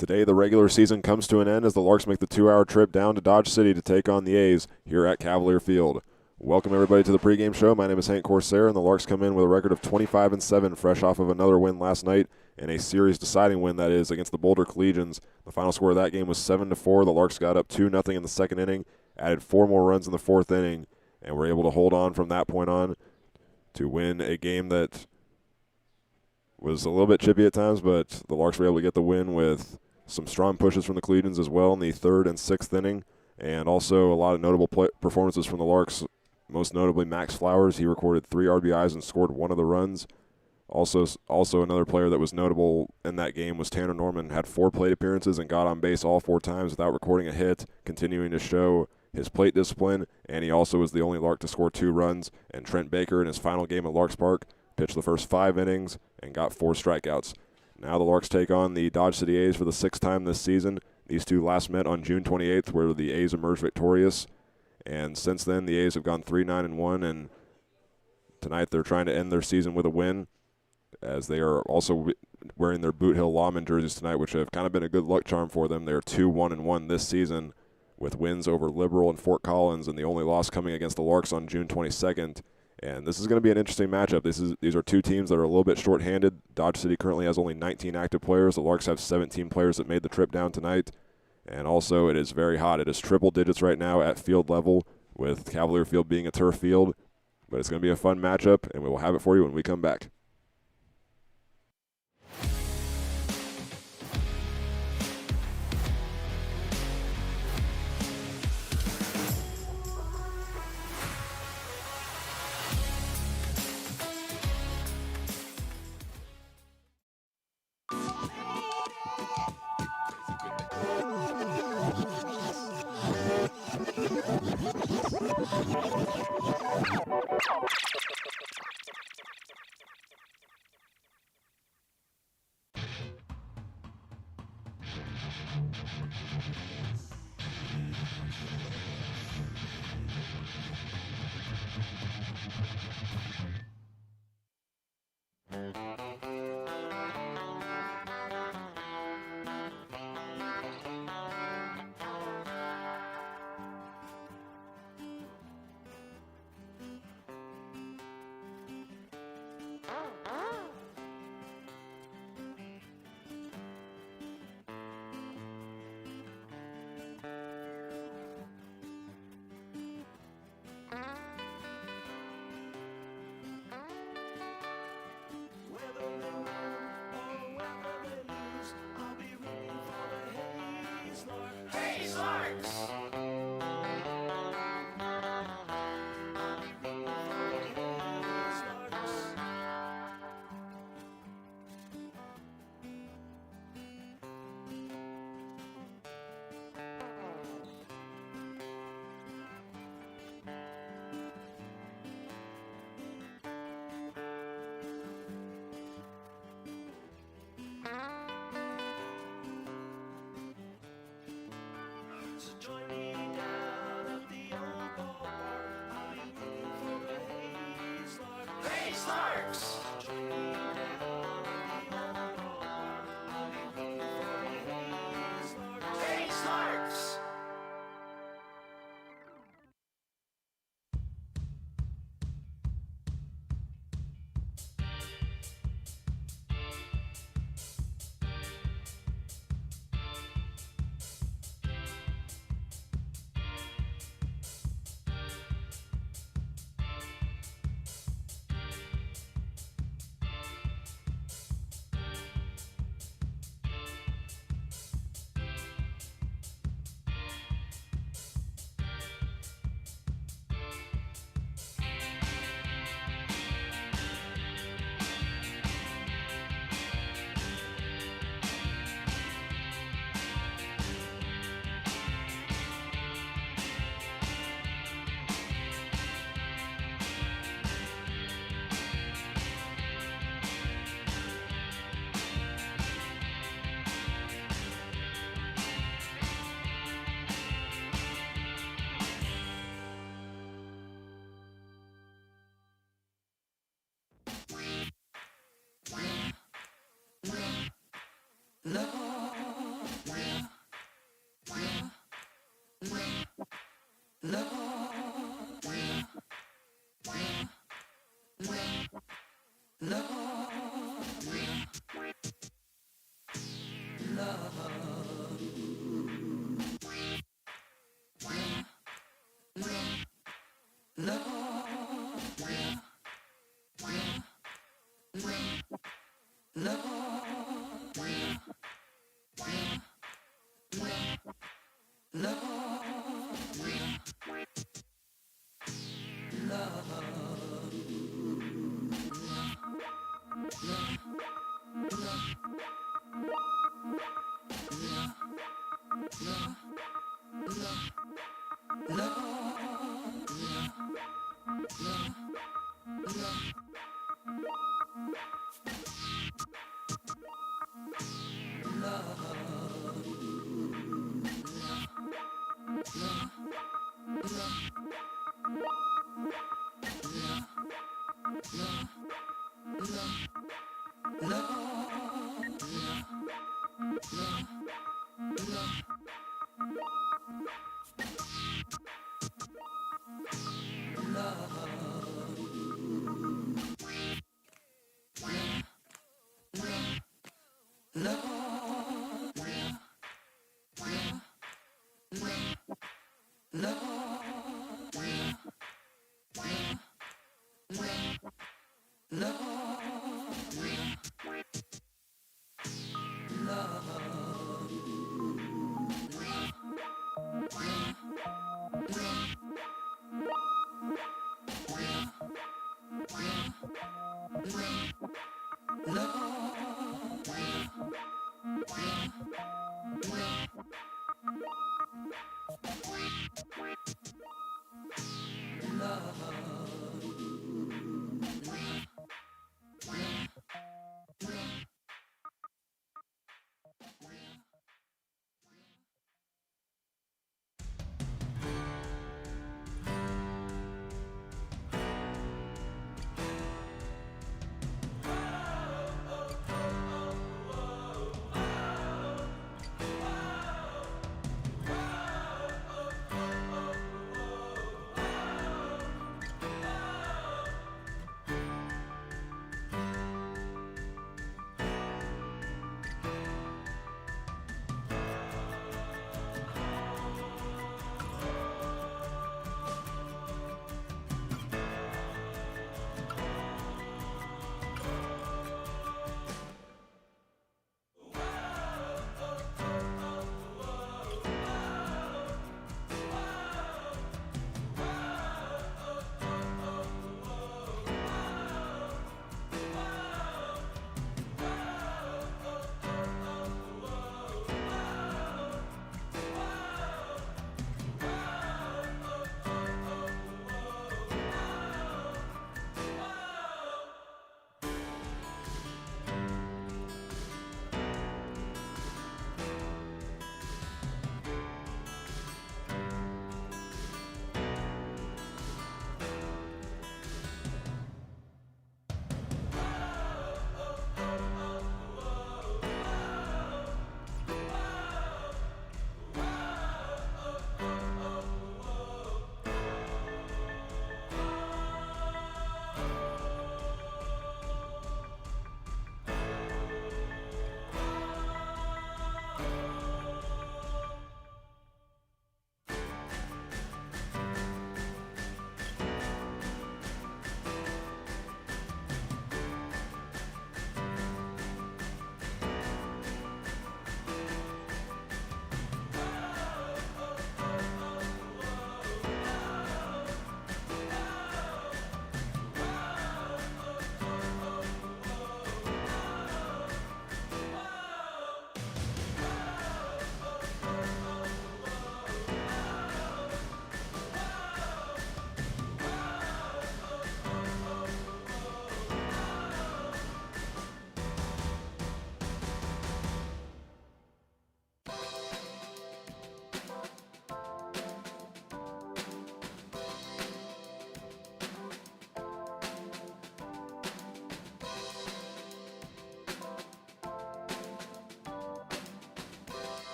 Today, the regular season comes to an end as the Larks make the 2-hour trip down to Dodge City to take on the A's here at Cavalier Field. Welcome, everybody, to the pregame show. My name is Hank Corsair, and the Larks come in with a record of 25-7, fresh off of another win last night, and a series-deciding win, that is, against the Boulder Collegians. The final score of that game was 7-4. The Larks got up 2-0 in the second inning, added 4 more runs in the fourth inning, and were able to hold on from that point on to win a game that was a little bit chippy at times, but the Larks were able to get the win with some strong pushes from the Collegians as well in the third and sixth inning, and also a lot of notable performances from the Larks, most notably Max Flowers. He recorded 3 RBIs and scored 1 of the runs. Also another player that was notable in that game was Tanner Norman, had 4 plate appearances and got on base all 4 times without recording a hit, continuing to show his plate discipline, and he also was the only Lark to score 2 runs. And Trent Baker, in his final game at Larks Park, pitched the first 5 innings and got 4 strikeouts. Now the Larks take on the Dodge City A's for the 6th time this season. These two last met on June 28th, where the A's emerged victorious. And since then, the A's have gone 3-9-1, and tonight they're trying to end their season with a win, as they are also wearing their Boot Hill Lawman jerseys tonight, which have kind of been a good luck charm for them. They're 2-1-1 this season, with wins over Liberal and Fort Collins, and the only loss coming against the Larks on June 22nd. And this is going to be an interesting matchup. These are two teams that are a little bit shorthanded. Dodge City currently has only 19 active players. The Larks have 17 players that made the trip down tonight. And also, it is very hot. It is triple digits right now at field level, with Cavalier Field being a turf field. But it's going to be a fun matchup, and we will have it for you when we come back. So join me down at the old ballpark. I'll be rooting for the Hayes Larks. Hayes Larks! Join me down at the old ballpark. I'll be rooting for the Hayes Larks. Hayes Larks!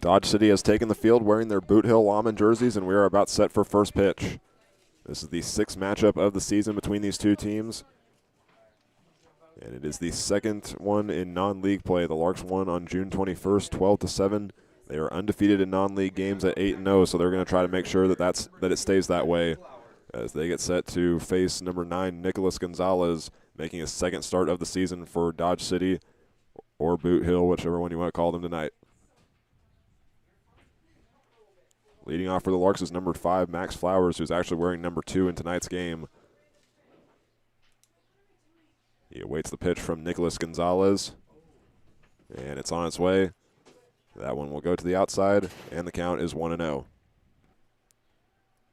Dodge City has taken the field wearing their Boot Hill Lawman jerseys, and we are about set for first pitch. This is the sixth matchup of the season between these two teams, and it is the second one in non-league play. The Larks won on June 21st, 12-7. They are undefeated in non-league games at 8-0, so they're going to try to make sure that it stays that way as they get set to face number 9, Nicholas Gonzalez, making his second start of the season for Dodge City or Boot Hill, whichever one you want to call them tonight. Leading off for the Larks is number 5, Max Flowers, who's actually wearing number 2 in tonight's game. He awaits the pitch from Nicholas Gonzalez, and it's on its way. That one will go to the outside, and the count is 1-0.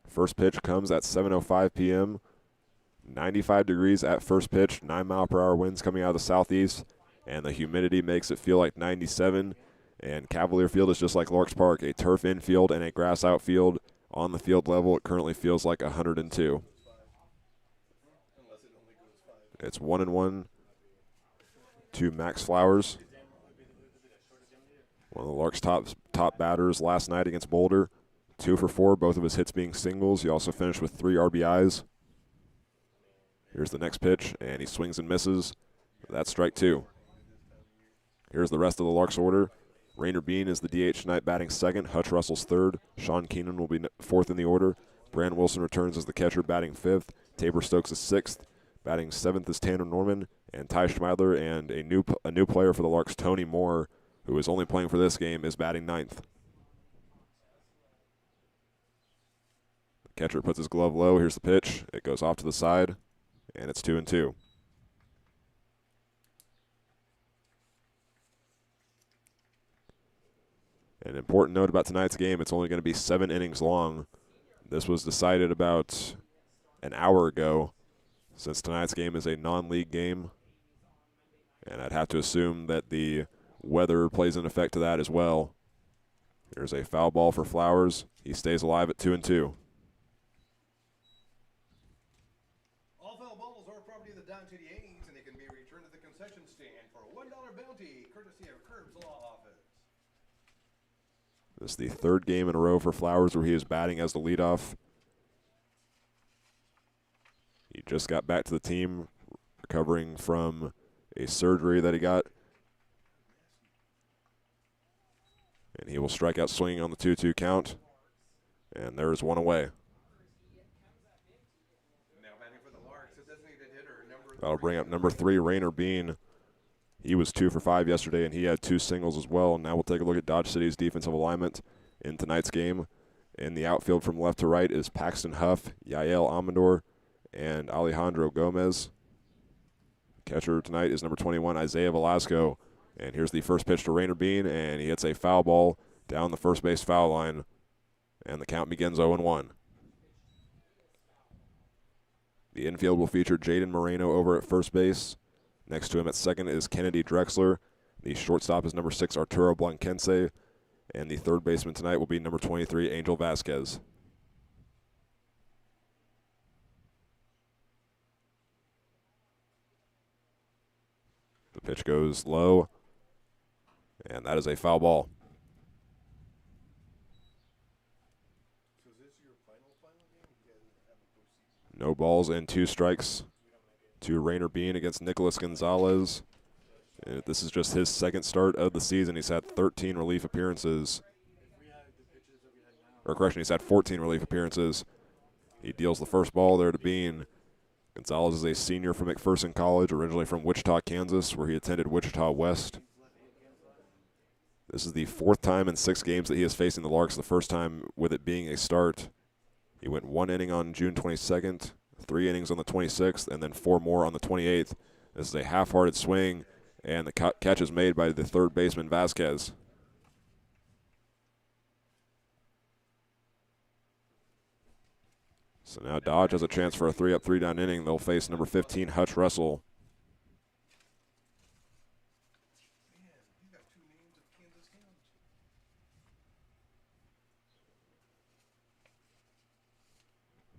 First pitch comes at 7:05 p.m. 95 degrees at first pitch, 9-mile-per-hour winds coming out of the southeast, and the humidity makes it feel like 97. And Cavalier Field is just like Larks Park, a turf infield and a grass outfield. On the field level, it currently feels like 102. It's 1-1 to Max Flowers. One of the Larks' top batters last night against Boulder. 2 for 4, both of his hits being singles. He also finished with 3 RBIs. Here's the next pitch, and he swings and misses. That's strike 2. Here's the rest of the Larks order. Rainer Bean is the DH tonight, batting second. Hutch Russell's third. Sean Keenan will be fourth in the order. Brand Wilson returns as the catcher, batting fifth. Tabor Stokes is sixth. Batting seventh is Tanner Norman. And Ty Schmeidler, and a new player for the Larks, Tony Moore, who is only playing for this game, is batting ninth. The catcher puts his glove low. Here's the pitch. It goes off to the side, and it's 2-2. An important note about tonight's game, it's only going to be 7 innings long. This was decided about an hour ago, since tonight's game is a non-league game. And I'd have to assume that the weather plays an effect to that as well. Here's a foul ball for Flowers. He stays alive at 2-2. All foul balls are property of the Dodge City A's, and they can be returned at the concession stand for a $1 bounty, courtesy of Curbs Law Office. This is the third game in a row for Flowers where he is batting as the leadoff. He just got back to the team, recovering from a surgery that he got. And he will strike out swinging on the 2-2 count. And there is one away. Now batting for the Larks, the designated hitter, number That'll bring up number 3, Rainer Bean. He was 2 for 5 yesterday, and he had 2 singles as well. Now we'll take a look at Dodge City's defensive alignment in tonight's game. In the outfield from left to right is Paxton Huff, Yael Amador, and Alejandro Gomez. Catcher tonight is number 21, Isaiah Velasco. And here's the first pitch to Rainer Bean, and he hits a foul ball down the first base foul line. And the count begins 0-1. The infield will feature Jaden Moreno over at first base. Next to him at second is Kennedy Drexler. The shortstop is number 6, Arturo Blanquense. And the third baseman tonight will be number 23, Angel Vasquez. The pitch goes low, and that is a foul ball. So is this your final game? You guys have a postseason? No balls and 2 strikes to Rainer Bean against Nicholas Gonzalez. This is just his second start of the season. He's had 13 relief appearances. Or correction, he's had 14 relief appearances. He deals the first ball there to Bean. Gonzalez is a senior from McPherson College, originally from Wichita, Kansas, where he attended Wichita West. This is the 4th time in 6 games that he is facing the Larks, the first time with it being a start. He went 1 inning on June 22nd, 3 innings on the 26th, and then 4 more on the 28th. This is a half-hearted swing, and the catch is made by the third baseman, Vasquez. So now Dodge has a chance for a 3-up, 3-down inning. They'll face number 15, Hutch Russell. Man, you got 2 names of Kansas towns.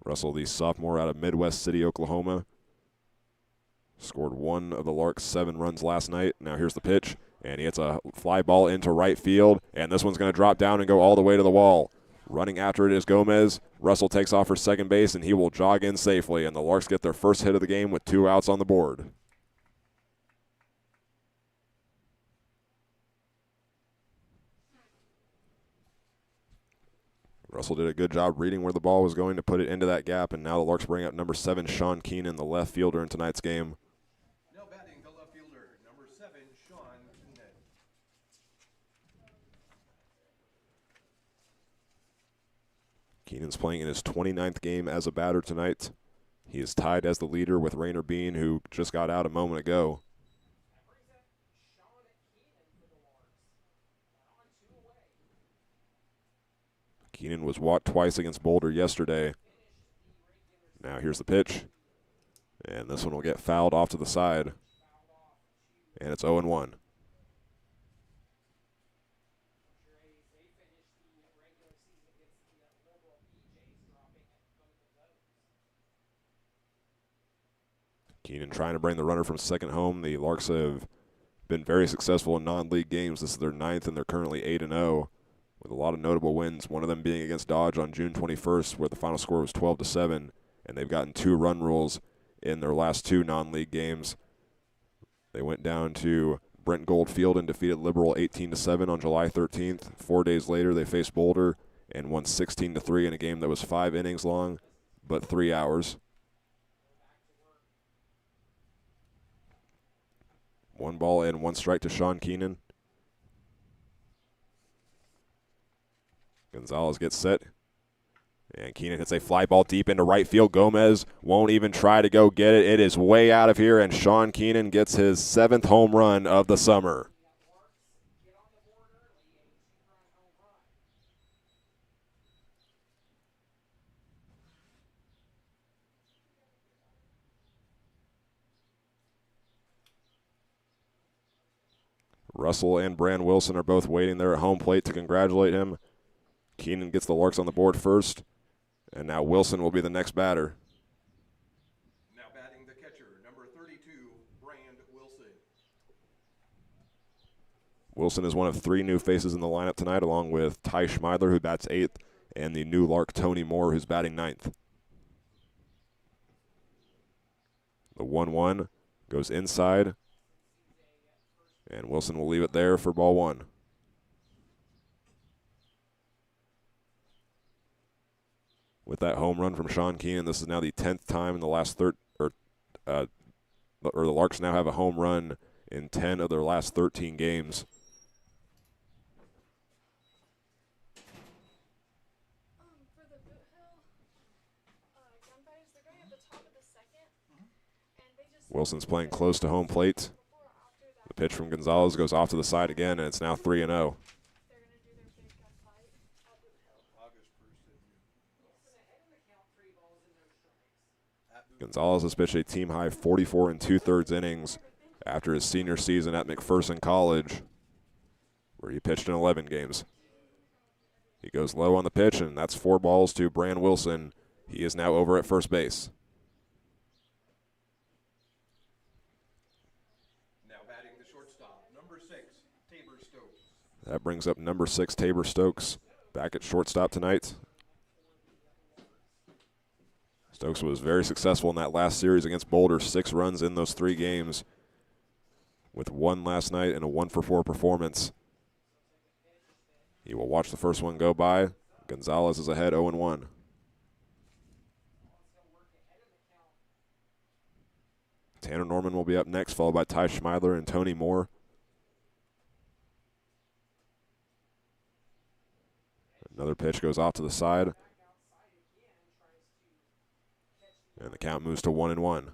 Russell, the sophomore out of Midwest City, Oklahoma. Scored 1 of the Larks' 7 runs last night. Now here's the pitch. and he hits a fly ball into right field, and this one's going to drop down and go all the way to the wall. Running after it is Gomez. Russell takes off for second base, and he will jog in safely, and the Larks get their first hit of the game with 2 outs on the board. Russell did a good job reading where the ball was going to put it into that gap, and now the Larks bring up number 7, Sean Keenan, the left fielder in tonight's game. Now batting the left fielder, number 7, Sean Keenan. Keenan's playing in his 29th game as a batter tonight. He is tied as the leader with Rainer Bean, who just got out a moment ago. Keenan was walked twice against Boulder yesterday. Now here's the pitch. And this one will get fouled off to the side. And it's 0-1. Keenan trying to bring the runner from second home. The Larks have been very successful in non-league games. This is their 9th, and they're currently 8-0 with a lot of notable wins, one of them being against Dodge on June 21st, where the final score was 12-7, and they've gotten 2 run rules in their last 2 non-league games. They went down to Brent Gold Field and defeated Liberal 18-7 on July 13th. 4 days later, they faced Boulder and won 16-3 in a game that was 5 innings long, but 3 hours. 1 ball and 1 strike to Sean Keenan. Gonzalez gets set. And Keenan hits a fly ball deep into right field. Gomez won't even try to go get it. It is way out of here, and Sean Keenan gets his 7th home run of the summer. Russell and Brand Wilson are both waiting there at home plate to congratulate him. Keenan gets the Larks on the board first, and now Wilson will be the next batter. Now batting the catcher, number 32, Brand Wilson. Wilson is one of 3 new faces in the lineup tonight, along with Ty Schmeidler, who bats 8th, and the new Lark Tony Moore, who's batting 9th. The 1-1 goes inside, and Wilson will leave it there for ball 1. With that home run from Sean Keenan, this is now the 10th time in the last the Larks now have a home run in 10 of their last 13 games. For the boot hill, gunfighters, they're going at the top of the second, and they just Wilson's playing close to home plate. The pitch from Gonzalez goes off to the side again, and it's now 3-0. they're going to do their big gunfight at boot hill. August 1st at noon. Gonzalez has pitched a team-high 44 2/3 innings after his senior season at McPherson College, where he pitched in 11 games. He goes low on the pitch, and that's 4 balls to Brand Wilson. He is now over at first base. Now batting the shortstop, number 6, Tabor Stokes. That brings up number 6, Tabor Stokes, back at shortstop tonight. Stokes was very successful in that last series against Boulder, 6 runs in those 3 games, with 1 last night and a 1-for-4 performance. He will watch the first one go by. Gonzalez is ahead 0-1. Tanner Norman will be up next, followed by Ty Schmeidler and Tony Moore. Another pitch goes off to the side. And the count moves to 1-1.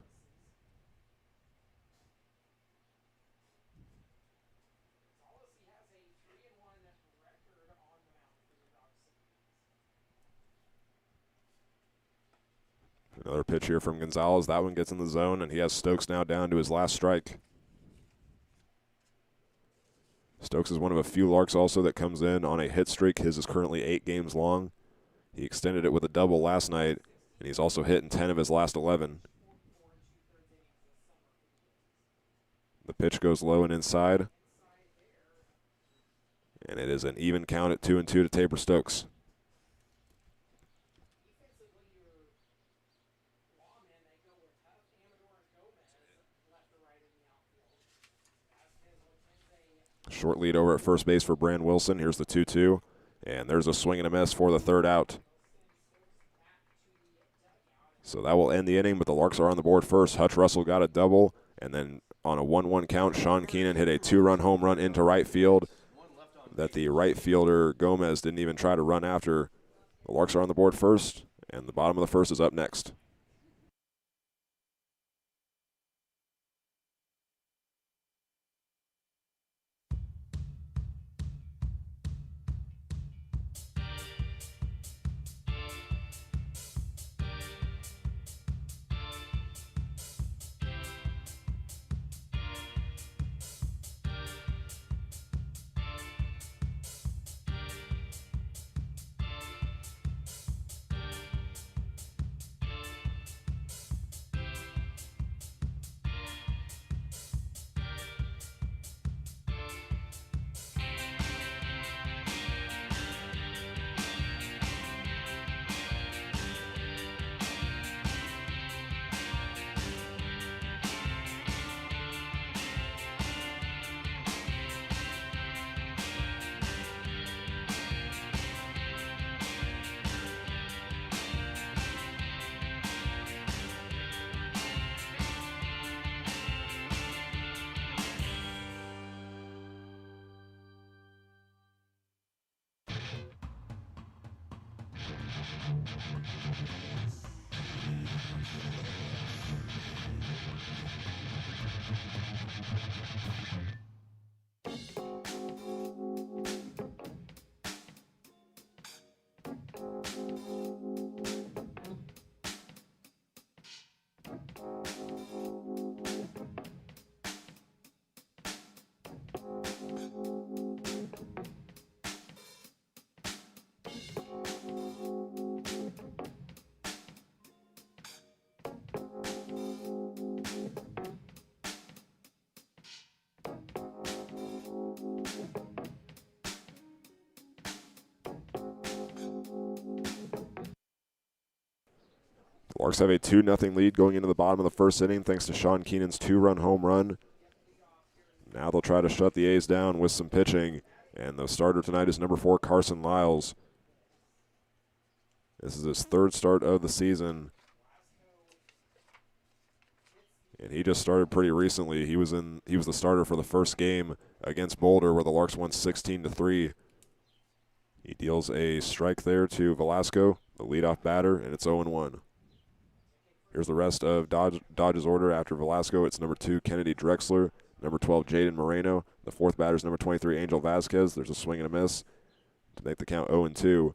Another pitch here from Gonzalez. That one gets in the zone, and he has Stokes now down to his last strike. Stokes is one of a few Larks also that comes in on a hit streak. His is currently 8 games long. He extended it with a double last night, and he's also hit in 10 of his last 11. The pitch goes low and inside. And it is an even count at 2-2 to Tabor Stokes. Short lead over at first base for Brand Wilson. Here's the 2-2. And there's a swing and a miss for the third out. So that will end the inning, but the Larks are on the board first. Hutch Russell got a double, and then on a 1-1 count, Sean Keenan hit a 2-run home run into right field that the right fielder Gomez didn't even try to run after. The Larks are on the board first, and the bottom of the first is up next. The Larks have a 2-0 lead going into the bottom of the first inning thanks to Sean Keenan's 2-run home run. Now they'll try to shut the A's down with some pitching, and the starter tonight is number 4, Carson Lyles. This is his third start of the season, and he just started pretty recently. He was the starter for the first game against Boulder, where the Larks won 16-3. He deals a strike there to Velasco, the leadoff batter, and it's 0-1. Here's the rest of Dodge's order after Velasco. It's number 2, Kennedy Drexler, number 12, Jaden Moreno. The fourth batter is number 23, Angel Vasquez. There's a swing and a miss to make the count 0-2.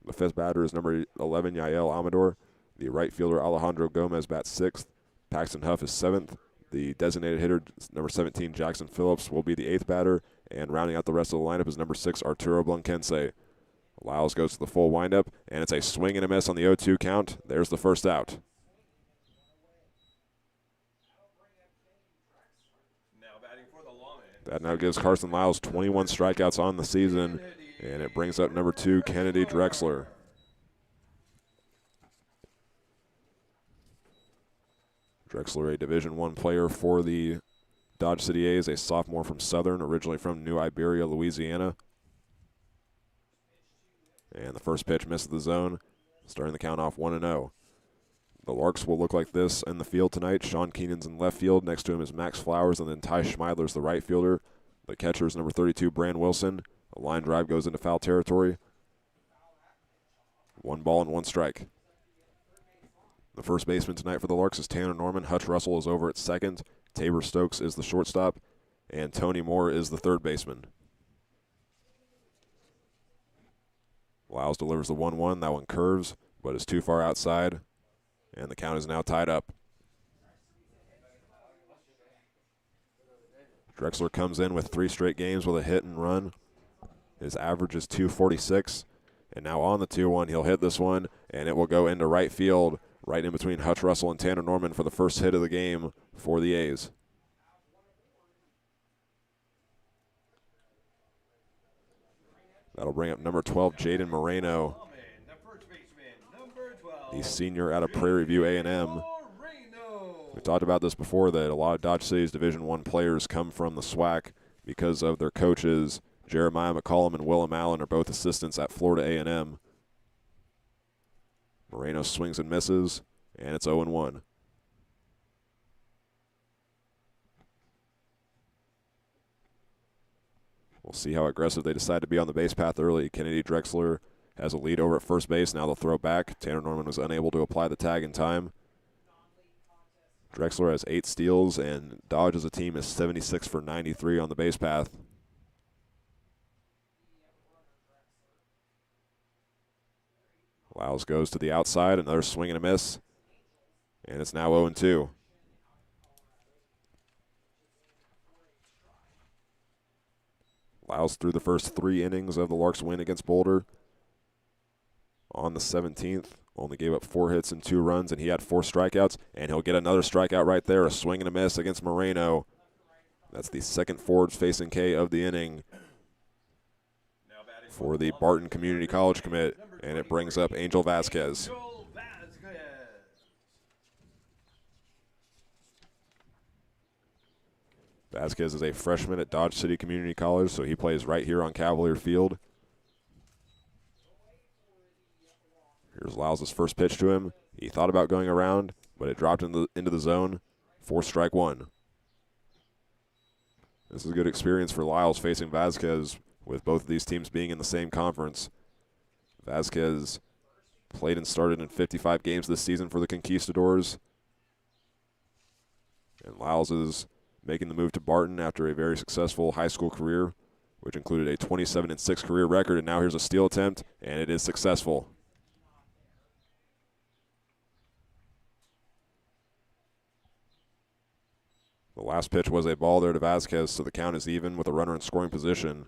The fifth batter is number 11, Yael Amador. The right fielder, Alejandro Gomez, bats 6th. Paxton Huff is 7th. The designated hitter, number 17, Jackson Phillips, will be the 8th batter. And rounding out the rest of the lineup is number 6, Arturo Blanquense. Lyles goes to the full windup, and it's a swing and a miss on the 0-2 count. There's the first out. That now gives Carson Lyles 21 strikeouts on the season, and it brings up number 2, Kennedy Drexler. Drexler, a Division I player for the Dodge City A's, a sophomore from Southern, originally from New Iberia, Louisiana. And the first pitch misses the zone, starting the count off 1-0. The Larks will look like this in the field tonight. Sean Keenan's in left field. Next to him is Max Flowers, and then Ty Schmeidler's the right fielder. The catcher is number 32, Brand Wilson. A line drive goes into foul territory. 1 ball and 1 strike. The first baseman tonight for the Larks is Tanner Norman. Hutch Russell is over at second. Tabor Stokes is the shortstop. And Tony Moore is the third baseman. Lyles delivers the 1-1. That one curves, but is too far outside. And the count is now tied up. Drexler comes in with 3 straight games with a hit and run. His average is .246. And now on the 2-1, he'll hit this one, and it will go into right field, right in between Hutch Russell and Tanner Norman for the first hit of the game for the A's. That'll bring up number 12, Jaden Moreno, Ballman, the first baseman, number 12. the senior out of Prairie View A&M. Moreno. We talked about this before, that a lot of Dodge City's Division I players come from the SWAC because of their coaches. Jeremiah McCollum and Willem Allen are both assistants at Florida A&M. Moreno swings and misses, and it's 0-1. We'll see how aggressive they decide to be on the base path early. Kennedy Drexler has a lead over at first base. Now they'll throw back. Tanner Norman was unable to apply the tag in time. Drexler has 8 steals, and Dodge as a team is 76 for 93 on the base path. Lyles goes to the outside, another swing and a miss, and it's now 0-2. Lyles threw the first 3 innings of the Larks' win against Boulder. On the 17th, only gave up 4 hits and 2 runs, and he had 4 strikeouts, and he'll get another strikeout right there, a swing and a miss against Moreno. That's the second forward-facing K of the inning for the Barton Community College commit, and it brings up Angel Vasquez. Angel Vasquez. Vasquez is a freshman at Dodge City Community College, so he plays right here on Cavalier Field. Here's Lyles' first pitch to him. He thought about going around, but it dropped into the zone. 4 strike 1. This is a good experience for Lyles facing Vasquez, with both of these teams being in the same conference. Vasquez played and started in 55 games this season for the Conquistadors. And Lyles is making the move to Barton after a very successful high school career, which included a 27-6 career record, and now here's a steal attempt, and it is successful. The last pitch was a ball there to Vasquez, so the count is even with a runner in scoring position.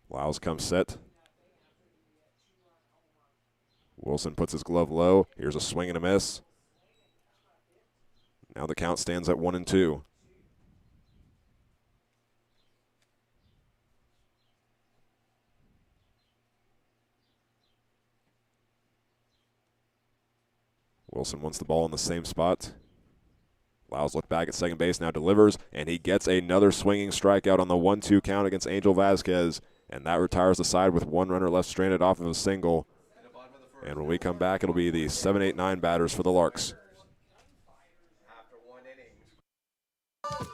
Lyles comes set. Wilson puts his glove low. Here's a swing and a miss. Now the count stands at 1-2. Wilson wants the ball in the same spot. Lyles looked back at second base, now delivers, and he gets another swinging strikeout on the 1-2 count against Angel Vasquez, and that retires the side with 1 runner left stranded off of a single. And when we come back, it'll be the 7, 8, 9 batters for the Larks. After 1 inning.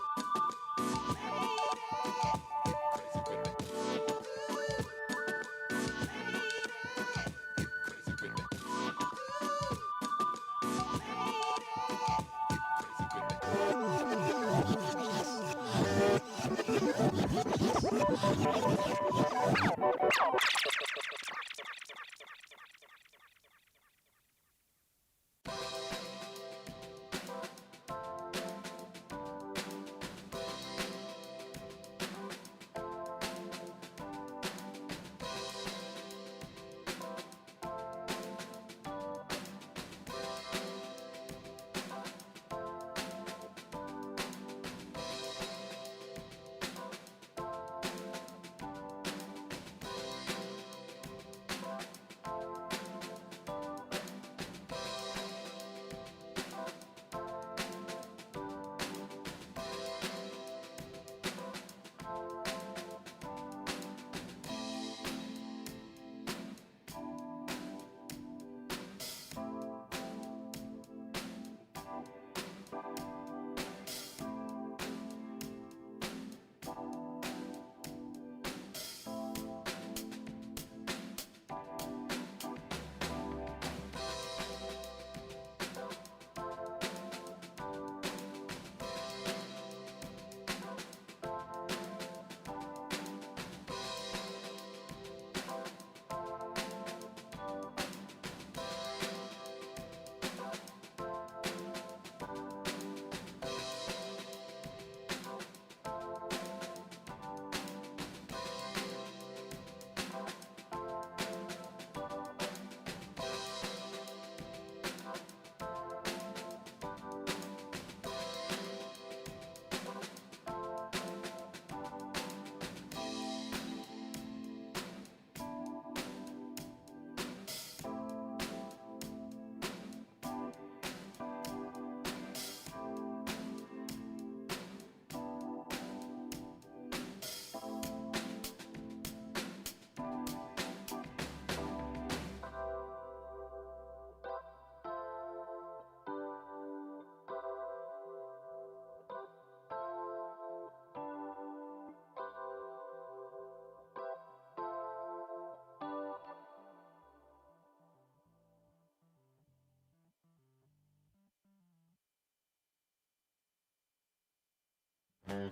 Whether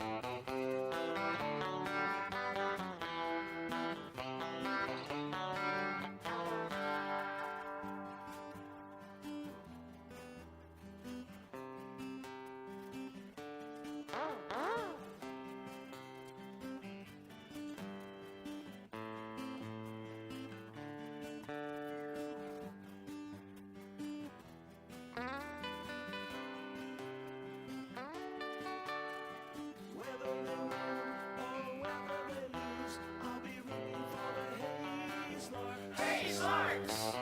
they win or whether they lose, I'll be rooting for the Hayes Larks. Hayes Larks!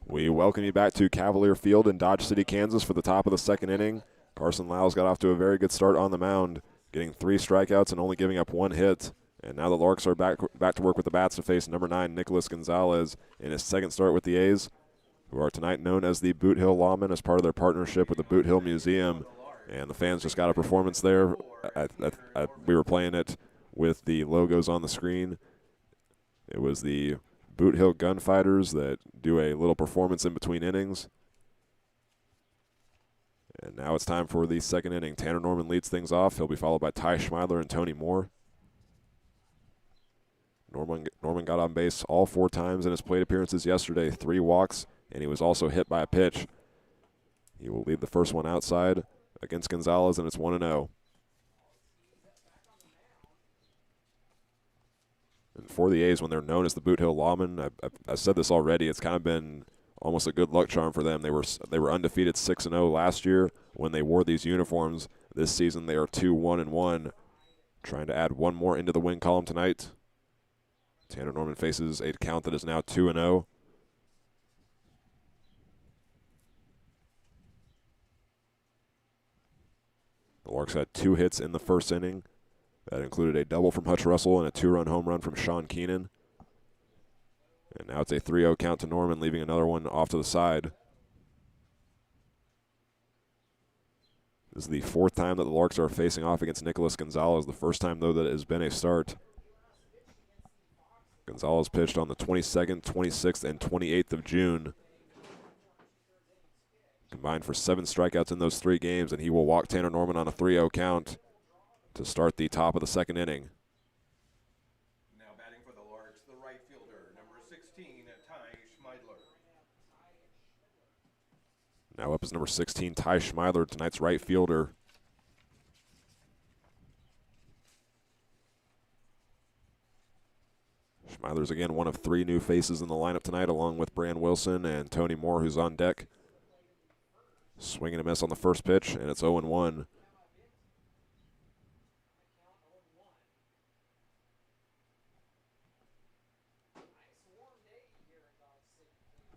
We welcome you back to Cavalier Field in Dodge City, Kansas for the top of the second inning. Carson Lyles got off to a very good start on the mound, getting 3 strikeouts and only giving up 1 hit. And now the Larks are back to work with the bats to face number 9, Nicholas Gonzalez, in his second start with the A's, who are tonight known as the Boot Hill Lawmen as part of their partnership with the Boot Hill Museum. And the fans just got a performance there. We were playing it with the logos on the screen. It was the Boot Hill Gunfighters that do a little performance in between innings. And now it's time for the second inning. Tanner Norman leads things off. He'll be followed by Ty Schmeidler and Tony Moore. Norman got on base all 4 times in his plate appearances yesterday, 3 walks, and he was also hit by a pitch. He will lead the first one outside against Gonzalez, and it's 1-0. And for the A's, when they're known as the Boot Hill Lawmen, I've said this already, it's kind of been almost a good luck charm for them. They were undefeated 6-0 last year when they wore these uniforms. This season they are 2-1-1, trying to add 1 more into the win column tonight. Tanner Norman faces a count that is now 2-0. The Larks had 2 hits in the first inning. That included a double from Hutch Russell and a 2-run home run from Sean Keenan. And now it's a 3-0 count to Norman, leaving another one off to the side. This is the 4th time that the Larks are facing off against Nicholas Gonzalez. The first time, though, that it has been a start. Gonzalez pitched on the 22nd, 26th, and 28th of June. Combined for 7 strikeouts in those 3 games, and he will walk Tanner Norman on a 3-0 count to start the top of the second inning. Now batting for the Larks, the right fielder, number 16, Ty Schmeidler. Now up is number 16, Ty Schmeidler, tonight's right fielder. Schmeidler's again one of 3 new faces in the lineup tonight, along with Bran Wilson and Tony Moore, who's on deck. Swing and a miss on the first pitch, and it's 0-1.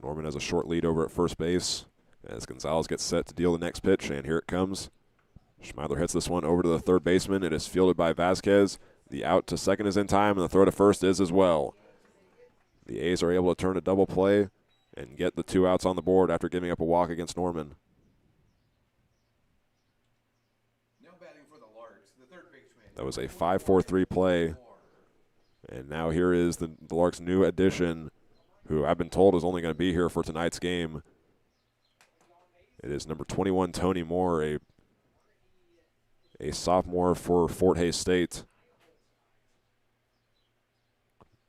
Norman has a short lead over at first base as Gonzalez gets set to deal the next pitch, and here it comes. Schmeidler hits this one over to the third baseman. It is fielded by Vasquez. The out to second is in time, and the throw to first is as well. The A's are able to turn a double play and get the 2 outs on the board after giving up a walk against Norman. Now batting for the Larks, the third baseman. That was a 5-4-3 play. And now here is the Larks' new addition, who I've been told is only going to be here for tonight's game. It is number 21, Tony Moore, a sophomore for Fort Hays State.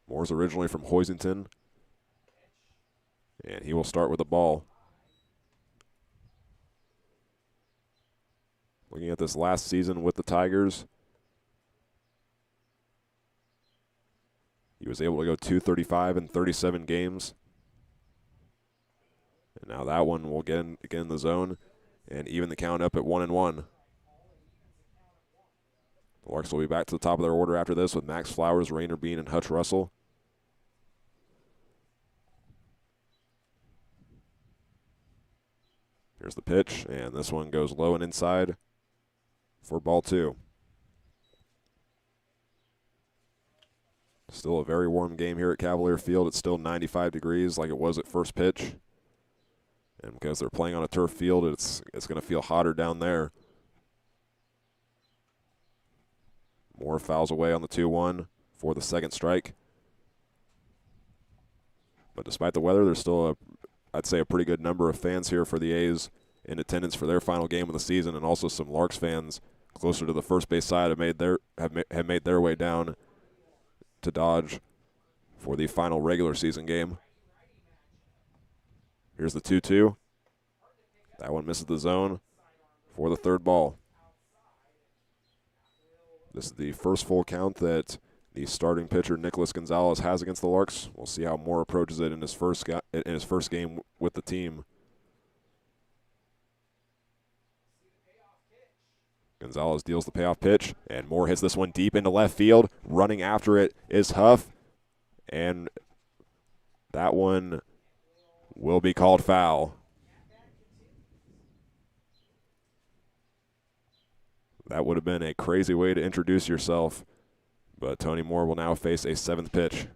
Moore's originally from Hoisington, and he will start with the ball. Looking at this last season with the Tigers, he was able to go 235 in 37 games. And now that one will get in the zone and even the count up at 1-1. The Larks will be back to the top of their order after this with Max Flowers, Rainer Bean, and Hutch Russell. Here's the pitch, and this one goes low and inside for ball 2. Still a very warm game here at Cavalier Field. It's still 95 degrees like it was at first pitch. And because they're playing on a turf field, it's going to feel hotter down there. Moore fouls away on the 2-1 for the second strike. But despite the weather, there's still I'd say, a pretty good number of fans here for the A's in attendance for their final game of the season, and also some Larks fans closer to the first base side have made their way down to Dodge for the final regular season game. Here's the 2-2. That one misses the zone for the third ball. This is the first full count that the starting pitcher Nicholas Gonzalez has against the Larks. We'll see how Moore approaches it in his first game with the team. Gonzalez deals the payoff pitch, and Moore hits this one deep into left field. Running after it is Huff, and that one will be called foul. That would have been a crazy way to introduce yourself, but Tony Moore will now face a seventh pitch.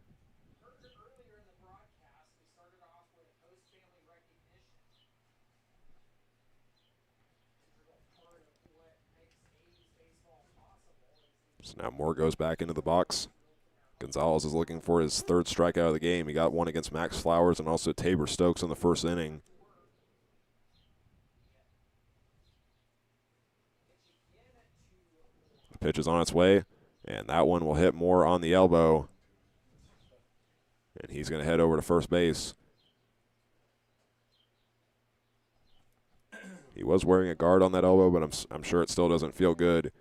So now Moore goes back into the box. Gonzalez is looking for his third strikeout of the game. He got one against Max Flowers and also Tabor Stokes in the first inning. The pitch is on its way, and that one will hit Moore on the elbow. And he's going to head over to first base. He was wearing a guard on that elbow, but I'm sure it still doesn't feel good.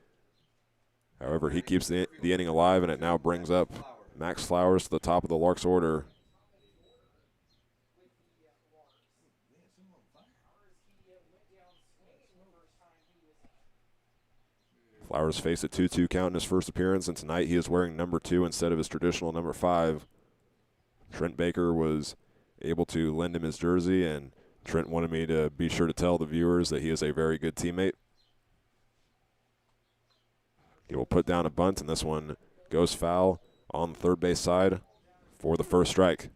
However, he keeps the inning alive, and it now brings up Max Flowers to the top of the Larks order. Flowers faced a 2-2 count in his first appearance, and tonight he is wearing number 2 instead of his traditional number 5. Trent Baker was able to lend him his jersey, and Trent wanted me to be sure to tell the viewers that he is a very good teammate. He will put down a bunt, and this one goes foul on the third base side for the first strike.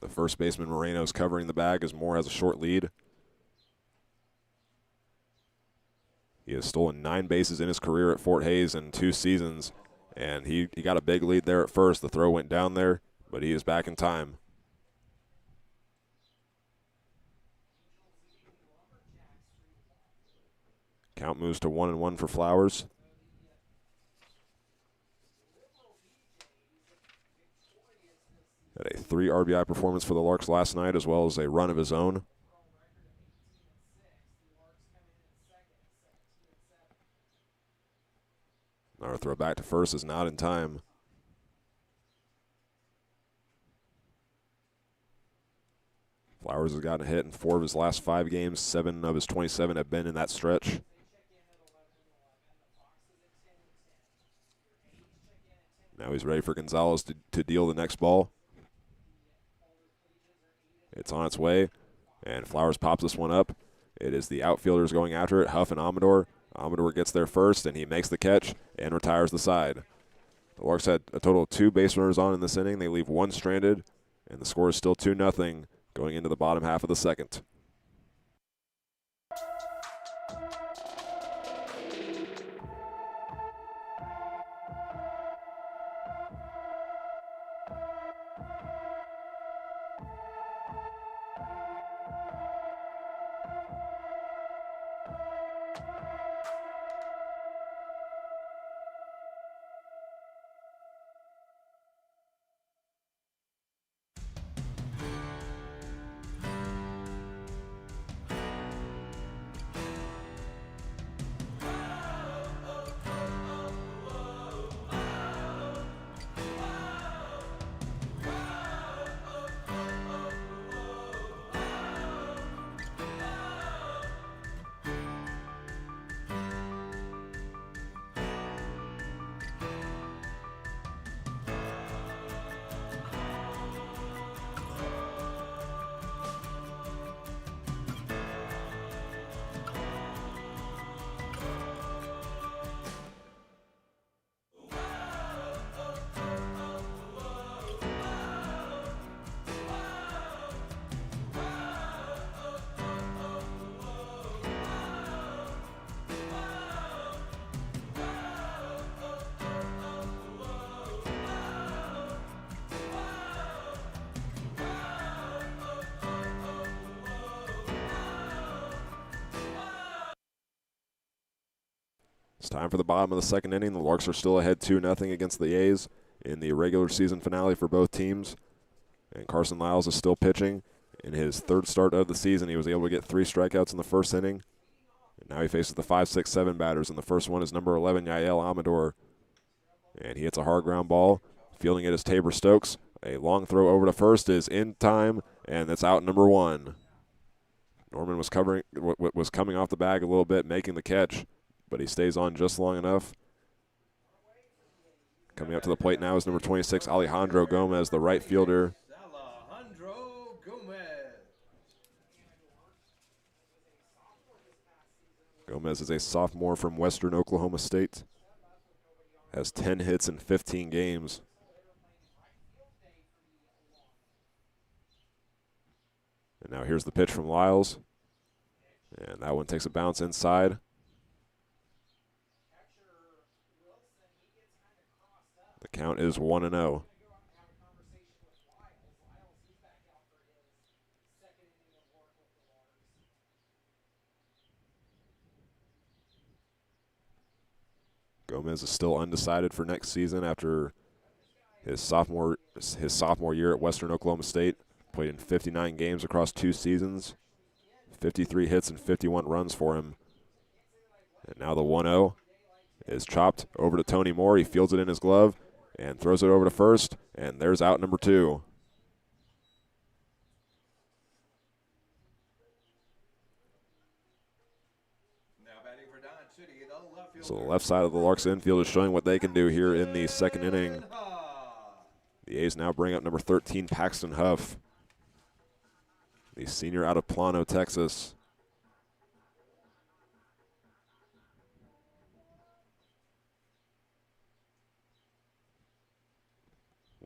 The first baseman Moreno is covering the bag as Moore has a short lead. He has stolen 9 bases in his career at Fort Hays in 2 seasons, and he got a big lead there at first. The throw went down there, but he is back in time. Count moves to 1-1 for Flowers. Had a 3 RBI performance for the Larks last night, as well as a run of his own. Our throw back to first is not in time. Flowers has gotten a hit in 4 of his last 5 games. 7 of his 27 have been in that stretch. Now he's ready for Gonzalez to deal the next ball. It's on its way, and Flowers pops this one up. It is the outfielders going after it, Huff and Amador. Amador gets there first, and he makes the catch and retires the side. The Larks had a total of 2 base runners on in this inning. They leave 1 stranded, and the score is still 2-0 going into the bottom half of the second. It's time for the bottom of the second inning. The Larks are still ahead 2-0 against the A's in the regular season finale for both teams. And Carson Lyles is still pitching. In his third start of the season, he was able to get 3 strikeouts in the first inning. And now he faces the 5, 6, 7 batters, and the first one is number 11, Yael Amador. And he hits a hard ground ball. Fielding it is Tabor Stokes. A long throw over to first is in time, and that's out number 1. Norman was coming off the bag a little bit, making the catch, but he stays on just long enough. Coming up to the plate now is number 26, Alejandro Gomez, the right fielder. Alejandro Gomez. Gomez is a sophomore from Western Oklahoma State. Has 10 hits in 15 games. And now here's the pitch from Lyles. And that one takes a bounce inside. The count is 1-0. Gomez is still undecided for next season after his sophomore year at Western Oklahoma State. Played in 59 games across 2 seasons. 53 hits and 51 runs for him. And now the 1-0 is chopped over to Tony Moore. He fields it in his glove and throws it over to first, and there's out number 2. Now batting for Dodge City, the left fielder. So the left side of the Larks infield is showing what they can do here in the second inning. The A's now bring up number 13, Paxton Huff, the senior out of Plano, Texas.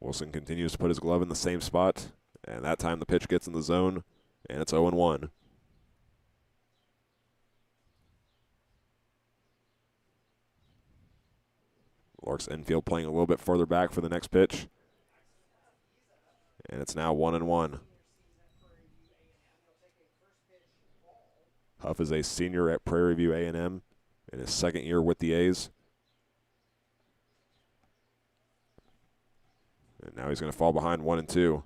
Wilson continues to put his glove in the same spot, and that time the pitch gets in the zone, and it's 0-1. Larks infield playing a little bit further back for the next pitch, and it's now 1-1. Huff is a senior at Prairie View A&M in his second year with the A's. And now he's going to fall behind 1-2.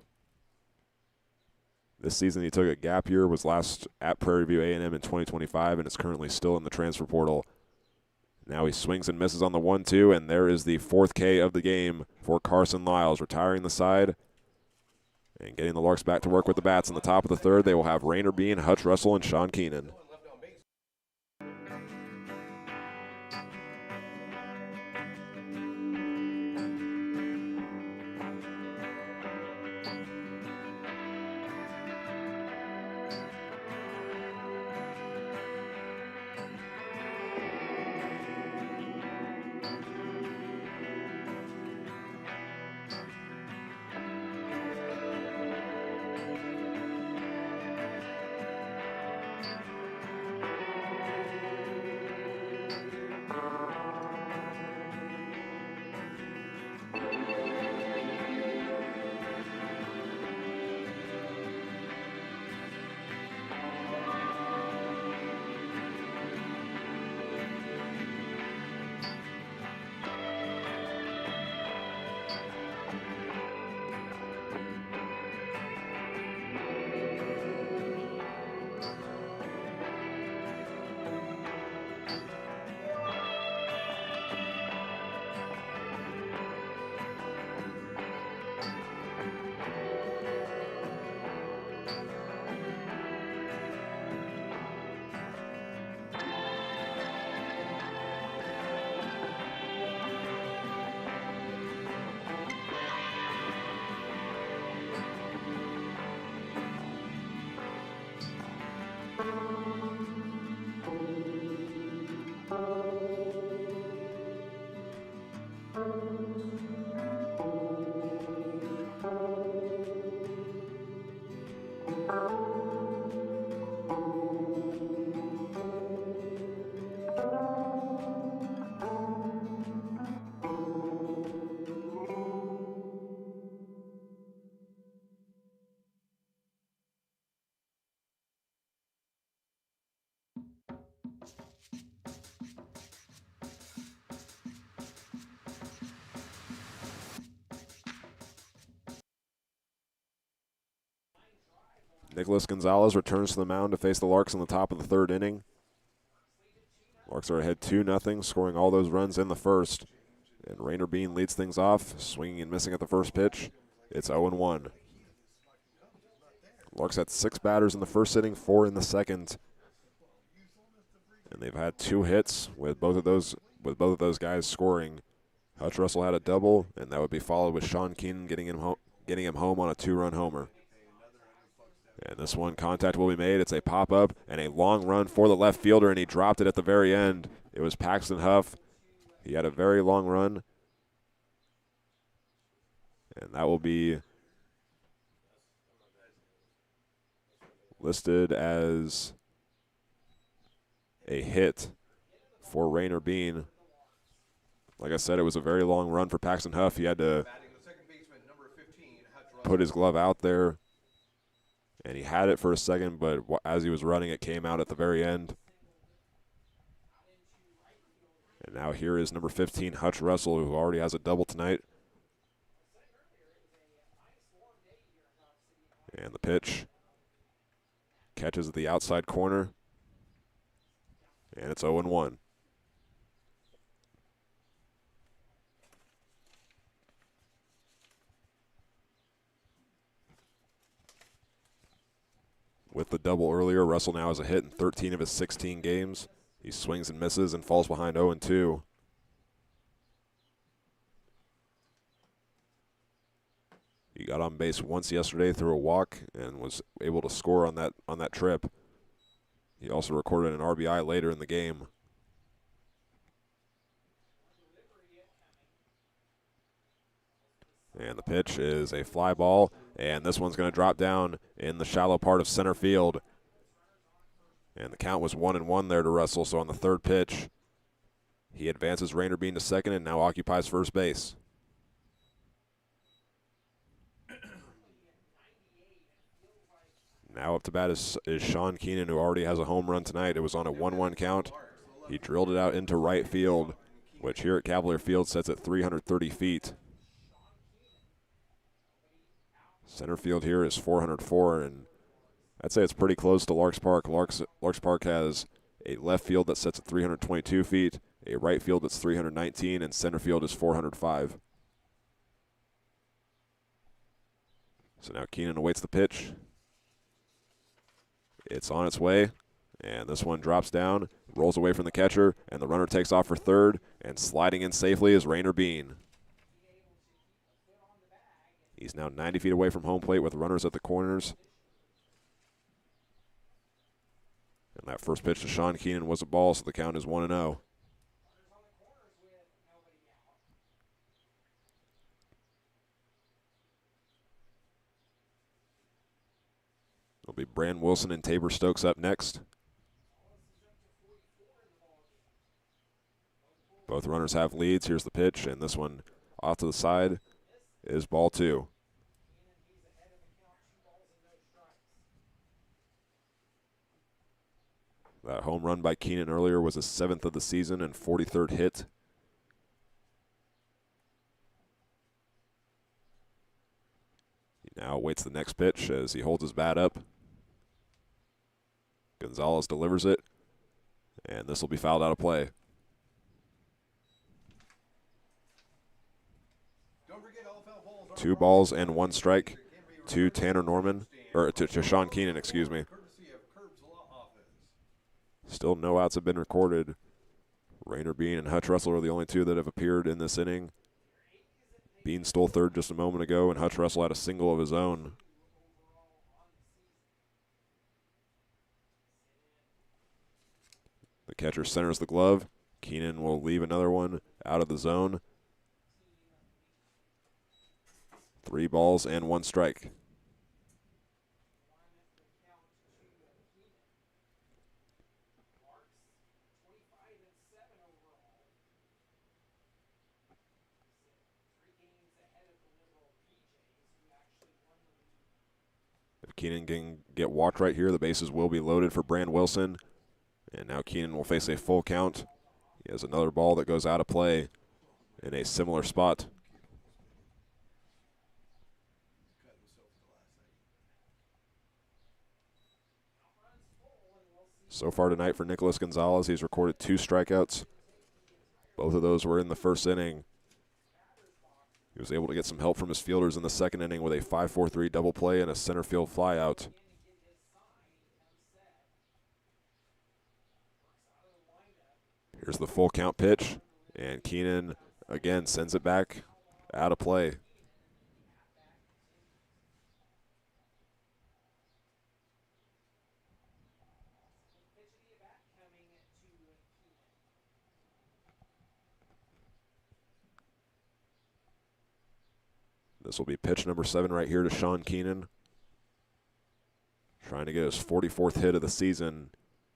This season he took a gap year, was last at Prairie View A&M in 2025, and is currently still in the transfer portal. Now he swings and misses on the 1-2, and there is the 4th K of the game for Carson Lyles, retiring the side and getting the Larks back to work with the bats. In the top of the 3rd, they will have Rainer Bean, Hutch Russell, and Sean Keenan. Nicholas Gonzalez returns to the mound to face the Larks in the top of the third inning. Larks are ahead 2-0, scoring all those runs in the first. And Rainer Bean leads things off, swinging and missing at the first pitch. It's 0-1. Larks had 6 batters in the first inning, 4 in the second. And they've had 2 hits with both of those guys scoring. Hutch Russell had a double, and that would be followed with Sean Keenan getting him home on a 2-run homer. And this one, contact will be made. It's a pop-up and a long run for the left fielder, and he dropped it at the very end. It was Paxton Huff. He had a very long run. And that will be listed as a hit for Rainer Bean. Like I said, it was a very long run for Paxton Huff. He had to put his glove out there, and he had it for a second, but as he was running, it came out at the very end. And now here is number 15, Hutch Russell, who already has a double tonight. And the pitch catches at the outside corner, and it's 0-1. With the double earlier, Russell now has a hit in 13 of his 16 games. He swings and misses and falls behind 0-2. He got on base once yesterday through a walk and was able to score on that trip. He also recorded an RBI later in the game. And the pitch is a fly ball, and this one's going to drop down in the shallow part of center field. And the count was 1-1 there to Russell, so on the third pitch, he advances Rainer Bean to second and now occupies first base. Now up to bat is Sean Keenan, who already has a home run tonight. It was on a 1-1 count. He drilled it out into right field, which here at Cavalier Field sets at 330 feet. Center field here is 404, and I'd say it's pretty close to Larks Park. Larks Park has a left field that sets at 322 feet, a right field that's 319, and center field is 405. So now Keenan awaits the pitch. It's on its way, and this one drops down, rolls away from the catcher, and the runner takes off for third, and sliding in safely is Rainer Bean. He's now 90 feet away from home plate with runners at the corners. And that first pitch to Sean Keenan was a ball, so the count is 1-0. It'll be Brand Wilson and Tabor Stokes up next. Both runners have leads. Here's the pitch, and this one off to the side is ball 2. That home run by Keenan earlier was his 7th of the season and 43rd hit. He now waits the next pitch as he holds his bat up. Gonzalez delivers it, and this will be fouled out of play. Two balls and 1 strike to Tanner Norman, or to Sean Keenan, excuse me. Still no outs have been recorded. Rainer Bean and Hutch Russell are the only 2 that have appeared in this inning. Bean stole third just a moment ago, and Hutch Russell had a single of his own. The catcher centers the glove. Keenan will leave another one out of the zone. 3 balls and 1 strike. If Keenan can get walked right here, the bases will be loaded for Brand Wilson. And now Keenan will face a full count. He has another ball that goes out of play in a similar spot. So far tonight for Nicholas Gonzalez, he's recorded 2 strikeouts. Both of those were in the first inning. He was able to get some help from his fielders in the second inning with a 5-4-3 double play and a center field flyout. Here's the full count pitch, and Keenan again sends it back out of play. This will be pitch number 7 right here to Sean Keenan. Trying to get his 44th hit of the season.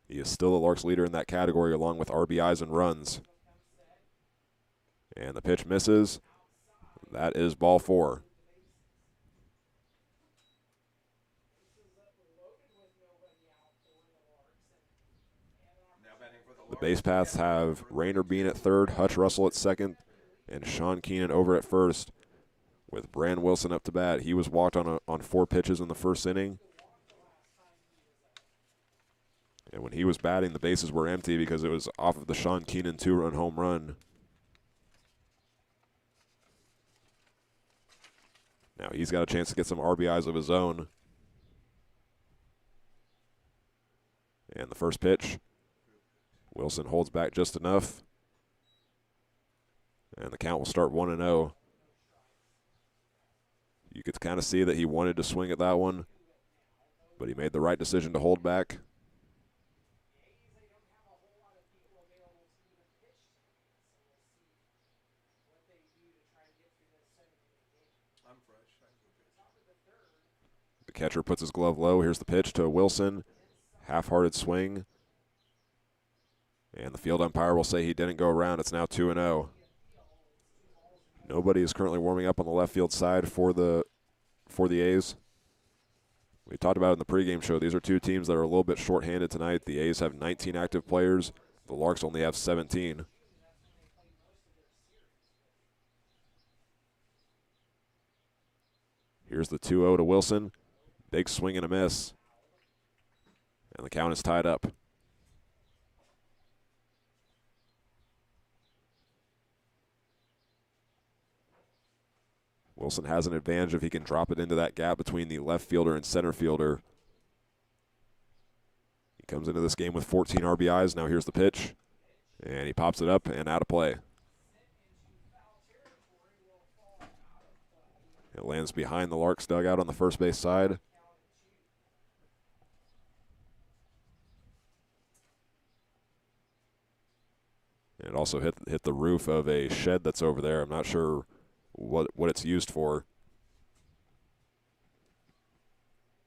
He is still the Larks leader in that category along with RBIs and runs. And the pitch misses. That is ball 4. The base paths have Rainer Bean at third, Hutch Russell at second, and Sean Keenan over at first with Bran Wilson up to bat. He was walked on 4 pitches in the first inning. And when he was batting, the bases were empty because it was off of the Sean Keenan 2-run home run. Now he's got a chance to get some RBIs of his own. And the first pitch, Wilson holds back just enough. And the count will start 1-0. You could kind of see that he wanted to swing at that one, but he made the right decision to hold back. The catcher puts his glove low. Here's the pitch to Wilson. Half-hearted swing. And the field umpire will say he didn't go around. It's now 2-0. Nobody is currently warming up on the left field side for the A's. We talked about it in the pregame show. These are 2 teams that are a little bit shorthanded tonight. The A's have 19 active players. The Larks only have 17. Here's the 2-0 to Wilson. Big swing and a miss. And the count is tied up. Wilson has an advantage if he can drop it into that gap between the left fielder and center fielder. He comes into this game with 14 RBIs. Now here's the pitch. And he pops it up and out of play. It lands behind the Larks dugout on the first base side. And it also hit the roof of a shed that's over there. I'm not sure what it's used for.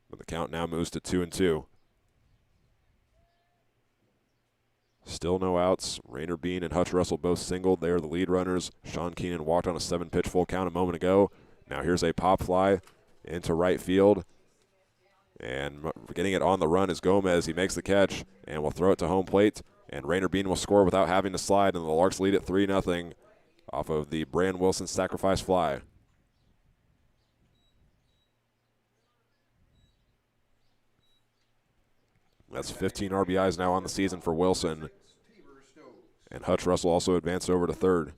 But the count now moves to 2-2. Still no outs. Rainer Bean and Hutch Russell both singled. They are the lead runners. Sean Keenan walked on a 7-pitch full count a moment ago. Now here's a pop fly into right field. And getting it on the run is Gomez. He makes the catch and will throw it to home plate. And Rainer Bean will score without having to slide, and the Larks lead at 3-0 off of the Bran Wilson sacrifice fly. That's 15 RBIs now on the season for Wilson. And Hutch Russell also advanced over to third.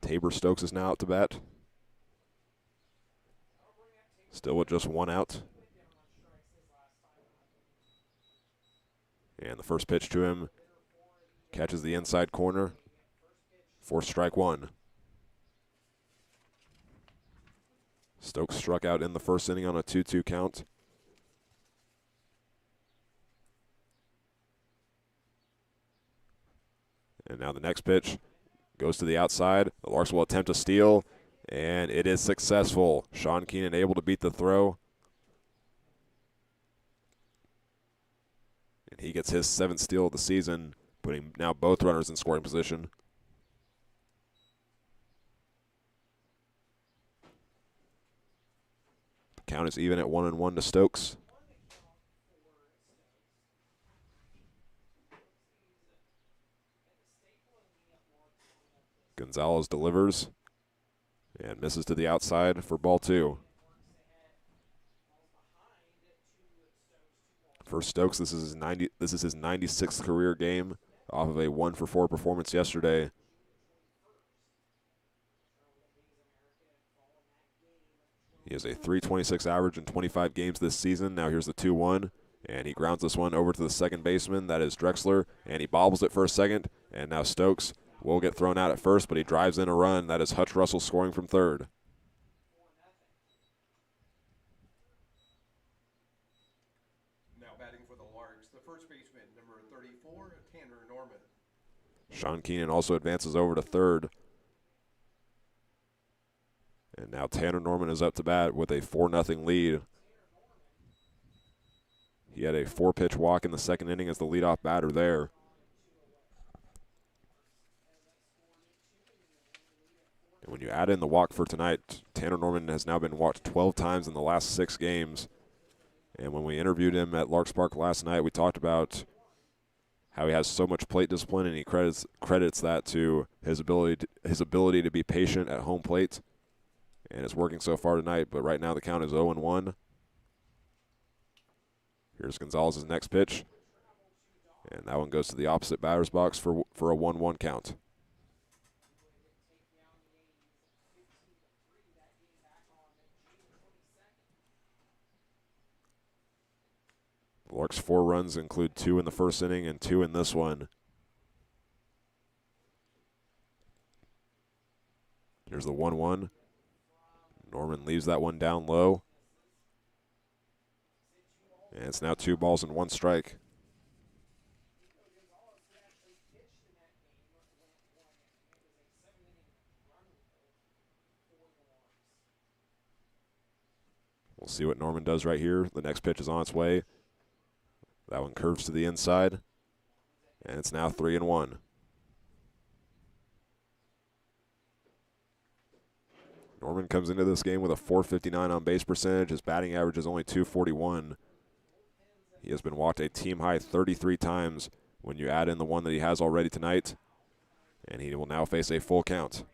Tabor Stokes is now out to bat. Still with just 1 out. And the first pitch to him catches the inside corner for strike 1. Stokes struck out in the first inning on a 2-2 count. And now the next pitch goes to the outside. The Larks will attempt a steal, and it is successful. Sean Keenan able to beat the throw. And he gets his 7th steal of the season, putting now both runners in scoring position. The count is even at 1-1 to Stokes. Gonzalez delivers and misses to the outside for ball 2. For Stokes, this is his 96th career game off of a 1-for-4 performance yesterday. He has a .326 average in 25 games this season. Now here's the 2-1, and he grounds this one over to the second baseman. That is Drexler, and he bobbles it for a second, and now Stokes will get thrown out at first, but he drives in a run. That is Hutch Russell scoring from third. Now batting for the Larks, the first baseman, number 34, Tanner Norman. Sean Keenan also advances over to third. And now Tanner Norman is up to bat with a 4-0 lead. He had a 4-pitch walk in the second inning as the leadoff batter there. And when you add in the walk for tonight, Tanner Norman has now been walked 12 times in the last 6 games. And when we interviewed him at Larks Park last night, we talked about how he has so much plate discipline, and he credits that to his ability to be patient at home plate. And it's working so far tonight, but right now the count is 0-1. Here's Gonzalez's next pitch. And that one goes to the opposite batter's box for a 1-1 count. The Larks' 4 runs include 2 in the first inning and 2 in this one. Here's the 1-1. Norman leaves that one down low. And it's now 2 balls and 1 strike. We'll see what Norman does right here. The next pitch is on its way. That one curves to the inside. And it's now 3-1. Norman comes into this game with a .459 on base percentage. His batting average is only .241. He has been walked a team high 33 times when you add in the one that he has already tonight. And he will now face a full count.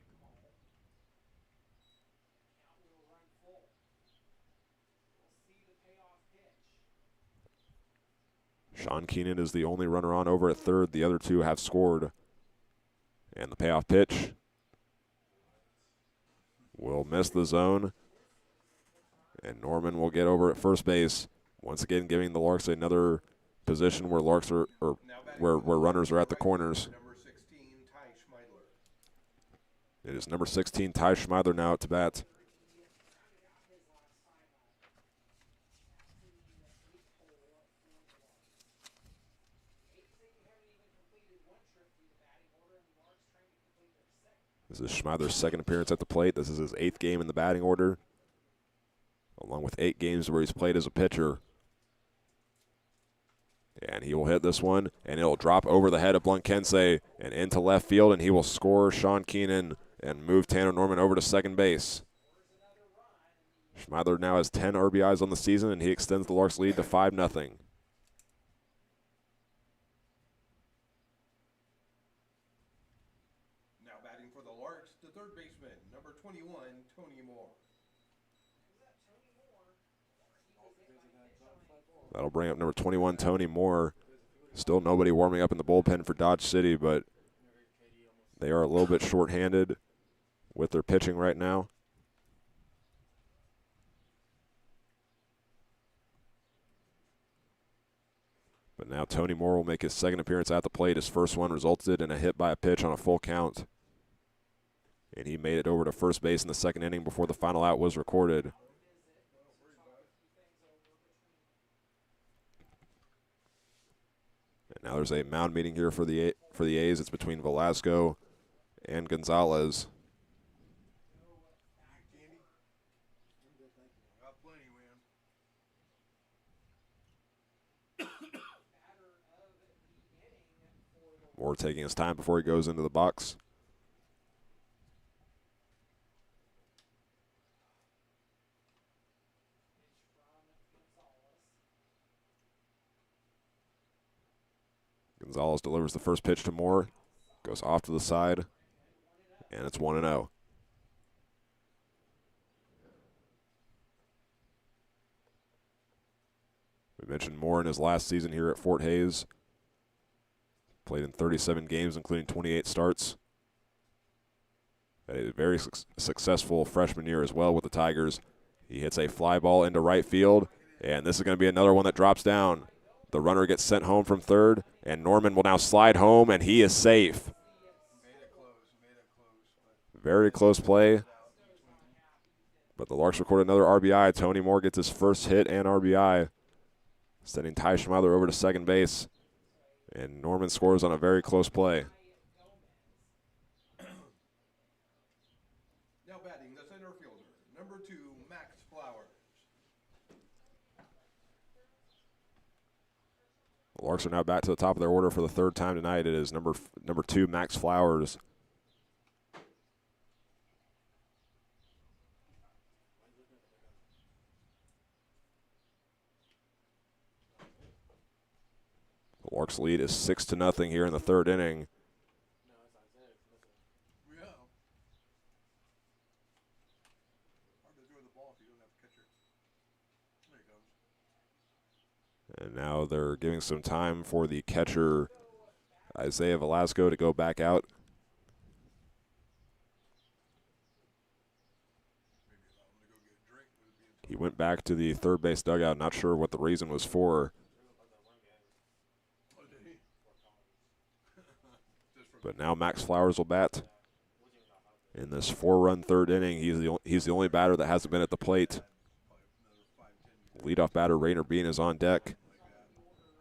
Sean Keenan is the only runner on over at third. The other 2 have scored. And the payoff pitch will miss the zone. And Norman will get over at first base. Once again, giving the Larks another position where Larks are, or where runners are at the corners. Number 16, Ty Schmeidler. It is number 16, Ty Schmeidler, now at bat. This is Schmeidler's second appearance at the plate. This is his 8th game in the batting order, along with 8 games where he's played as a pitcher. And he will hit this one, and it'll drop over the head of Blankense and into left field, and he will score Sean Keenan and move Tanner Norman over to second base. Schmeidler now has 10 RBIs on the season, and he extends the Larks' lead to 5-0. For the Larks, the third baseman, number 21, Tony Moore. That'll bring up number 21, Tony Moore. Still nobody warming up in the bullpen for Dodge City, but they are a little bit shorthanded with their pitching right now. But now Tony Moore will make his second appearance at the plate. His first one resulted in a hit by a pitch on a full count. And he made it over to first base in the second inning before the final out was recorded. And now there's a mound meeting here for the A's. It's between Velasco and Gonzalez. Moore taking his time before he goes into the box. Gonzalez delivers the first pitch to Moore, goes off to the side, and it's 1-0. We mentioned Moore in his last season here at Fort Hays. Played in 37 games, including 28 starts. Had a very successful freshman year as well with the Tigers. He hits a fly ball into right field, and this is going to be another one that drops down. The runner gets sent home from third, and Norman will now slide home, and he is safe. Very close play. But the Larks record another RBI. Tony Moore gets his first hit and RBI, sending Ty Schmeiler over to second base. And Norman scores on a very close play. Now batting the center fielder, number 2, Max Flowers. The Larks are now back to the top of their order for the third time tonight. It is number 2, Max Flowers. The Larks lead is 6-0 here in the third inning. Yeah. Hard to throw the ball if you don't have a catcher. There he comes. And now they're giving some time for the catcher, Isaiah Velasco, to go back out. He went back to the third base dugout, not sure what the reason was for. But now Max Flowers will bat in this 4-run third inning. He's the only batter that hasn't been at the plate. Leadoff batter Rainer Bean is on deck.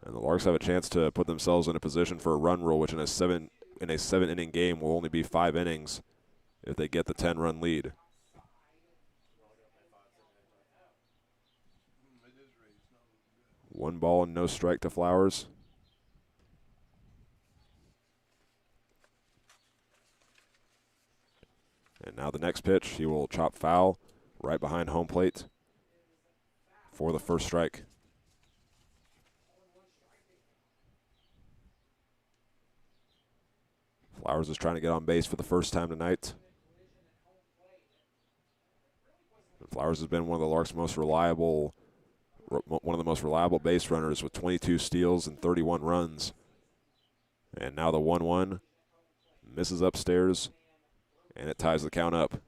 And the Larks have a chance to put themselves in a position for a run rule, which in a 7-inning game will only be 5 innings if they get the 10-run lead. One ball and no strike to Flowers. And now the next pitch, he will chop foul right behind home plate for the first strike. Flowers is trying to get on base for the first time tonight. And Flowers has been one of the Larks' one of the most reliable base runners with 22 steals and 31 runs. And now the 1-1 misses upstairs, and it ties the count up.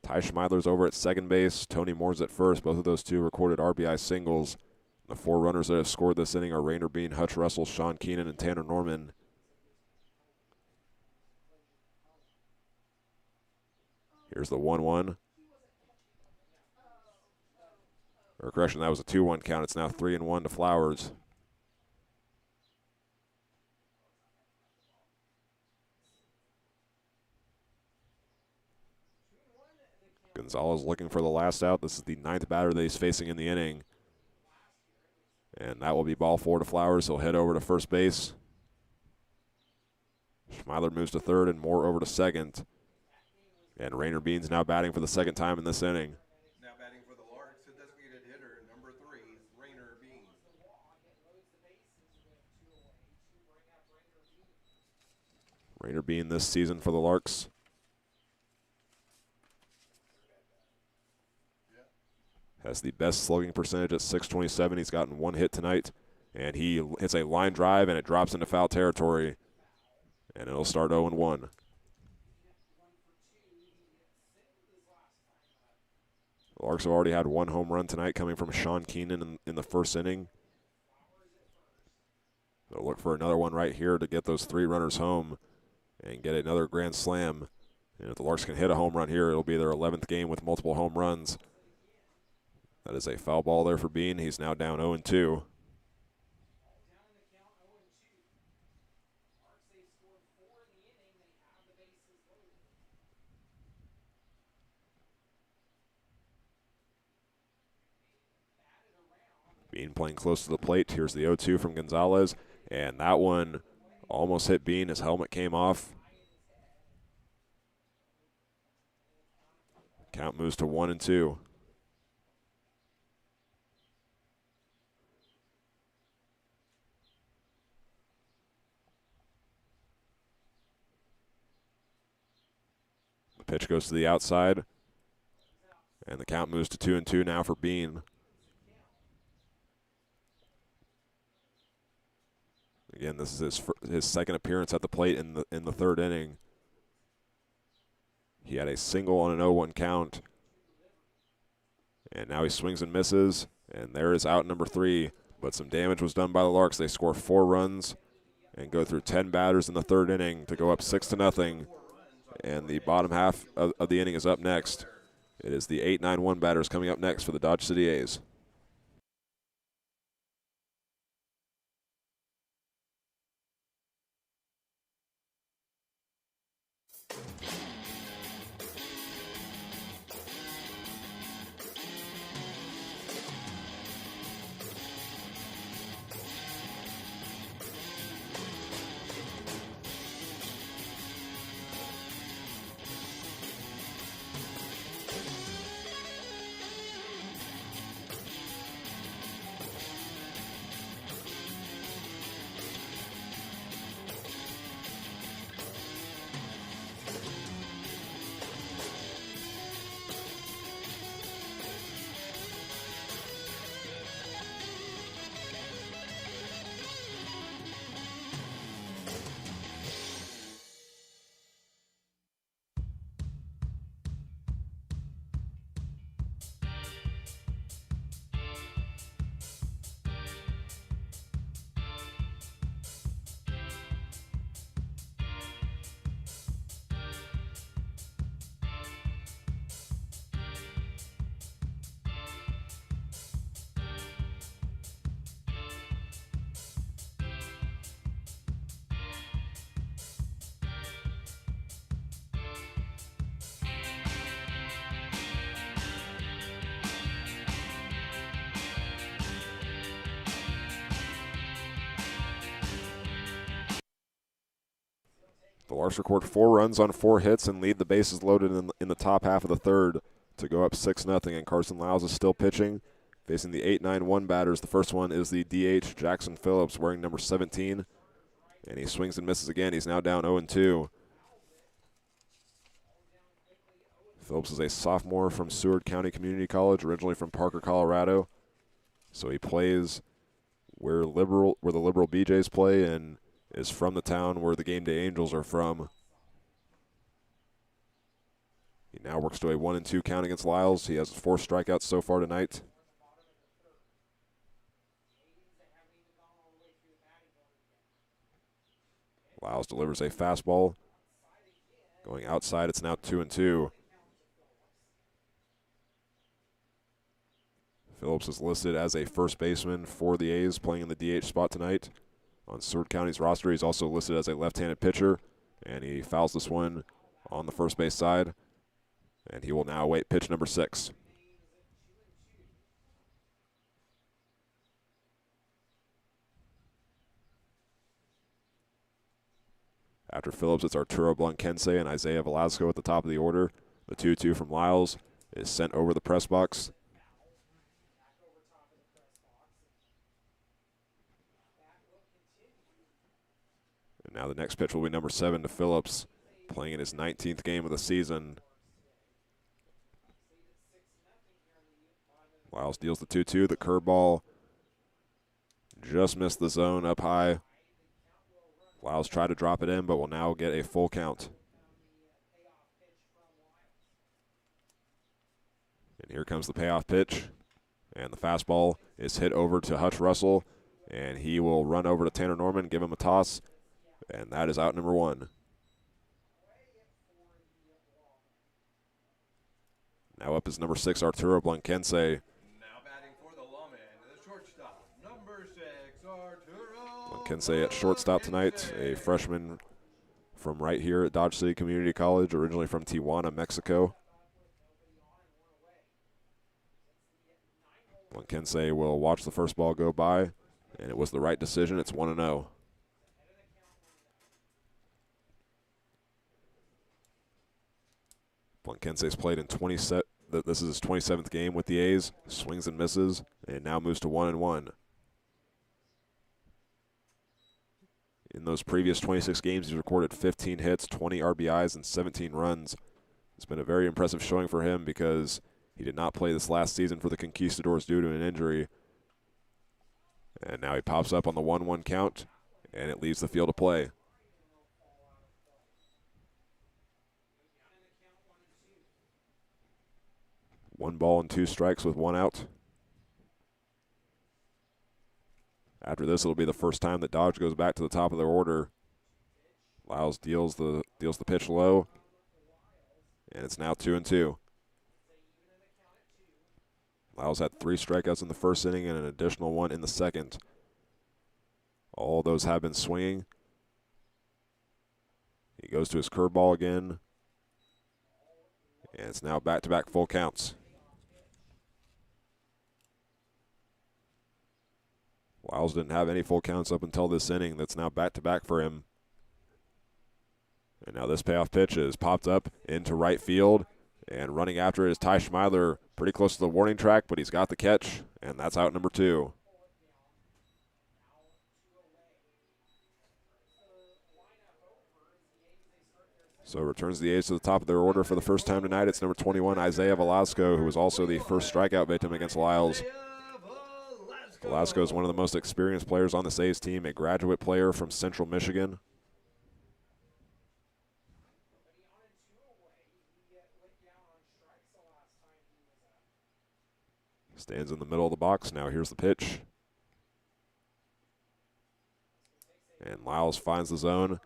Ty Schmeiler's over at second base. Tony Moore's at first. Both of those two recorded RBI singles. The 4 runners that have scored this inning are Rainer Bean, Hutch Russell, Sean Keenan, and Tanner Norman. Here's the 1-1. Or correction, that was a 2-1 count. It's now 3-1 to Flowers. Gonzalez looking for the last out. This is the 9th batter that he's facing in the inning. And that will be ball 4 to Flowers. He'll head over to first base. Schmeiler moves to third and Moore over to second. And Rainer Bean's now batting for the second time in this inning. Now batting for the Larks, the designated hitter, number 3, Rainer Bean. Rainer Bean this season for the Larks has the best slugging percentage at .627. He's gotten 1 hit tonight, and he hits a line drive, and it drops into foul territory, and it'll start 0-1. The Larks have already had 1 home run tonight coming from Sean Keenan in the first inning. They'll look for another one right here to get those 3 runners home and get another grand slam. And if the Larks can hit a home run here, it'll be their 11th game with multiple home runs. That is a foul ball there for Bean. He's now down 0-2. Bean playing close to the plate. Here's the 0-2 from Gonzalez. And that one almost hit Bean. His helmet came off. Count moves to 1-2. The pitch goes to the outside. And the count moves to 2-2 now for Bean. Again, this is his second appearance at the plate in the third inning. He had a single on an 0-1 count. And now he swings and misses, and there is out number 3. But some damage was done by the Larks. They score 4 runs and go through 10 batters in the third inning to go up 6-0. And the bottom half of the inning is up next. It is the 8-9-1 batters coming up next for the Dodge City A's. The Larks record 4 runs on 4 hits and lead the bases loaded in the top half of the third to go up 6-0. And Carson Lyles is still pitching, facing the 8-9-1 batters. The first one is the DH, Jackson Phillips, wearing number 17. And he swings and misses again. He's now down 0-2. Phillips is a sophomore from Seward County Community College, originally from Parker, Colorado. So he plays where the Liberal BJs play and is from the town where the Game Day Angels are from. He now works to a 1-2 count against Lyles. He has 4 strikeouts so far tonight. Lyles delivers a fastball. Going outside, it's now 2-2. Phillips is listed as a first baseman for the A's, playing in the DH spot tonight. On Seward County's roster, he's also listed as a left-handed pitcher, and he fouls this one on the first base side. And he will now await pitch number 6. After Phillips, it's Arturo Blanquense and Isaiah Velasco at the top of the order. The 2-2 from Lyles is sent over the press box. And now the next pitch will be number 7 to Phillips, playing in his 19th game of the season. Lyles deals the 2-2. The curveball just missed the zone up high. Lyles tried to drop it in, but will now get a full count. And here comes the payoff pitch. And the fastball is hit over to Hutch Russell, and he will run over to Tanner Norman, give him a toss, and that is out number 1. Now up is number 6, Arturo Blanquense. Now batting for the lawman, the shortstop, number 6, Arturo Blanquense at shortstop tonight, a freshman from right here at Dodge City Community College, originally from Tijuana, Mexico. Blanquense will watch the first ball go by, and it was the right decision. It's 1-0. Blanquense's played in this is his 27th game with the A's, swings and misses, and now moves to 1-1. In those previous 26 games, he's recorded 15 hits, 20 RBIs, and 17 runs. It's been a very impressive showing for him because he did not play this last season for the Conquistadors due to an injury. And now he pops up on the 1-1 count, and it leaves the field of play. 1 ball and 2 strikes with 1 out. After this, it'll be the first time that Dodge goes back to the top of their order. Lyles deals the pitch low, and it's now 2-2. Lyles had 3 strikeouts in the first inning and an additional 1 in the second. All those have been swinging. He goes to his curveball again, and it's now back-to-back full counts. Lyles didn't have any full counts up until this inning. That's now back-to-back for him. And now this payoff pitch is popped up into right field, and running after it is Ty Schmeidler, pretty close to the warning track, but he's got the catch, and that's out number 2. So returns the A's to the top of their order for the first time tonight. It's number 21, Isaiah Velasco, who was also the first strikeout victim against Lyles. Velasco is one of the most experienced players on this A's team, a graduate player from Central Michigan. Stands in the middle of the box. Now here's the pitch. And Lyles finds the zone.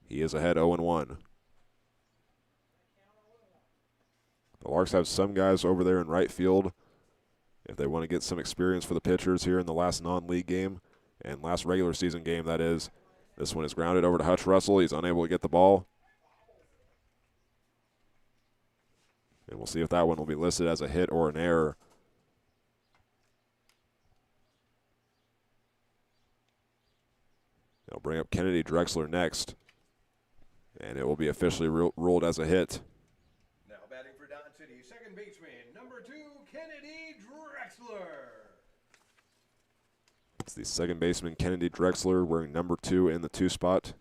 He is ahead 0-1. The Larks have some guys over there in right field if they want to get some experience for the pitchers here in the last non-league game and last regular season game, that is. This one is grounded over to Hutch Russell. He's unable to get the ball. And we'll see if that one will be listed as a hit or an error. They'll bring up Kennedy Drexler next, and it will be officially ruled as a hit. Now batting for Dodge City, second baseman, number 2, Kennedy Drexler. It's the second baseman, Kennedy Drexler, wearing number 2 in the 2 spot.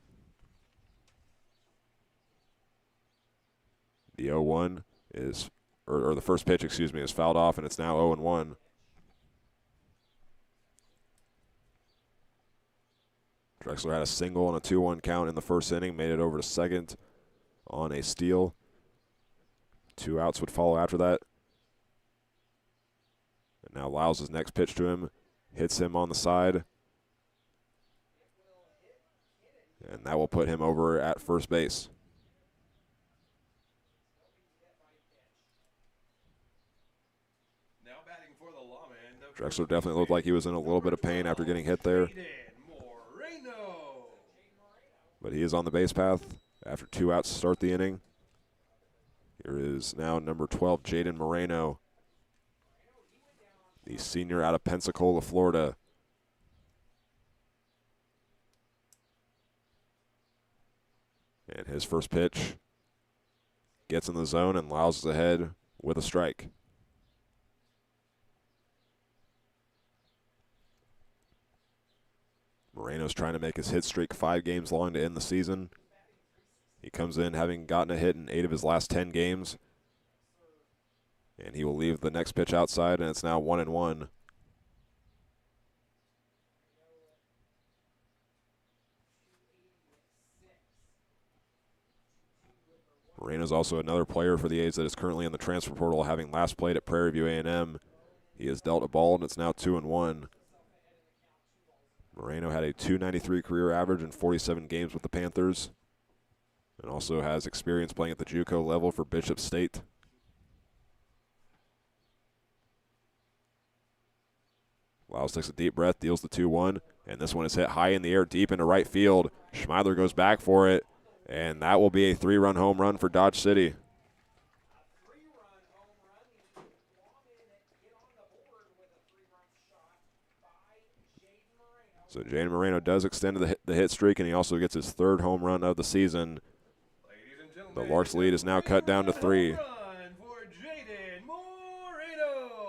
The 0-1 is, or the first pitch, excuse me, is fouled off, and it's now 0-1. Drexler had a single and a 2-1 count in the first inning, made it over to second on a steal. 2 outs would follow after that. And now Lyles' next pitch to him hits him on the side. And that will put him over at first base. Now batting for the lawman, Drexler definitely looked like he was in a little bit of pain after getting hit there. But he is on the base path after 2 outs to start the inning. Here is now number 12, Jaden Moreno, the senior out of Pensacola, Florida. And his first pitch gets in the zone, and Lyles is ahead with a strike. Moreno's trying to make his hit streak 5 games long to end the season. He comes in having gotten a hit in 8 of his last 10 games. And he will leave the next pitch outside, and it's now 1-1. Moreno's also another player for the A's that is currently in the transfer portal, having last played at Prairie View A&M. He has dealt a ball, and it's now 2-1. Moreno had a .293 career average in 47 games with the Panthers, and also has experience playing at the JUCO level for Bishop State. Lyles takes a deep breath, deals the 2-1, and this one is hit high in the air, deep into right field. Schmeidler goes back for it, and that will be a 3-run home run for Dodge City. So Jaden Moreno does extend the hit streak, and he also gets his 3rd home run of the season. The Larks lead is now cut down to 3. Run for Jaden Moreno.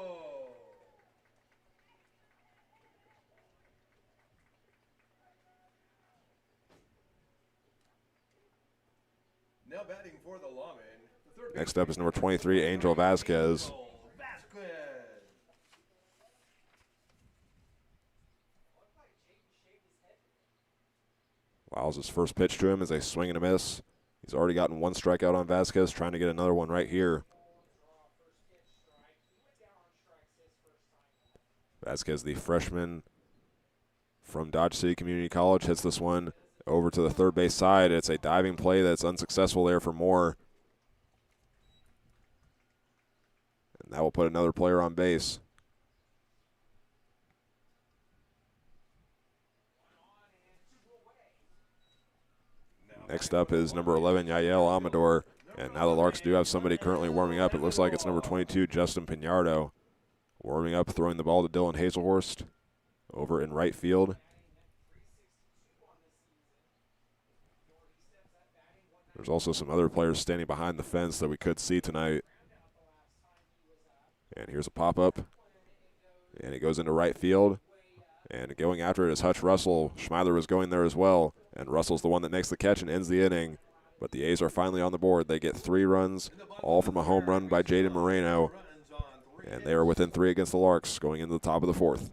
Now batting for the lawman, the third Next up is number 23, Angel Vasquez. Vasquez. Fouls his first pitch to him as a swing and a miss. He's already gotten one strikeout on Vasquez, trying to get another one right here. Vasquez, the freshman from Dodge City Community College, hits this one over to the third base side. It's a diving play that's unsuccessful there for Moore. And that will put another player on base. Next up is number 11, Yael Amador. And now the Larks do have somebody currently warming up. It looks like it's number 22, Justin Pinardo. Warming up, throwing the ball to Dylan Hazelhorst over in right field. There's also some other players standing behind the fence that we could see tonight. And here's a pop-up. And it goes into right field. And going after it is Hutch Russell. Schmeiler was going there as well. And Russell's the one that makes the catch and ends the inning. But the A's are finally on the board. They get 3 runs, all from a home run by Jaden Moreno. And they are within 3 against the Larks going into the top of the 4th.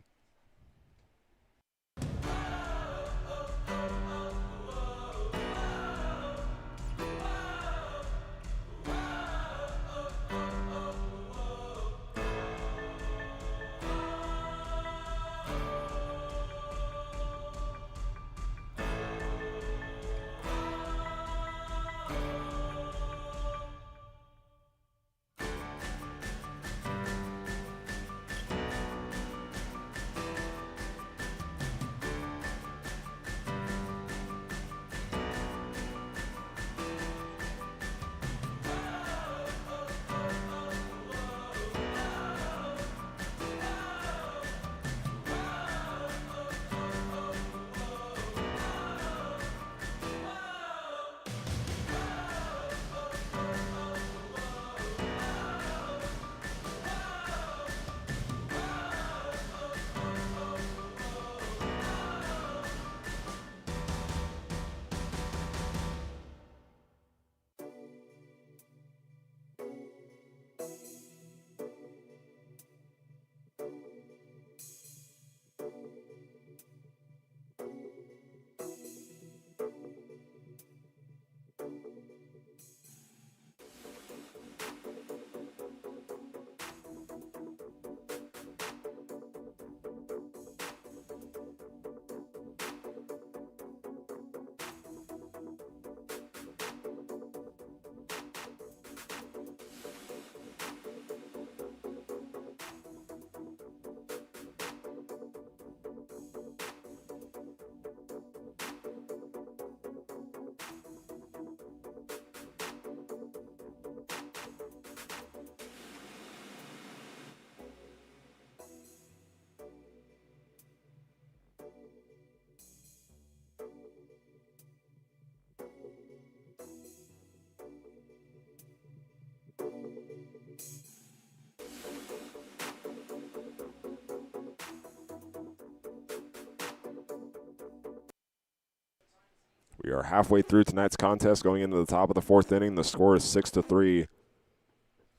We are halfway through tonight's contest, going into the top of the 4th inning. The score is 6-3.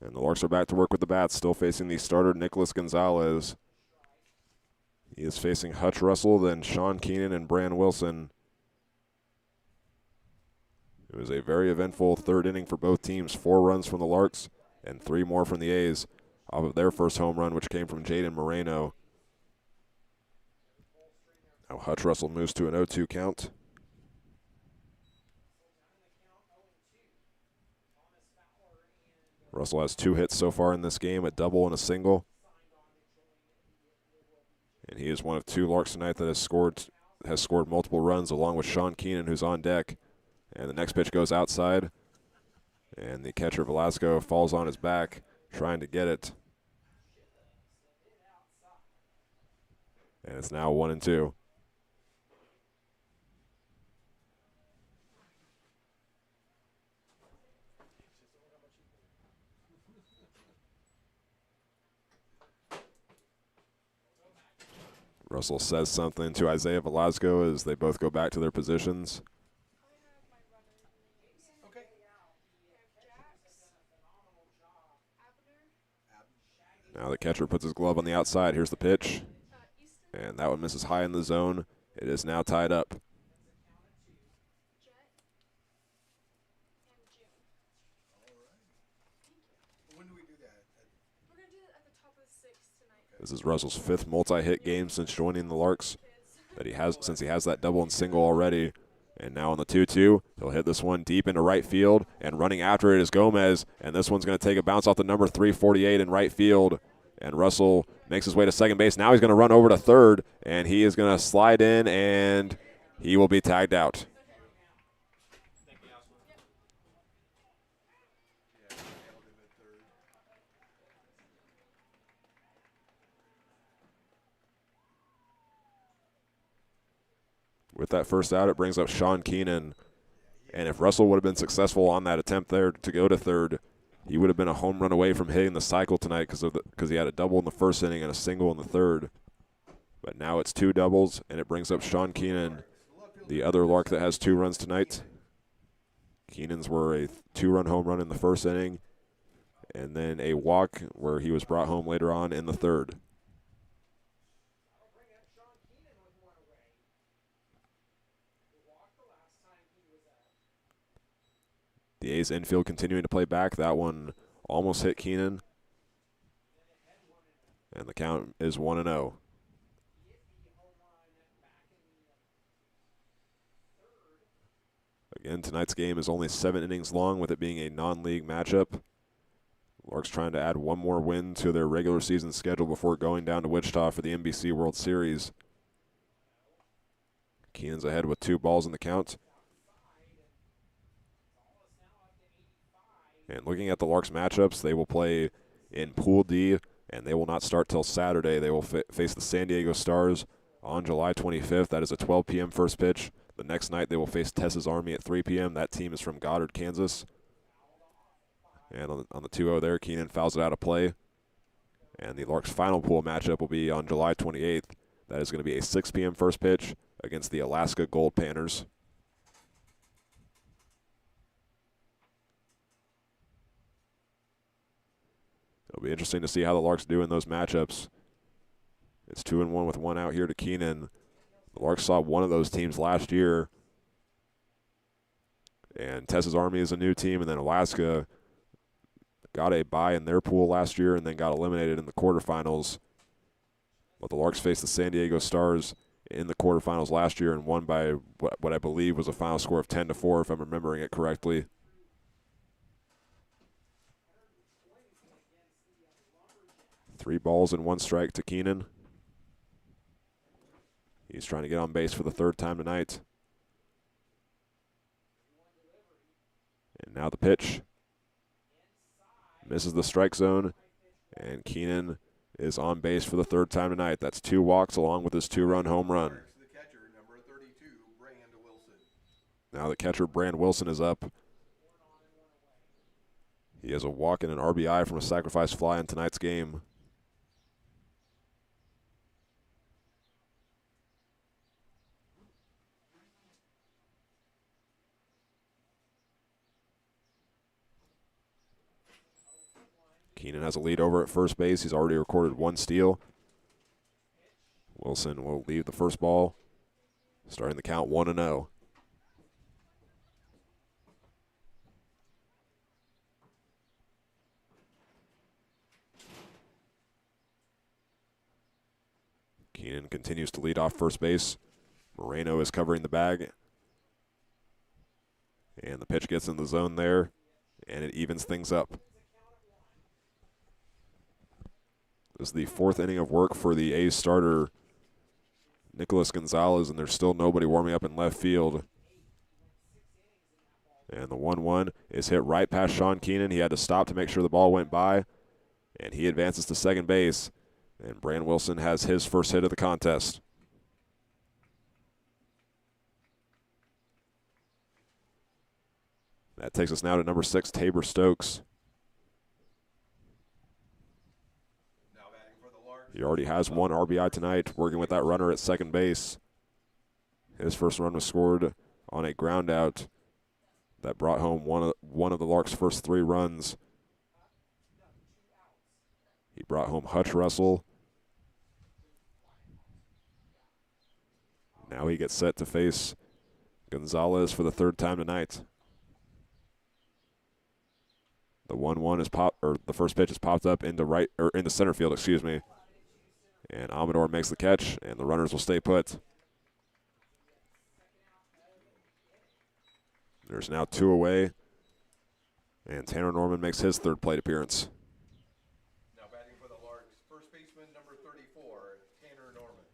And the Larks are back to work with the bats, still facing the starter, Nicholas Gonzalez. He is facing Hutch Russell, then Sean Keenan and Bran Wilson. It was a very eventful 3rd inning for both teams. 4 runs from the Larks and 3 more from the A's off of their first home run, which came from Jaden Moreno. Now Hutch Russell moves to an 0-2 count. Russell has 2 hits so far in this game, a double and a single. And he is one of 2 Larks tonight that has scored multiple runs, along with Sean Keenan, who's on deck. And the next pitch goes outside. And the catcher, Velasco, falls on his back, trying to get it. And it's now 1-2. Russell says something to Isaiah Velasco as they both go back to their positions. Okay. Now the catcher puts his glove on the outside. Here's the pitch. And that one misses high in the zone. It is now tied up. tonight. This is Russell's 5th multi-hit game since joining the Larks that he has, since he has that double and single already. And now on the 2-2, he'll hit this one deep into right field, and running after it is Gomez, and this one's going to take a bounce off the number 348 in right field. And Russell makes his way to second base. Now he's going to run over to third, and he is going to slide in, and he will be tagged out. With that first out, it brings up Sean Keenan. And if Russell would have been successful on that attempt there to go to third, he would have been a home run away from hitting the cycle tonight because he had a double in the first inning and a single in the third. But now it's 2 doubles, and it brings up Sean Keenan, the other Lark that has 2 runs tonight. Keenan's were a 2-run home run in the first inning, and then a walk where he was brought home later on in the third. The A's infield continuing to play back. That one almost hit Keenan. And the count is 1-0. Again, tonight's game is only 7 innings long, with it being a non-league matchup. Larks trying to add one more win to their regular season schedule before going down to Wichita for the NBC World Series. Keenan's ahead with 2 balls in the count. And looking at the Larks matchups, they will play in Pool D, and they will not start till Saturday. They will face the San Diego Stars on July 25th. That is a 12 p.m. first pitch. The next night they will face Texas Army at 3 p.m. That team is from Goddard, Kansas. And on the 2-0 there, Keenan fouls it out of play. And the Larks' final pool matchup will be on July 28th. That is going to be a 6 p.m. first pitch against the Alaska Gold Panthers. It'll be interesting to see how the Larks do in those matchups. It's 2-1 with 1 out here to Keenan. The Larks saw one of those teams last year. And Texas Army is a new team, and then Alaska got a bye in their pool last year and then got eliminated in the quarterfinals. But the Larks faced the San Diego Stars in the quarterfinals last year and won by what I believe was a final score of 10-4, if I'm remembering it correctly. Three balls and 1 strike to Keenan. He's trying to get on base for the 3rd time tonight. And now the pitch. Misses the strike zone. And Keenan is on base for the 3rd time tonight. That's 2 walks along with his 2-run home run. The catcher, number 32, Brand Wilson. Now the catcher, Brand Wilson, is up. He has a walk and an RBI from a sacrifice fly in tonight's game. Keenan has a lead over at first base. He's already recorded 1 steal. Wilson will lead the first ball, starting the count 1-0. Keenan continues to lead off first base. Moreno is covering the bag. And the pitch gets in the zone there, and it evens things up. This is the 4th inning of work for the A's starter, Nicholas Gonzalez, and there's still nobody warming up in left field. And the 1-1 is hit right past Sean Keenan. He had to stop to make sure the ball went by, and he advances to second base. And Brand Wilson has his first hit of the contest. That takes us now to number 6, Tabor Stokes. He already has 1 RBI tonight, working with that runner at second base. His first run was scored on a ground out that brought home one of the Larks' first 3 runs. He brought home Hutch Russell. Now he gets set to face Gonzalez for the 3rd time tonight. The The 1-1 is the first pitch is popped up into into center field, excuse me. And Amador makes the catch, and the runners will stay put. There's now 2 away, and Tanner Norman makes his third plate appearance. Now batting for the Larks, first baseman number 34, Tanner Norman.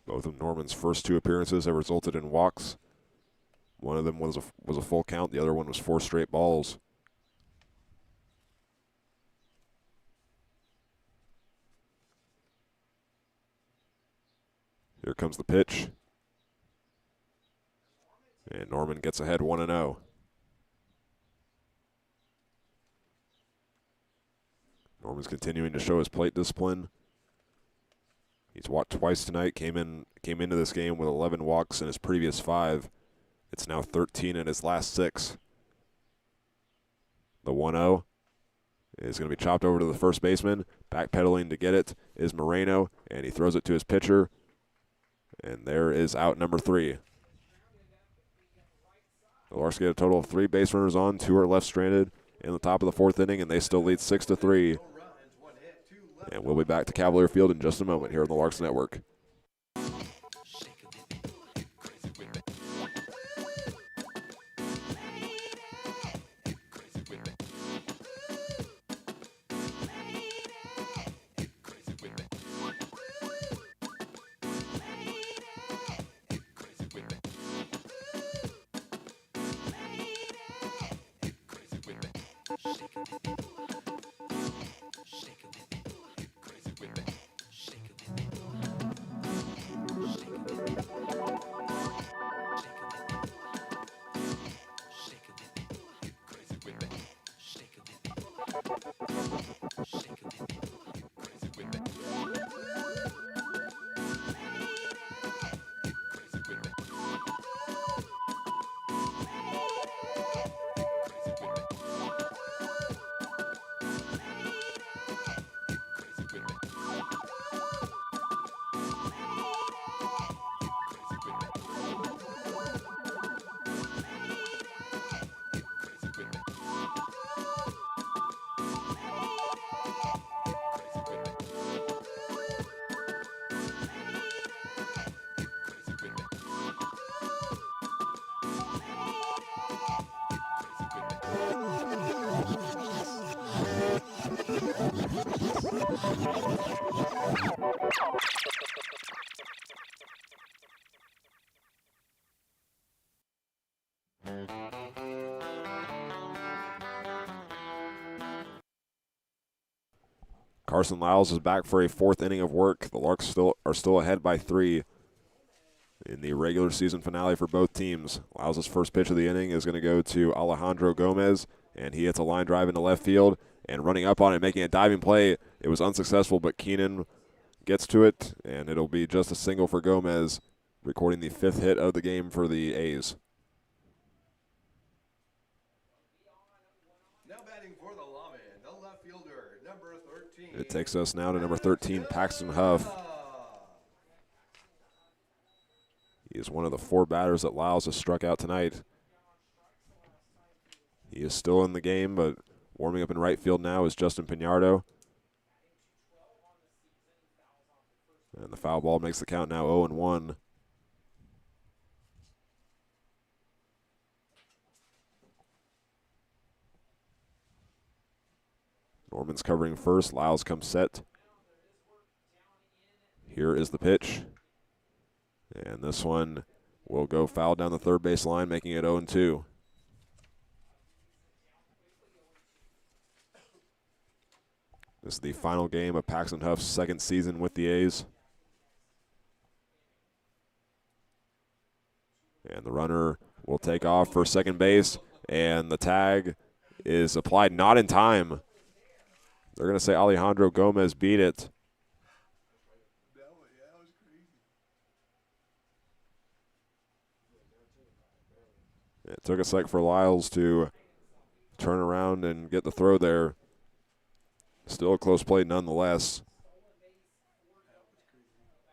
Both of Norman's first 2 appearances have resulted in walks. One of them was a full count. The other one was 4 straight balls. Here comes the pitch. And Norman gets ahead 1-0. Norman's continuing to show his plate discipline. He's walked twice tonight, came into this game with 11 walks in his previous 5. It's now 13 in his last 6. The 1-0 is going to be chopped over to the first baseman. Backpedaling to get it is Moreno, and he throws it to his pitcher. And there is out number 3. The Larks get a total of 3 base runners on, 2 are left stranded in the top of the 4th inning, and they still lead 6-3. No runs, 1 hit, 2 left. And we'll be back to Cavalier Field in just a moment here on the Larks Network. Carson Lyles is back for a 4th inning of work. The Larks are still ahead by 3 in the regular season finale for both teams. Lyles' first pitch of the inning is going to go to Alejandro Gomez, and he hits a line drive into left field, and running up on it, making a diving play. It was unsuccessful, but Keenan gets to it, and it'll be just a single for Gomez, recording the 5th hit of the game for the A's. Now batting for the Lawmen, the left fielder, number 13. It takes us now to number 13, Paxton Huff. He is one of the 4 batters that Lyles has struck out tonight. He is still in the game, but warming up in right field now is Justin Piñardo. And the foul ball makes the count now 0-1. Norman's covering first. Lyles comes set. Here is the pitch. And this one will go foul down the third base line, making it 0-2. This is the final game of Paxton Huff's 2nd season with the A's. And the runner will take off for second base, and the tag is applied not in time. They're going to say Alejandro Gomez beat it. It took a sec for Lyles to turn around and get the throw there. Still a close play nonetheless.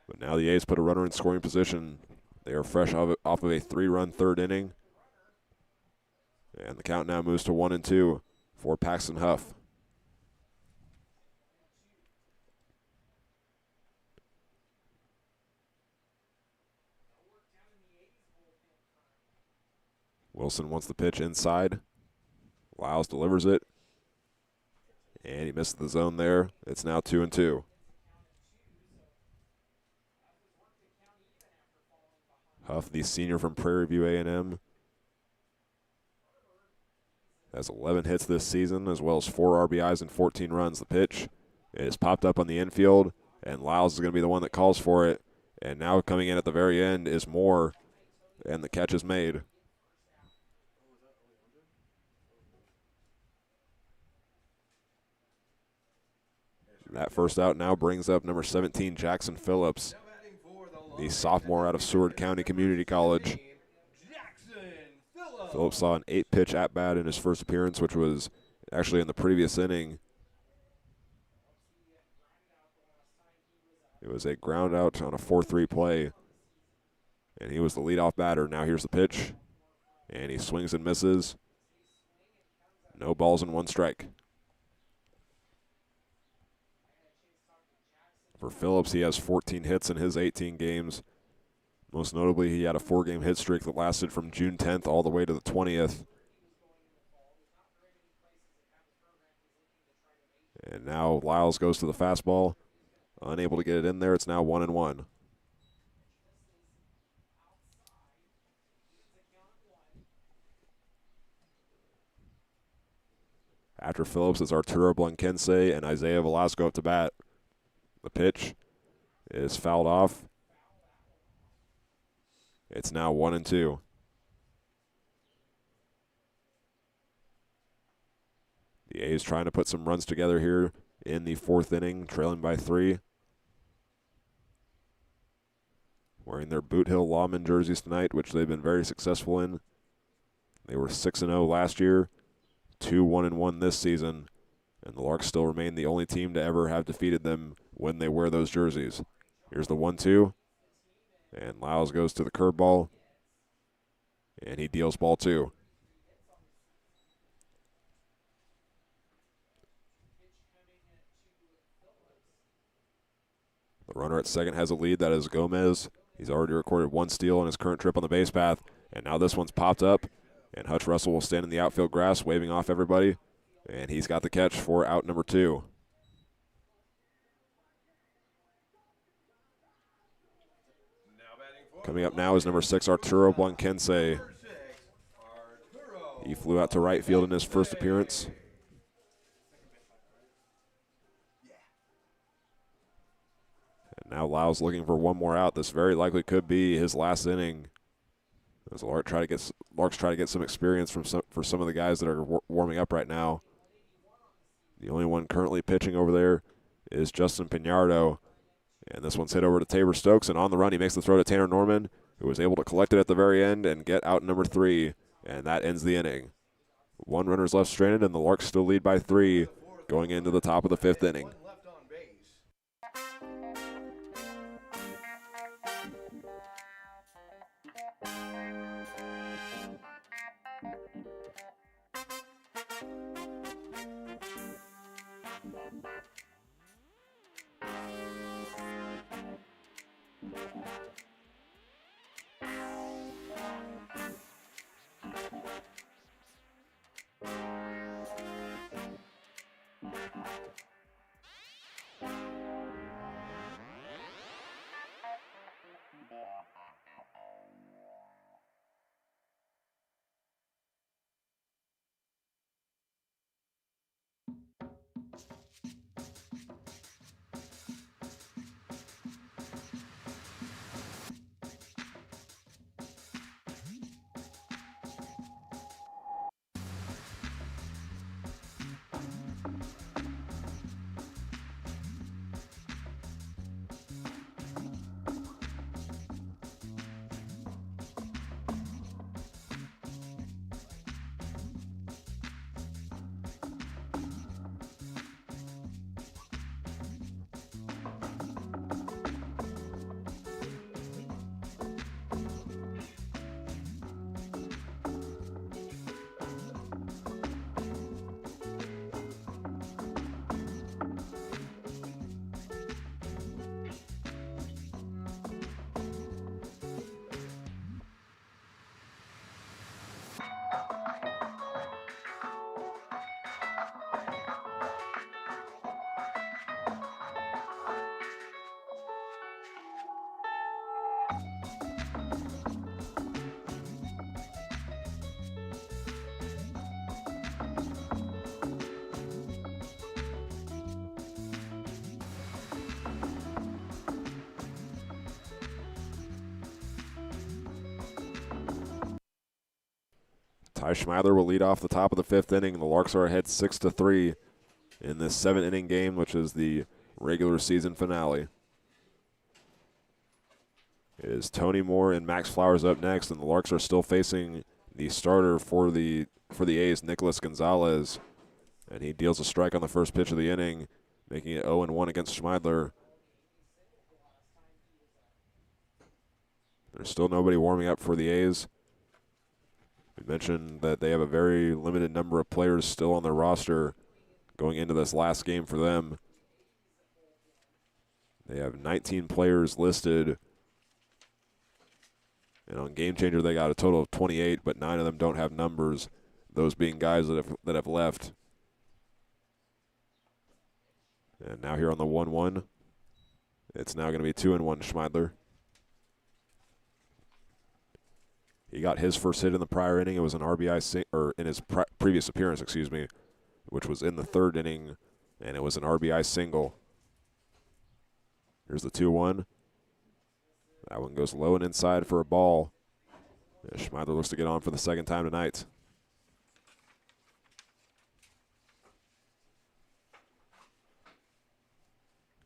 But now the A's put a runner in scoring position. They are fresh off of a 3-run third inning. And the count now moves to 1-2 for Paxton Huff. Wilson wants the pitch inside. Lyles delivers it. And he missed the zone there. It's now 2-2. Huff, the senior from Prairie View A&M, has 11 hits this season, as well as 4 RBIs and 14 runs. The pitch is popped up on the infield, and Lyles is going to be the one that calls for it. And now coming in at the very end is Moore, and the catch is made. That first out now brings up number 17, Jackson Phillips, the sophomore out of Seward County Community College. Phillips saw an 8-pitch at-bat in his first appearance, which was actually in the previous inning. It was a ground out on a 4-3 play, and he was the leadoff batter. Now here's the pitch, and he swings and misses. No balls and 1 strike. For Phillips, he has 14 hits in his 18 games. Most notably, he had a 4-game hit streak that lasted from June 10th all the way to the 20th. And now Lyles goes to the fastball. Unable to get it in there. It's now 1-1. After Phillips, it's Arturo Blanquense and Isaiah Velasco up to bat. The pitch is fouled off. It's now 1-2. The A's trying to put some runs together here in the 4th inning, trailing by 3. Wearing their Boot Hill Lawman jerseys tonight, which they've been very successful in. They were 6-0 last year, 2-1-1 this season, and the Larks still remain the only team to ever have defeated them when they wear those jerseys. Here's the 1-2, and Lyles goes to the curveball, and he deals ball 2. The runner at second has a lead. That is Gomez. He's already recorded 1 steal on his current trip on the base path, and now this one's popped up, and Hutch Russell will stand in the outfield grass waving off everybody, and he's got the catch for out number 2. Coming up now is number 6, Arturo Blanquense. He flew out to right field in his first appearance. And now Lyles looking for 1 more out. This very likely could be his last inning, as the Larks try to get some experience for some of the guys that are warming up right now. The only one currently pitching over there is Justin Piñardo. And this one's hit over to Tabor Stokes, and on the run he makes the throw to Tanner Norman, who was able to collect it at the very end and get out number 3, and that ends the inning. 1 runner's left stranded, and the Larks still lead by 3 going into the top of the 5th inning. Ty Schmeidler will lead off the top of the 5th inning. The Larks are ahead 6-3 in this 7-inning game, which is the regular season finale. It is Tony Moore and Max Flowers up next, and the Larks are still facing the starter for the A's, Nicholas Gonzalez, and he deals a strike on the first pitch of the inning, making it 0-1 against Schmeidler. There's still nobody warming up for the A's. We mentioned that they have a very limited number of players still on their roster going into this last game for them. They have 19 players listed, and on Game Changer they got a total of 28, but 9 of them don't have numbers, those being guys that have left. And now here on the 1-1, it's now going to be 2-1 Schmeidler. He got his first hit in the prior inning. It was an RBI or in his previous appearance, excuse me, which was in the 3rd inning, and it was an RBI single. Here's the 2-1. That one goes low and inside for a ball. And Schmeidler looks to get on for the 2nd time tonight.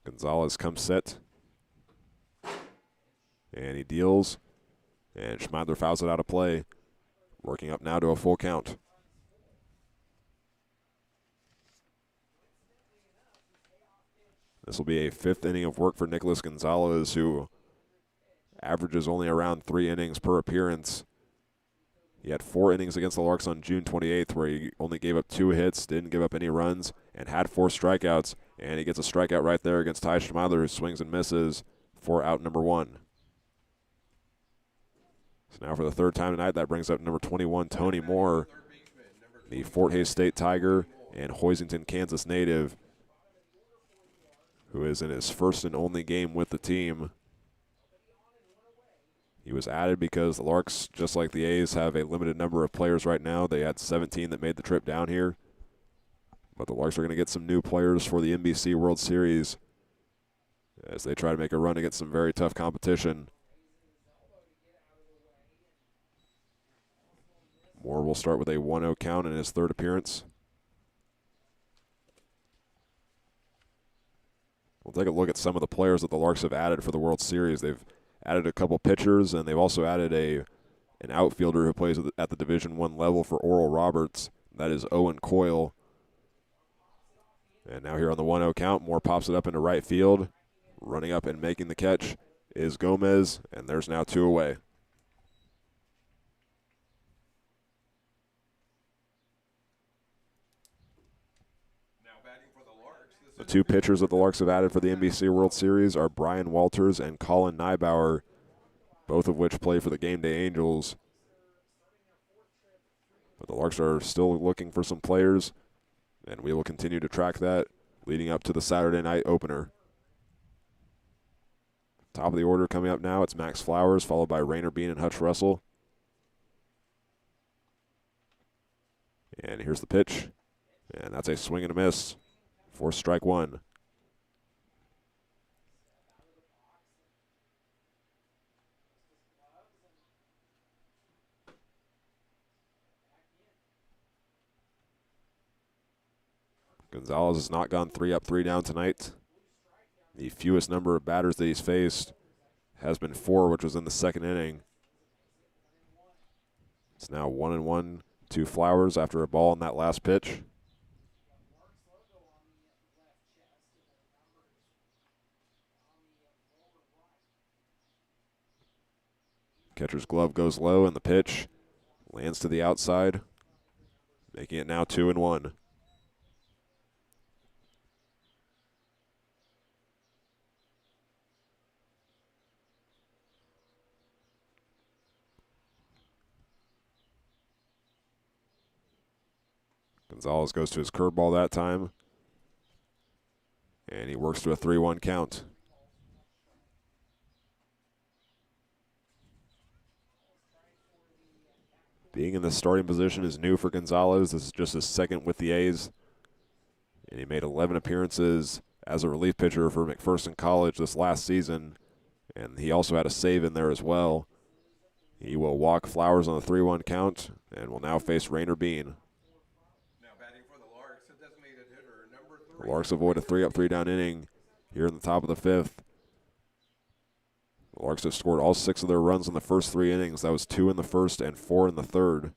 Gonzalez comes set, and he deals. And Schmeidler fouls it out of play, working up now to a full count. This will be a 5th inning of work for Nicholas Gonzalez, who averages only around 3 innings per appearance. He had 4 innings against the Larks on June 28th, where he only gave up 2 hits, didn't give up any runs, and had 4 strikeouts. And he gets a strikeout right there against Ty Schmeidler, who swings and misses for out number 1. So now for the 3rd time tonight, that brings up number 21, Tony Moore, the Fort Hays State Tiger and Hoisington, Kansas native, who is in his 1st and only game with the team. He was added because the Larks, just like the A's, have a limited number of players right now. They had 17 that made the trip down here. But the Larks are going to get some new players for the NBC World Series as they try to make a run against some very tough competition. Moore will start with a 1-0 count in his 3rd appearance. We'll take a look at some of the players that the Larks have added for the World Series. They've added a couple pitchers, and they've also added an outfielder who plays at the Division I level for Oral Roberts. That is Owen Coyle. And now here on the 1-0 count, Moore pops it up into right field. Running up and making the catch is Gomez, and there's now 2 away. The 2 pitchers that the Larks have added for the NBC World Series are Brian Walters and Colin Neibauer, both of which play for the Game Day Angels. But the Larks are still looking for some players, and we will continue to track that leading up to the Saturday night opener. Top of the order coming up now, it's Max Flowers, followed by Rainer Bean and Hutch Russell. And here's the pitch, and that's a swing and a miss for strike 1. Gonzalez has not gone 3 up, 3 down tonight. The fewest number of batters that he's faced has been 4, which was in the 2nd inning. It's now 1-1 to Flowers after a ball on that last pitch. Catcher's glove goes low, and the pitch lands to the outside, making it now 2-1. Gonzalez goes to his curveball that time, and he works to a 3-1 count. Being in the starting position is new for Gonzalez. This is just his second with the A's. And he made 11 appearances as a relief pitcher for McPherson College this last season. And he also had a save in there as well. He will walk Flowers on the 3-1 count and will now face Rainer Bean. Now batting for the Larks, a designated hitter, number The 3. Larks avoid a 3-up, 3-down inning here in the top of the 5th. The Larks have scored all 6 of their runs in the first 3 innings. That was 2 in the first and 4 in the third.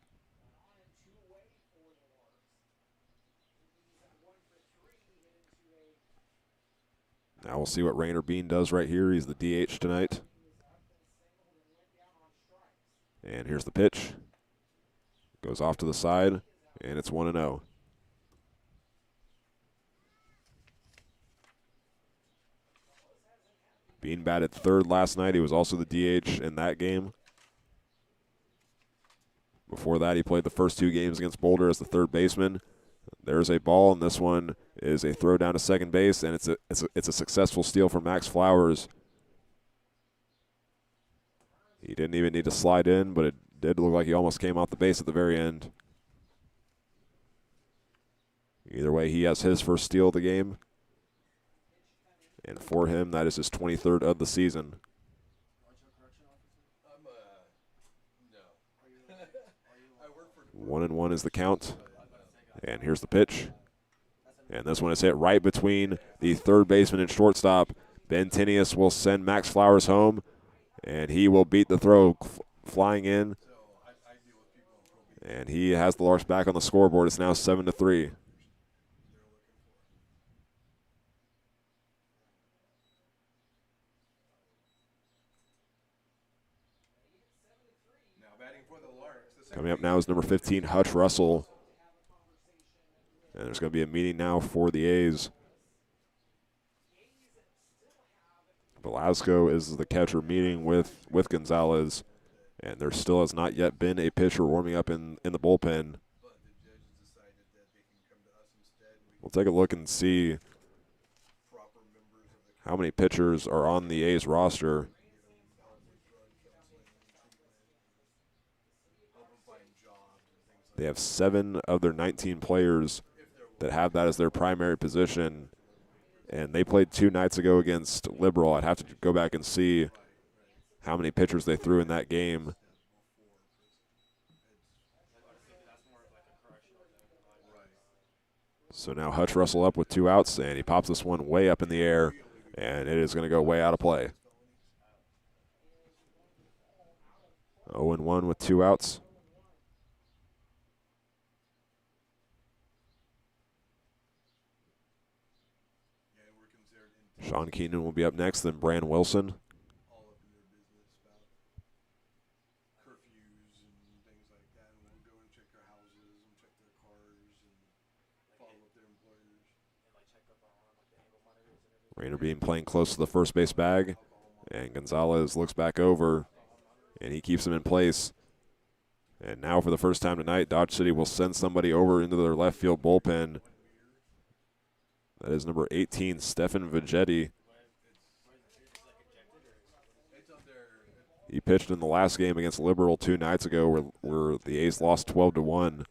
Now we'll see what Rainer Bean does right here. He's the DH tonight. And here's the pitch. Goes off to the side, and it's 1-0. Bean batted third last night. He was also the DH in that game. Before that, he played the first 2 games against Boulder as the third baseman. There's a ball, and this one is a throw down to second base, and it's a successful steal for Max Flowers. He didn't even need to slide in, but it did look like he almost came off the base at the very end. Either way, he has his first steal of the game. And for him, that is his 23rd of the season. No. I work for 1-1 is the count. And here's the pitch. And this one is hit right between the third baseman and shortstop. Ben Tinius will send Max Flowers home, and he will beat the throw flying in. And he has the Larks back on the scoreboard. It's now 7-3. now batting for the Larks. The Coming up now is number 15, Hutch Russell. And there's going to be a meeting now for the A's. Velasco is the catcher meeting with Gonzalez. And there still has not yet been a pitcher warming up in the bullpen. We'll take a look and see how many pitchers are on the A's roster. They have 7 of their 19 players that have that as their primary position. And they played 2 nights ago against Liberal. I'd have to go back and see how many pitchers they threw in that game. So now Hutch Russell up with 2 outs, and he pops this one way up in the air, and it is going to go way out of play. 0-1 with 2 outs. Sean Keenan will be up next, then Bran Wilson. all up in their business about curfews and things like that. And we'll go and check their houses and check their cars and follow up their employers. Rainer Bean playing close to the first base bag, and Gonzalez looks back over, and he keeps him in place. And now for the first time tonight, Dodge City will send somebody over into their left field bullpen. That is number 18, Stefan Vegetti. He pitched in the last game against Liberal 2 nights ago where the A's lost 12-1.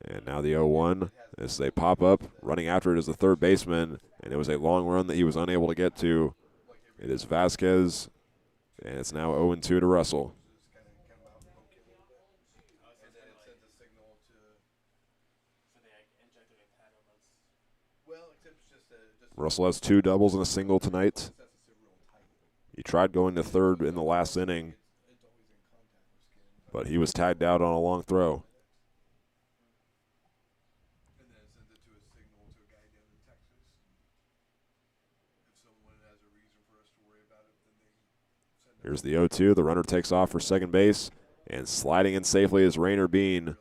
And now the 0-1 as they pop up. Running after it is the third baseman, and it was a long run that he was unable to get to. It is Vasquez, and it's now 0-2 to Russell. Russell has 2 doubles and a single tonight. He tried going to third in the last inning, but he was tagged out on a long throw. Here's the 0-2. The runner takes off for second base, and sliding in safely is Rainer Bean.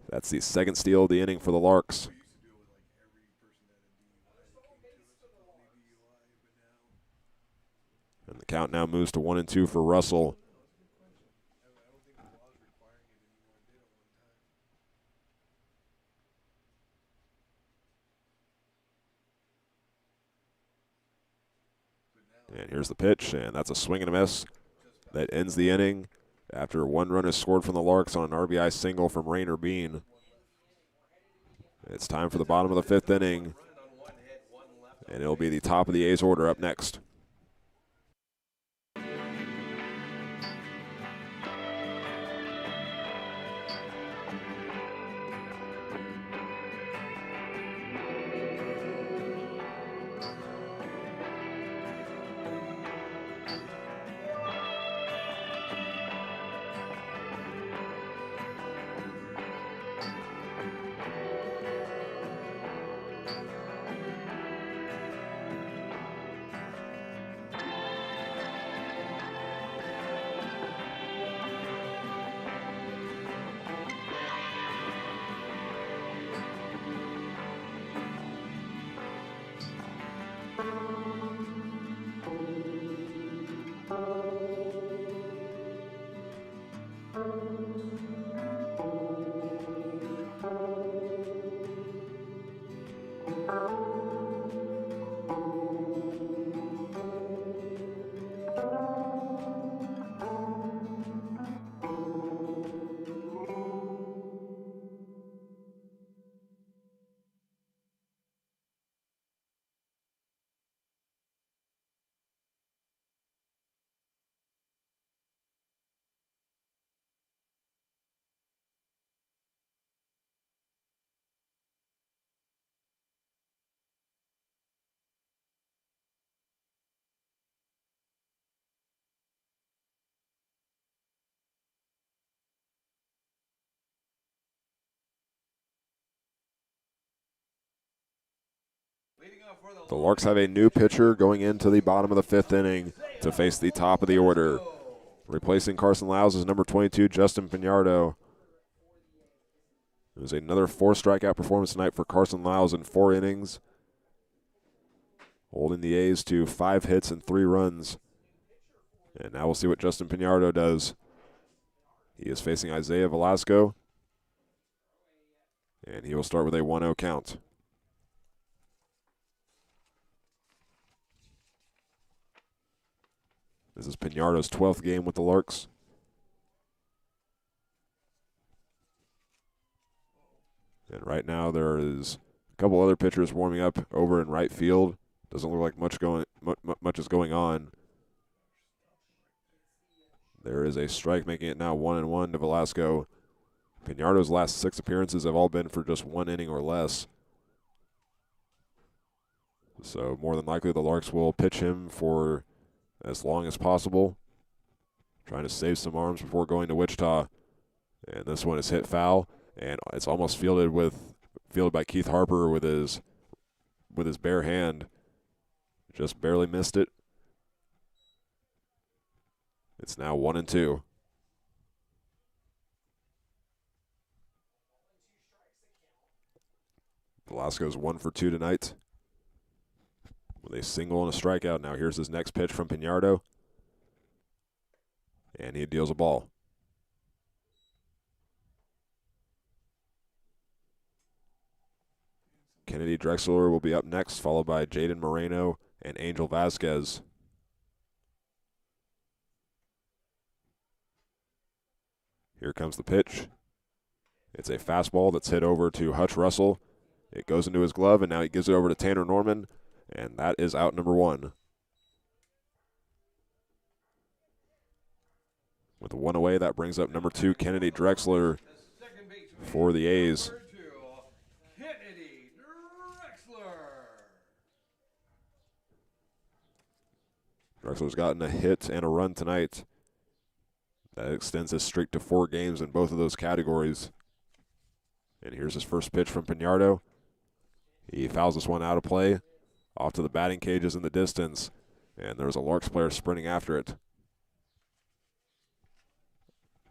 That's the second steal of the inning for the Larks. And the count now moves to 1-2 for Russell. And here's the pitch, and that's a swing and a miss. that ends the inning after one run is scored from the Larks on an RBI single from Rainer Bean. It's time for the bottom of the 5th inning, and it'll be the top of the A's order up next. The Larks have a new pitcher going into the bottom of the 5th inning to face the top of the order. Replacing Carson Lyles is number 22, Justin Piñardo. It was another 4-strikeout performance tonight for Carson Lyles in 4 innings, holding the A's to 5 hits and 3 runs. And now we'll see what Justin Piñardo does. He is facing Isaiah Velasco, and he will start with a 1-0 count. This is Piñardo's 12th game with the Larks. And right now there is a couple other pitchers warming up over in right field. Doesn't look like much is going on. There is a strike, making it now 1-1 to Velasco. Piñardo's last 6 appearances have all been for just 1 inning or less. So more than likely the Larks will pitch him for as long as possible, trying to save some arms before going to Wichita. And this one is hit foul, and it's almost fielded by Keith Harper with his bare hand. Just barely missed it. It's now 1-2. Velasco's 1 for 2 tonight, with a single and a strikeout. Now here's his next pitch from Piñardo, and he deals a ball. Kennedy Drexler will be up next, followed by Jaden Moreno and Angel Vasquez. Here comes the pitch. It's a fastball that's hit over to Hutch Russell. It goes into his glove, and now he gives it over to Tanner Norman, and that is out number 1. With a 1 away, that brings up number 2, Kennedy Drexler for the A's. Kennedy Drexler. Drexler's gotten a hit and a run tonight. That extends his streak to 4 games in both of those categories. And here's his first pitch from Piñardo. He fouls this one out of play, off to the batting cages in the distance, and there's a Larks player sprinting after it.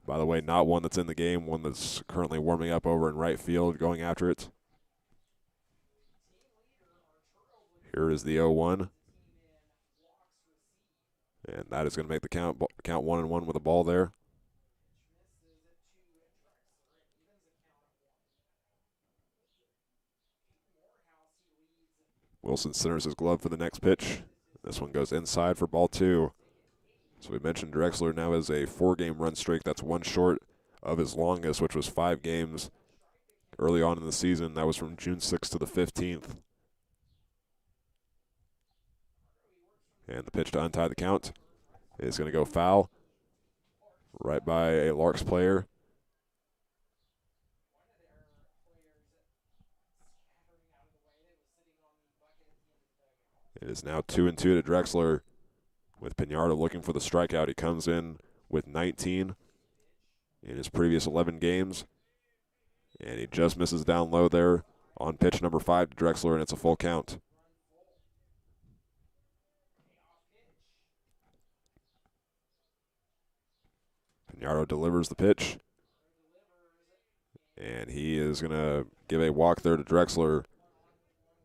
By the way, not one that's in the game, one that's currently warming up over in right field, going after it. Here is the 0-1. And that is going to make the count 1-1 with a ball there. Wilson centers his glove for the next pitch. This one goes inside for ball 2. So we mentioned Drexler now has a 4-game run streak. That's one short of his longest, which was 5 games early on in the season. That was from June 6th to the 15th. And the pitch to untie the count is going to go foul right by a Larks player. It is now 2-2 to Drexler, with Pinardo looking for the strikeout. He comes in with 19 in his previous 11 games, and he just misses down low there on pitch number 5 to Drexler, and it's a full count. Pinardo delivers the pitch, and he is going to give a walk there to Drexler.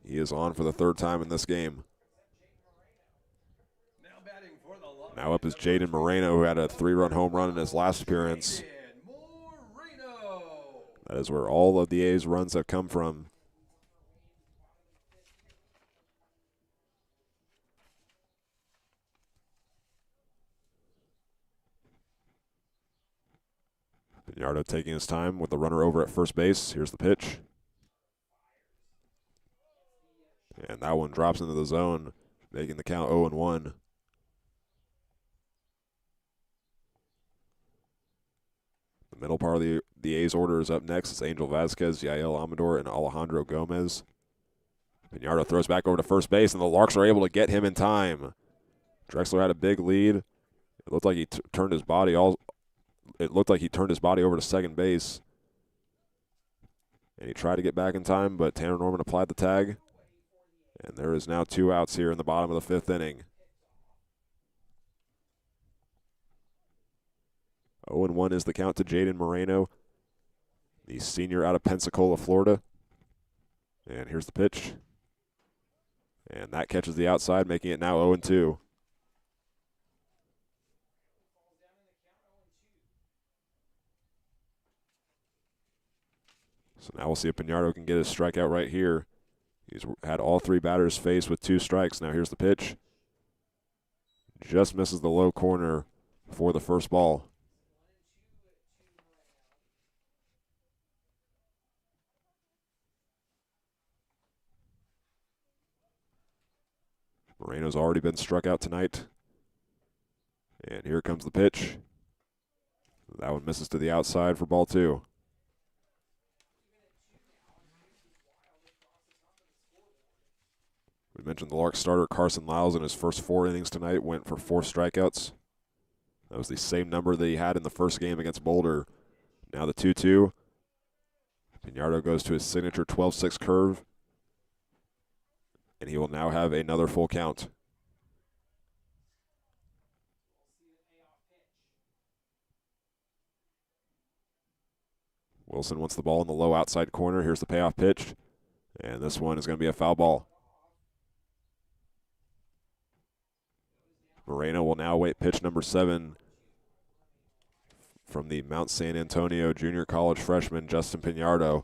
He is on for the 3rd time in this game. Now up is Jaden Moreno, who had a 3-run home run in his last appearance. That is where all of the A's runs have come from. Pinardo taking his time with the runner over at first base. Here's the pitch. And that one drops into the zone, making the count 0-1. The middle part of the A's order is up next. It's Angel Vasquez, Yael Amador, and Alejandro Gomez. Pinardo throws back over to first base, and the Larks are able to get him in time. Drexler had a big lead. It looked like he turned his body over to second base. And he tried to get back in time, but Tanner Norman applied the tag. And there is now 2 outs here in the bottom of the 5th inning. 0-1 is the count to Jaden Moreno, the senior out of Pensacola, Florida. And here's the pitch. And that catches the outside, making it now 0-2. So now we'll see if Pinardo can get his strikeout right here. He's had all 3 batters faced with 2 strikes. Now here's the pitch. Just misses the low corner for the first ball. Moreno's already been struck out tonight. And here comes the pitch. That one misses to the outside for ball 2. We mentioned the Larks starter Carson Lyles in his first 4 innings tonight went for 4 strikeouts. That was the same number that he had in the first game against Boulder. Now the 2-2. Pinardo goes to his signature 12-6 curve. And he will now have another full count. Wilson wants the ball in the low outside corner. Here's the payoff pitch. And this one is going to be a foul ball. Moreno will now await pitch number 7 from the Mount San Antonio junior college freshman, Justin Pinardo.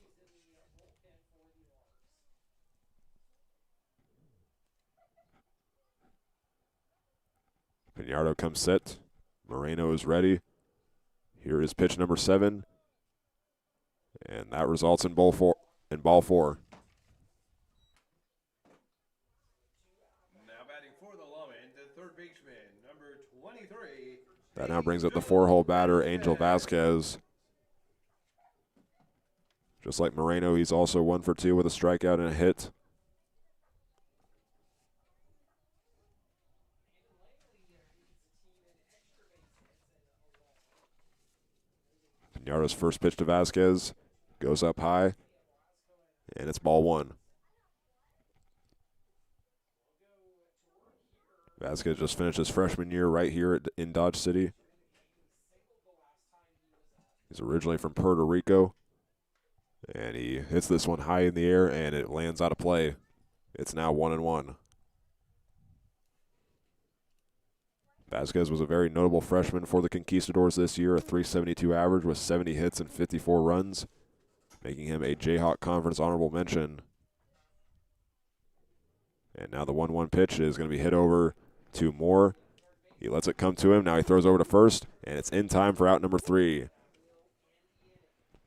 Pinardo comes set. Moreno is ready. Here is pitch number 7. And that results in ball 4. That now brings up the 4-hole batter, Angel Vasquez. Just like Moreno, he's also 1 for 2 with a strikeout and a hit. Pinardo's first pitch to Vasquez goes up high, and it's ball 1. Vasquez just finished his freshman year right here in Dodge City. He's originally from Puerto Rico, and he hits this one high in the air, and it lands out of play. It's now 1-1. Vasquez was a very notable freshman for the Conquistadors this year, a .372 average with 70 hits and 54 runs, making him a Jayhawk Conference honorable mention. And now the 1-1 pitch is going to be hit over to Moore. He lets it come to him. Now he throws over to first, and it's in time for out number 3.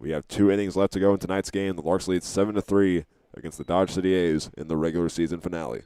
We have 2 innings left to go in tonight's game. The Larks lead 7-3 against the Dodge City A's in the regular season finale.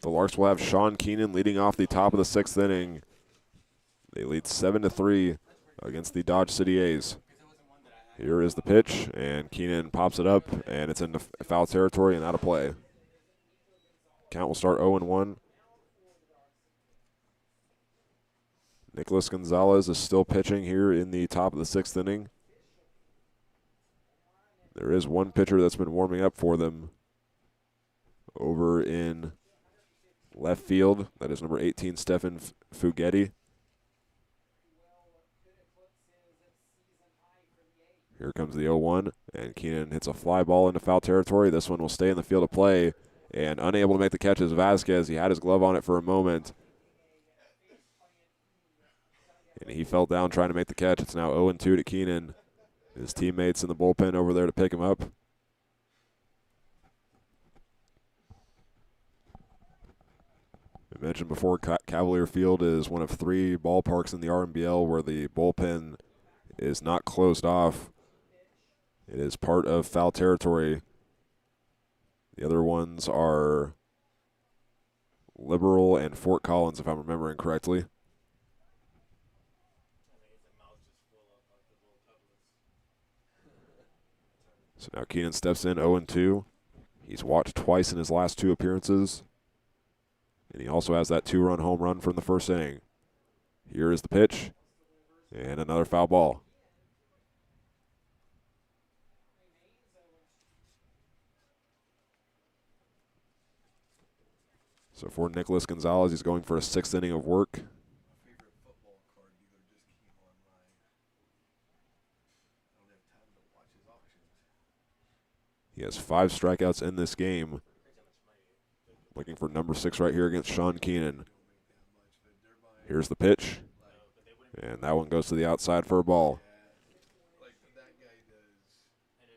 The Larks will have Sean Keenan leading off the top of the 6th inning. They lead 7-3 against the Dodge City A's. Here is the pitch, and Keenan pops it up, and it's into foul territory and out of play. Count will start 0-1. Nicholas Gonzalez is still pitching here in the top of the 6th inning. There is one pitcher that's been warming up for them over in left field. That is number 18, Stefan Fugetti. Here comes the 0-1, and Keenan hits a fly ball into foul territory. This one will stay in the field of play, and unable to make the catch is Vasquez. He had his glove on it for a moment, and he fell down trying to make the catch. It's now 0-2 to Keenan. His teammates in the bullpen over there to pick him up. I mentioned before, Cavalier Field is one of 3 ballparks in the RMBL where the bullpen is not closed off. It is part of foul territory. The other ones are Liberal and Fort Collins, if I'm remembering correctly. So now Keenan steps in 0-2. He's walked twice in his last 2 appearances. And he also has that 2-run home run from the first inning. Here is the pitch, and another foul ball. So for Nicholas Gonzalez, he's going for a 6th inning of work. My favorite football card dealer just came online. I don't have time to watch his auctions. He has 5 strikeouts in this game. Looking for number 6 right here against Sean Keenan. Don't make that much, but they're buying Here's the pitch. And that one goes to the outside for a ball. like that guy does. And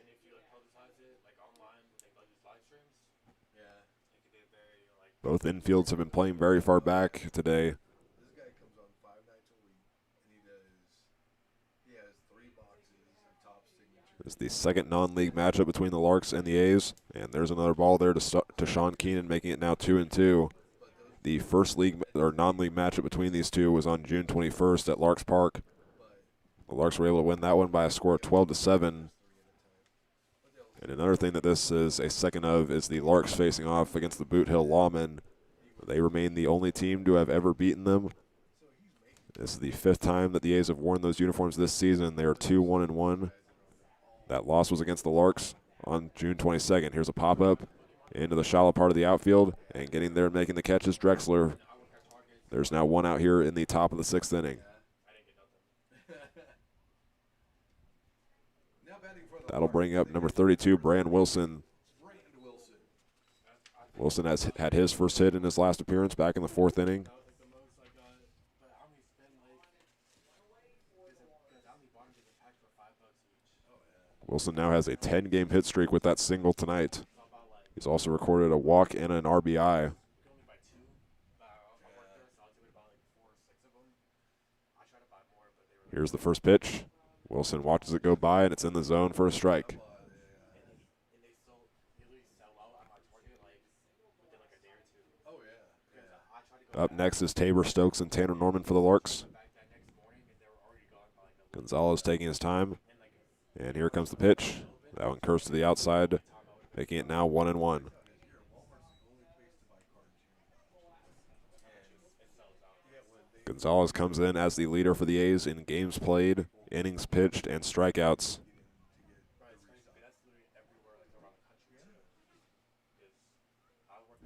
if you like publicize it like online with like these live streams, Yeah. it could be very like Both infields have been playing very far back today. This guy comes on 5 nights a week, and he has 3 boxes of top signatures. It's the second non-league matchup between the Larks and the A's. And there's another ball there to Sean Keenan, making it now 2-2. The first league or non-league matchup between these two was on June 21st at Larks Park. The Larks were able to win that one by a score of 12-7. And another thing that this is a second of is the Larks facing off against the Boot Hill Lawmen. They remain the only team to have ever beaten them. This is the 5th time that the A's have worn those uniforms this season. They are 2-1-1. That loss was against the Larks on June 22nd. Here's a pop-up into the shallow part of the outfield, and getting there and making the catch is Drexler. There's now 1 out here in the top of the 6th inning. Now batting for the That'll bring up number 32, Brand Wilson. Brand Wilson. Wilson has had his first hit in his last appearance back in the 4th inning. that was like the most like but how many spend like because how many bottom is a pack for $5 each? Wilson now has a 10-game hit streak with that single tonight. He's also recorded a walk and an RBI. Only by 2. I worked there, so I was able to buy like 4 or 6 of them. I tried to buy more, but they were Here's the first pitch. Wilson watches it go by, and it's in the zone for a strike. and they still usually sell out at my Target like within like a day or 2. Oh, yeah. Because I tried to go Up next is Tabor Stokes and Tanner Norman for the Larks. back that next morning and they were already gone by like a Gonzalez taking his time, and here comes the pitch. That one curves to the outside, making it now 1-1. Gonzalez comes in as the leader for the A's in games played, innings pitched, and strikeouts.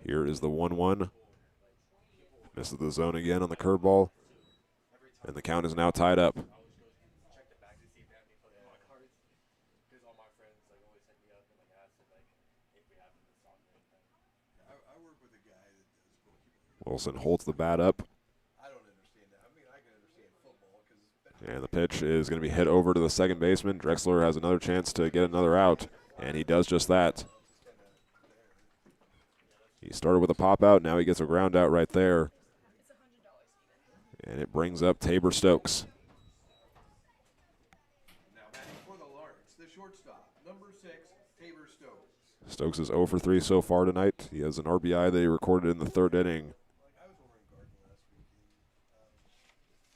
Here is the 1-1. Misses the zone again on the curveball, and the count is now tied up. check the back to see if they have any Pokemon cards. Because all my friends like always hit me up and like ask them like if we have them in stock or anything. I work with a guy that does Pokemon. Wilson holds the bat up, I don't understand that. I mean, I can understand football because and the pitch is going to be hit over to the second baseman. Drexler has another chance to get another out, and he does just that. He started with a pop out, now he gets a ground out right there, It's $100 even. and it brings up Tabor Stokes. now batting for the Larks, the shortstop, number 6, Tabor Stokes. Stokes is 0 for 3 so far tonight. He has an RBI that he recorded in the 3rd inning. Like, I was over in Garden last weekend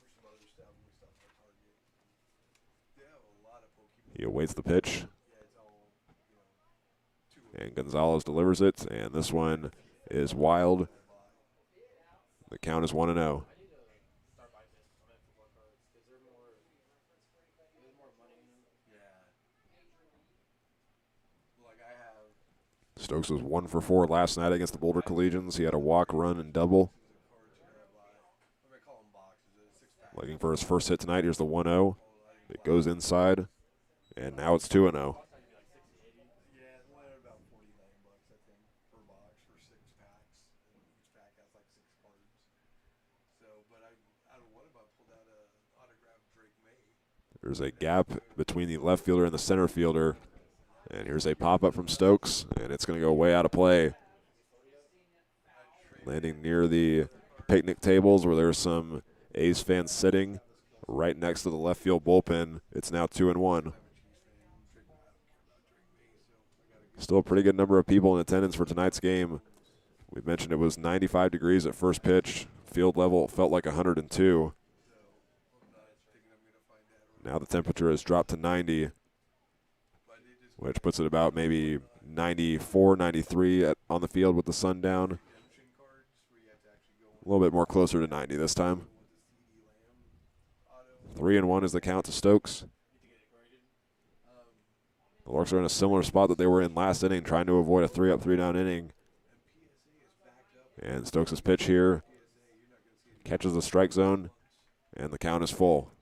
for some other stuff, and we stopped at Target. They have a lot of Pokemon. He awaits the pitch, Yeah, it's all, you know, 2 and Gonzalez delivers it, and this one is wild. The count is 1-0. Start buying this on football cards because there's more money in them. Yeah. Like I have Stokes was 1 for 4 last night against the Boulder Collegians. He had a walk, run, and double. cards here I buy. What do I call them, boxes? A 6-pack. Looking for his first hit tonight. Here's the 1-0. It goes inside, and now it's 2-0. Yeah, well, they're about $49, I think, per box for 6 packs, and each pack has like 6 cards. So, but I don't know what if I pulled out a autographed Drake May. There's a gap between the left fielder and the center fielder. And here's a pop-up from Stokes, and it's going to go way out of play. Landing near the picnic tables where there's some A's fans sitting right next to the left field bullpen. It's now 2-1. Still a pretty good number of people in attendance for tonight's game. We mentioned it was 95 degrees at first pitch. Field level felt like 102. Now the temperature has dropped to 90, which puts it about maybe 94, 93 on the field with the sun down. A little bit more closer to 90 this time. 3-1 is the count to Stokes. The Larks are in a similar spot that they were in last inning, trying to avoid a 3-up, 3-down inning. And Stokes' pitch here catches the strike zone, and the count is full.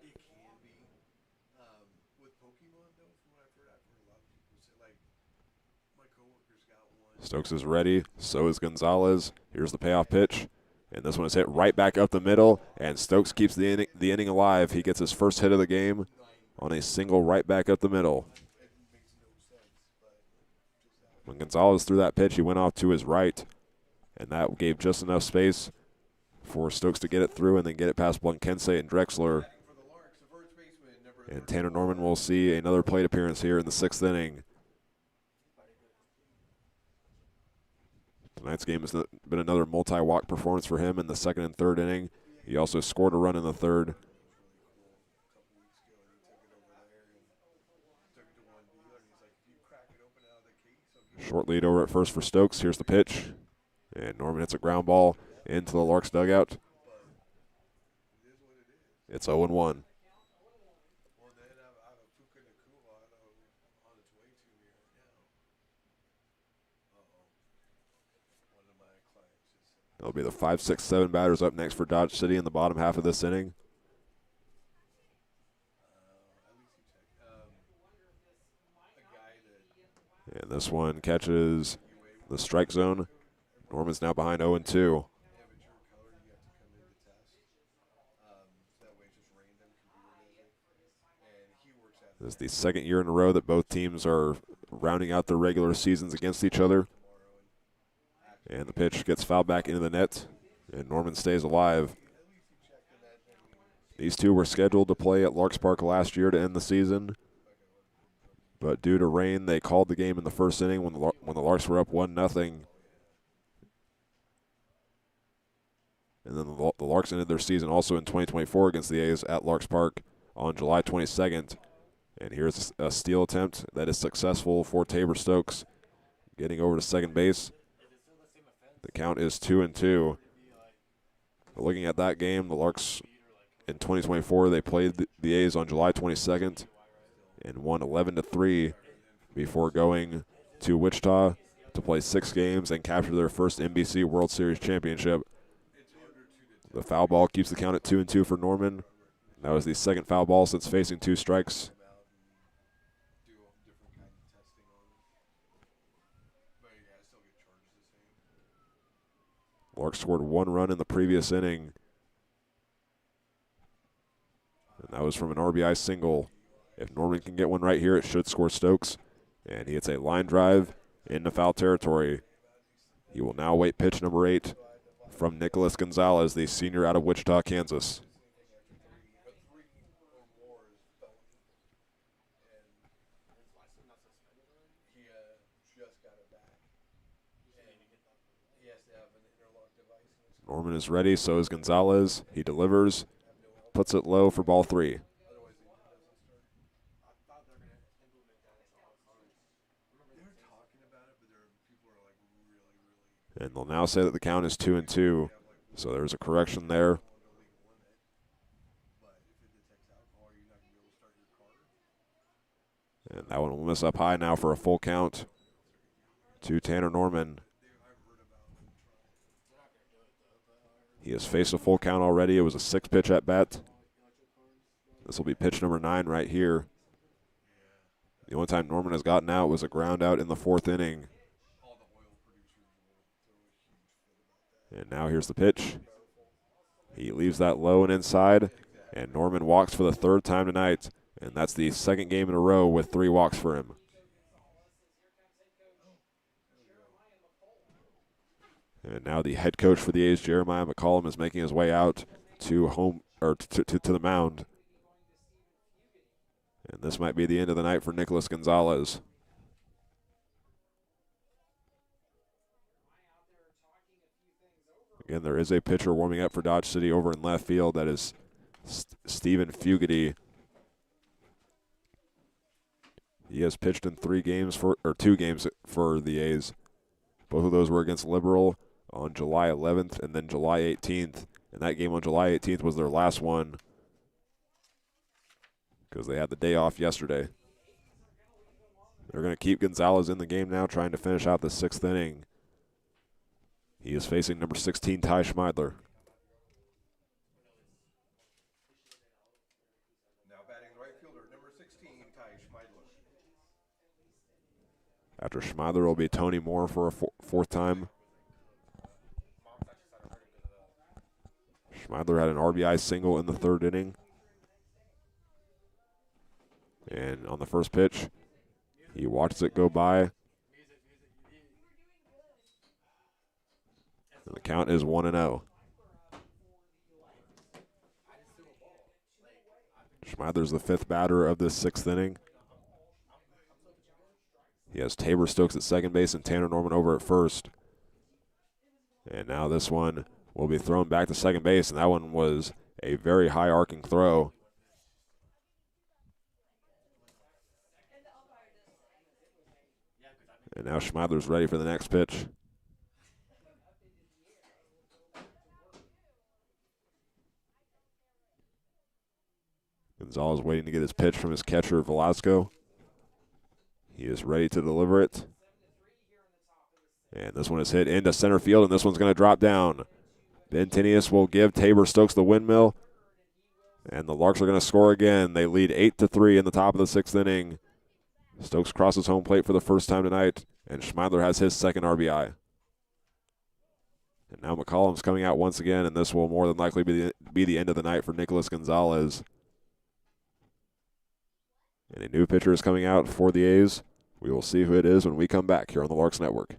It can be. With Pokemon, though, from what I've heard a lot of people say, like, my coworker's got one. Stokes is ready. So is Gonzalez. Here's the payoff pitch. And this one is hit right back up the middle. And Stokes keeps the inning alive. He gets his first hit of the game on a single right back up the middle. It makes no sense, but just When Gonzalez threw that pitch, he went off to his right. And that gave just enough space for Stokes to get it through and then get it past Blankense and Drexler. for the Larks, the first baseman, number And Tanner Norman will see another plate appearance here in the 6th inning. Tonight's game has been another multi-walk performance for him in the 2nd and 3rd inning. He also scored a run in the 3rd. Short lead over at first for Stokes. Here's the pitch. And Norman hits a ground ball into the Larks dugout. It's 0-1. Well, then I have a Puka Nakua on its way to me right now. One of my clients just said, That'll be the 5, 6, 7 batters up next for Dodge City in the bottom half of this inning. at least you check. A guy that And this one catches the strike zone. Norman's now behind 0-2. amateur color, you have to come in to test. That way it's just random computer does it. And he works at This is the 2nd year in a row that both teams are rounding out their regular seasons against each other. And the pitch gets fouled back into the net, and Norman stays alive. These two were scheduled to play at Larks Park last year to end the season. But due to rain, they called the game in the 1st inning when the Larks were up 1-0. And then the Larks ended their season also in 2024 against the A's at Larks Park on July 22nd. And here's a steal attempt that is successful for Tabor Stokes, getting over to second base. The count is 2-2. But looking at that game, the Larks in 2024, they played the A's on July 22nd and won 11-3 before going to Wichita to play 6 games and capture their first NBC World Series championship. The foul ball keeps the count at 2-2 for Norman. That was the 2nd foul ball since facing 2 strikes. do different kind of testing on it. But yeah, I still get charged the same. Larks scored 1 run in the previous inning, and that was from an RBI single. If Norman can get one right here, it should score Stokes. And he hits a line drive into foul territory. He will now wait pitch number 8 from Nicholas Gonzalez, the senior out of Wichita, Kansas. But 3 or more is felony. And he just got it back. And he has to have an interlock device in his Norman is ready, so is Gonzalez. He delivers, puts it low for ball 3. otherwise the engine doesn't start. I thought they were gonna implement that in all cars. They're talking about it, but people are like really And they'll now say that the count is 2-2. So there's a correction there. illegal in it. But if it detects alcohol, you're not gonna be able to start your car. And that one will miss up high now for a full count to Tanner Norman. He has faced a full count already. It was a 6-pitch at bat. This will be pitch number 9 right here. The only time Norman has gotten out was a ground out in the 4th inning. All the oil producers will throw a huge fit about that. And now here's the pitch. He leaves that low and inside, and Norman walks for the 3rd time tonight. And that's the 2nd game in a row with 3 walks for him. And now the head coach for the A's, Jeremiah McCollum, is making his way out to home or to the mound. And this might be the end of the night for Nicholas Gonzalez. Again, there is a pitcher warming up for Dodge City over in left field. That is Stephen Fugity. He has pitched in 2 games for the A's. Both of those were against Liberal on July 11th and then July 18th. And that game on July 18th was their last one because they had the day off yesterday. They're going to keep Gonzalez in the game now, trying to finish out the 6th inning. He is facing number 16, Ty Schmeidler. Now batting the right fielder, number 16, Ty Schmeidler. After Schmeidler will be Tony Moore for a 4th time. Schmeidler had an RBI single in the 3rd inning. And on the first pitch, he watches it go by. And the count is 1-0. Schmeidler's the 5th batter of this 6th inning. He has Tabor Stokes at second base and Tanner Norman over at first. And now this one will be thrown back to second base, and that one was a very high arcing throw. And now Schmeidler's ready for the next pitch. Gonzalez waiting to get his pitch from his catcher, Velasco. He is ready to deliver it. And this one is hit into center field, and this one's going to drop down. Ben Tinius will give Tabor Stokes the windmill. And the Larks are going to score again. They lead 8-3 in the top of the 6th inning. Stokes crosses home plate for the first time tonight, and Schmeidler has his 2nd RBI. And now McCollum's coming out once again, and this will more than likely be the end of the night for Nicholas Gonzalez. And a new pitcher is coming out for the A's. We will see who it is when we come back here on the Larks Network.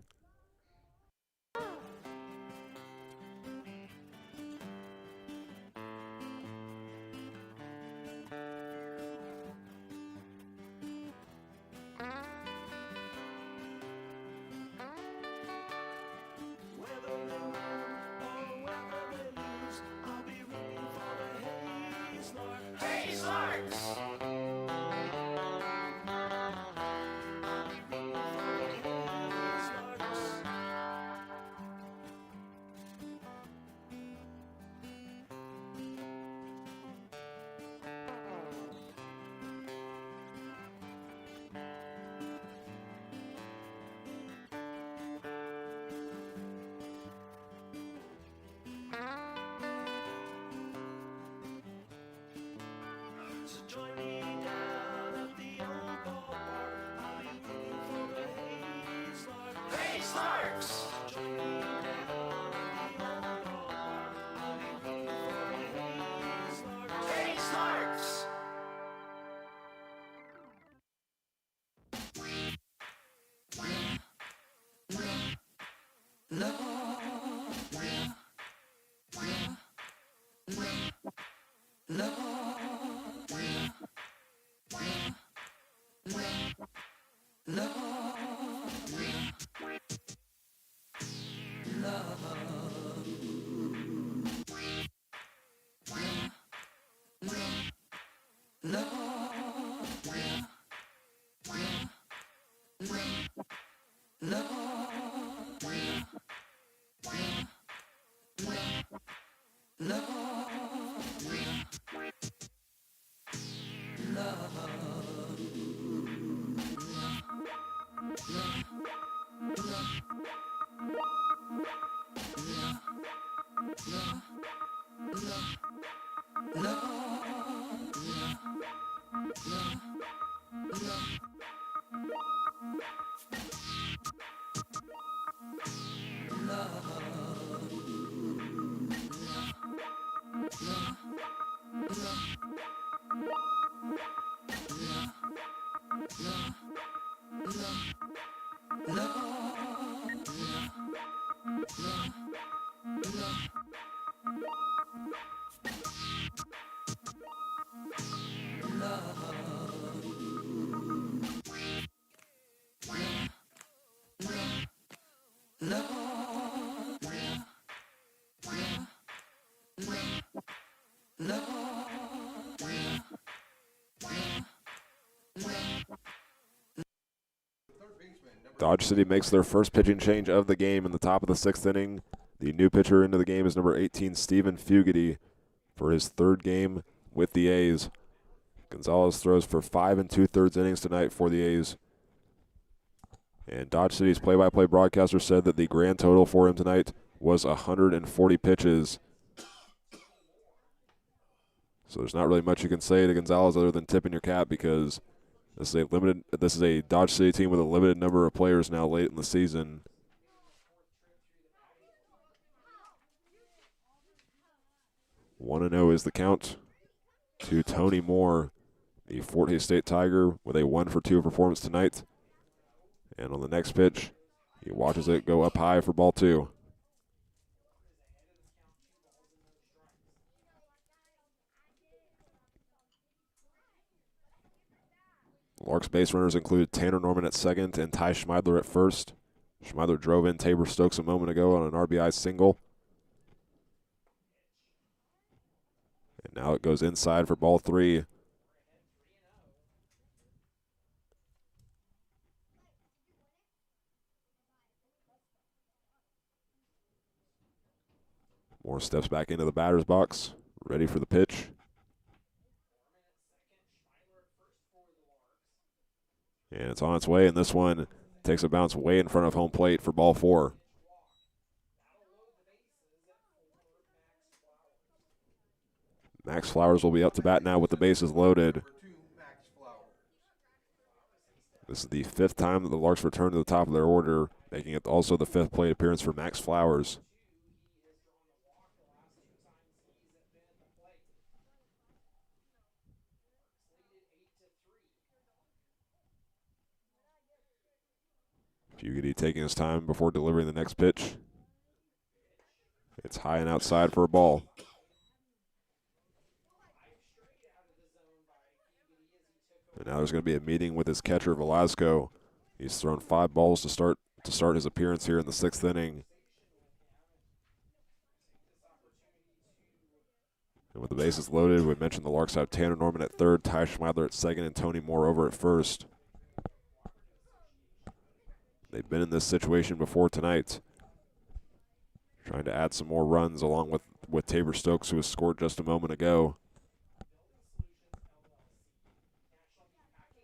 Whether they win or whether they lose, I'll be rooting for the Hayes Larks. Hayes Larks! I'll be rooting for the Hayes Larks. So join me down at the old ballpark. I'll be rooting for the Hayes Larks. Hayes Larks! Join me down at the old ballpark. I'll be rooting for the Hayes Larks. Hayes Larks! Dodge City makes their first pitching change of the game in the top of the 6th inning. The new pitcher into the game is number 18, Stephen Fugity, for his 3rd game with the A's. Gonzalez throws for 5 2/3 innings tonight for the A's. And Dodge City's play-by-play broadcaster said that the grand total for him tonight was 140 pitches. So there's not really much you can say to Gonzalez other than tipping your cap, because this is a Dodge City team with a limited number of players now late in the season. One and 0 is the count to Tony Moore, the Fort Hays State Tiger, with a 1-for-2 performance tonight. And on the next pitch, he watches it go up high for ball 2. Larks base runners included Tanner Norman at second and Ty Schmeidler at first. Schmeidler drove in Tabor Stokes a moment ago on an RBI single. And now it goes inside for ball 3. Moore steps back into the batter's box, ready for the pitch. And it's on its way, and this one takes a bounce way in front of home plate for ball 4. Max Flowers will be up to bat now with the bases loaded. Number 2, Max Flowers. This is the 5th time that the Larks return to the top of their order, making it also the 5th plate appearance for Max Flowers. Fugity taking his time before delivering the next pitch. It's high and outside for a ball. And now there's going to be a meeting with his catcher, Velasco. He's thrown 5 balls to start his appearance here in the 6th inning. And with the bases loaded, we mentioned the Larks have Tanner Norman at third, Ty Schmeidler at second, and Tony Moore over at first. They've been in this situation before tonight, trying to add some more runs along with Tabor Stokes, who was scored just a moment ago.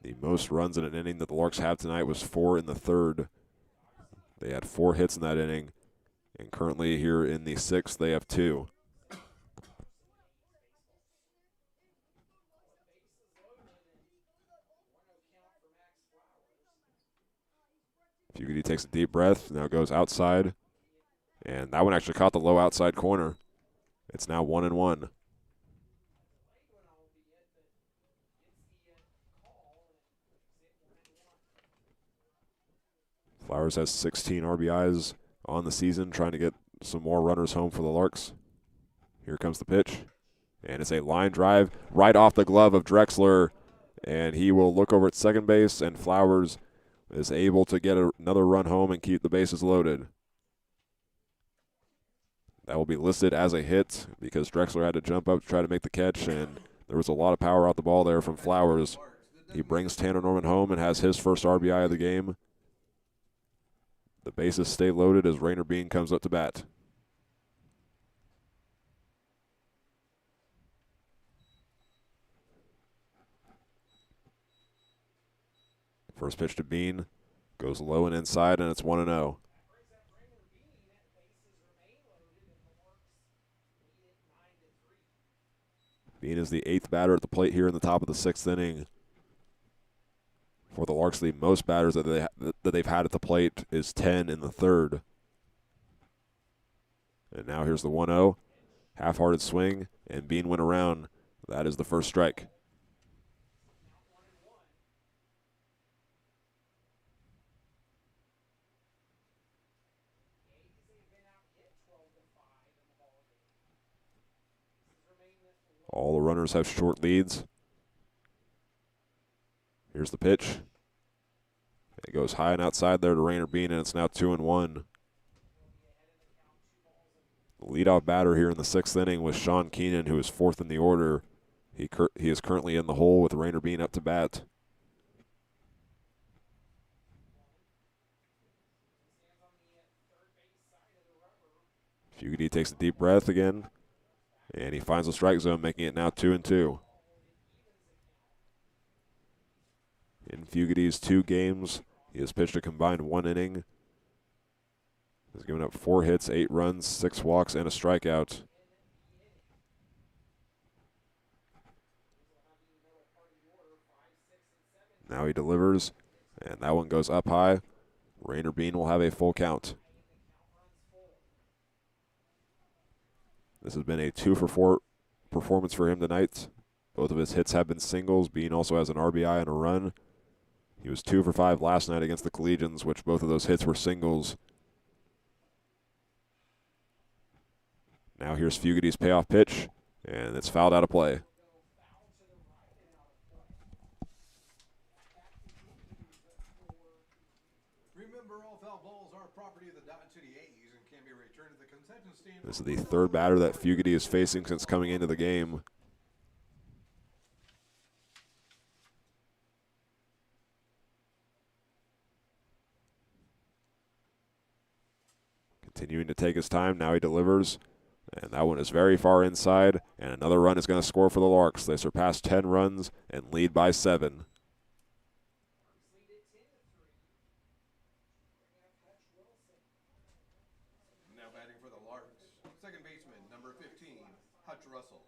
The most runs in an inning that the Larks have tonight was 4 in the 3rd. They had 4 hits in that inning, and currently here in the 6th, they have 2. Fugity takes a deep breath, now goes outside, and that one actually caught the low outside corner. It's now 1-1. Flowers has 16 RBIs on the season, trying to get some more runners home for the Larks. Here comes the pitch, and it's a line drive right off the glove of Drexler, and he will look over at second base, and Flowers is able to get another run home and keep the bases loaded. That will be listed as a hit because Drexler had to jump up to try to make the catch, and there was a lot of power out the ball there from Flowers. He brings Tanner Norman home and has his first RBI of the game. The bases stay loaded as Rainer Bean comes up to bat. First pitch to Bean goes low and inside, and it's 1-0. Bean is the 8th batter at the plate here in the top of the 6th inning. For the Larks, the most batters that they've had at the plate is 10 in the 3rd. And now here's the 1-0. Half-hearted swing, and Bean went around. That is the first strike. All the runners have short leads. Here's the pitch. It goes high and outside there to Rainer Bean, and it's now 2-1. The leadoff batter here in the 6th inning was Sean Keenan, who is 4th in the order. He is currently in the hole with Rainer Bean up to bat. Fugity takes a deep breath again, and he finds the strike zone, making it now 2-2. In Fugity's 2 games He has pitched a combined 1 inning. He's given up 4 hits, 8 runs, 6 walks, and a strikeout. Now he delivers, and that one goes up high. Rainer Bean will have a full count. This has been a 2-for-4 performance for him tonight. Both of his hits have been singles. Bean also has an RBI and a run. He was 2 for 5 last night against the Collegians, which both of those hits were singles. Now here's Fugity's payoff pitch, and it's fouled out of play. Remember, all foul balls are property of the Dodge City A's and can be returned to the concession stand. This is the 3rd batter that Fugity is facing since coming into the game. Continuing to take his time. Now he delivers. And that one is very far inside. And another run is going to score for the Larks. They surpass 10 runs and lead by 7. Now batting for the Larks, second baseman, number 15, Hutch Russell.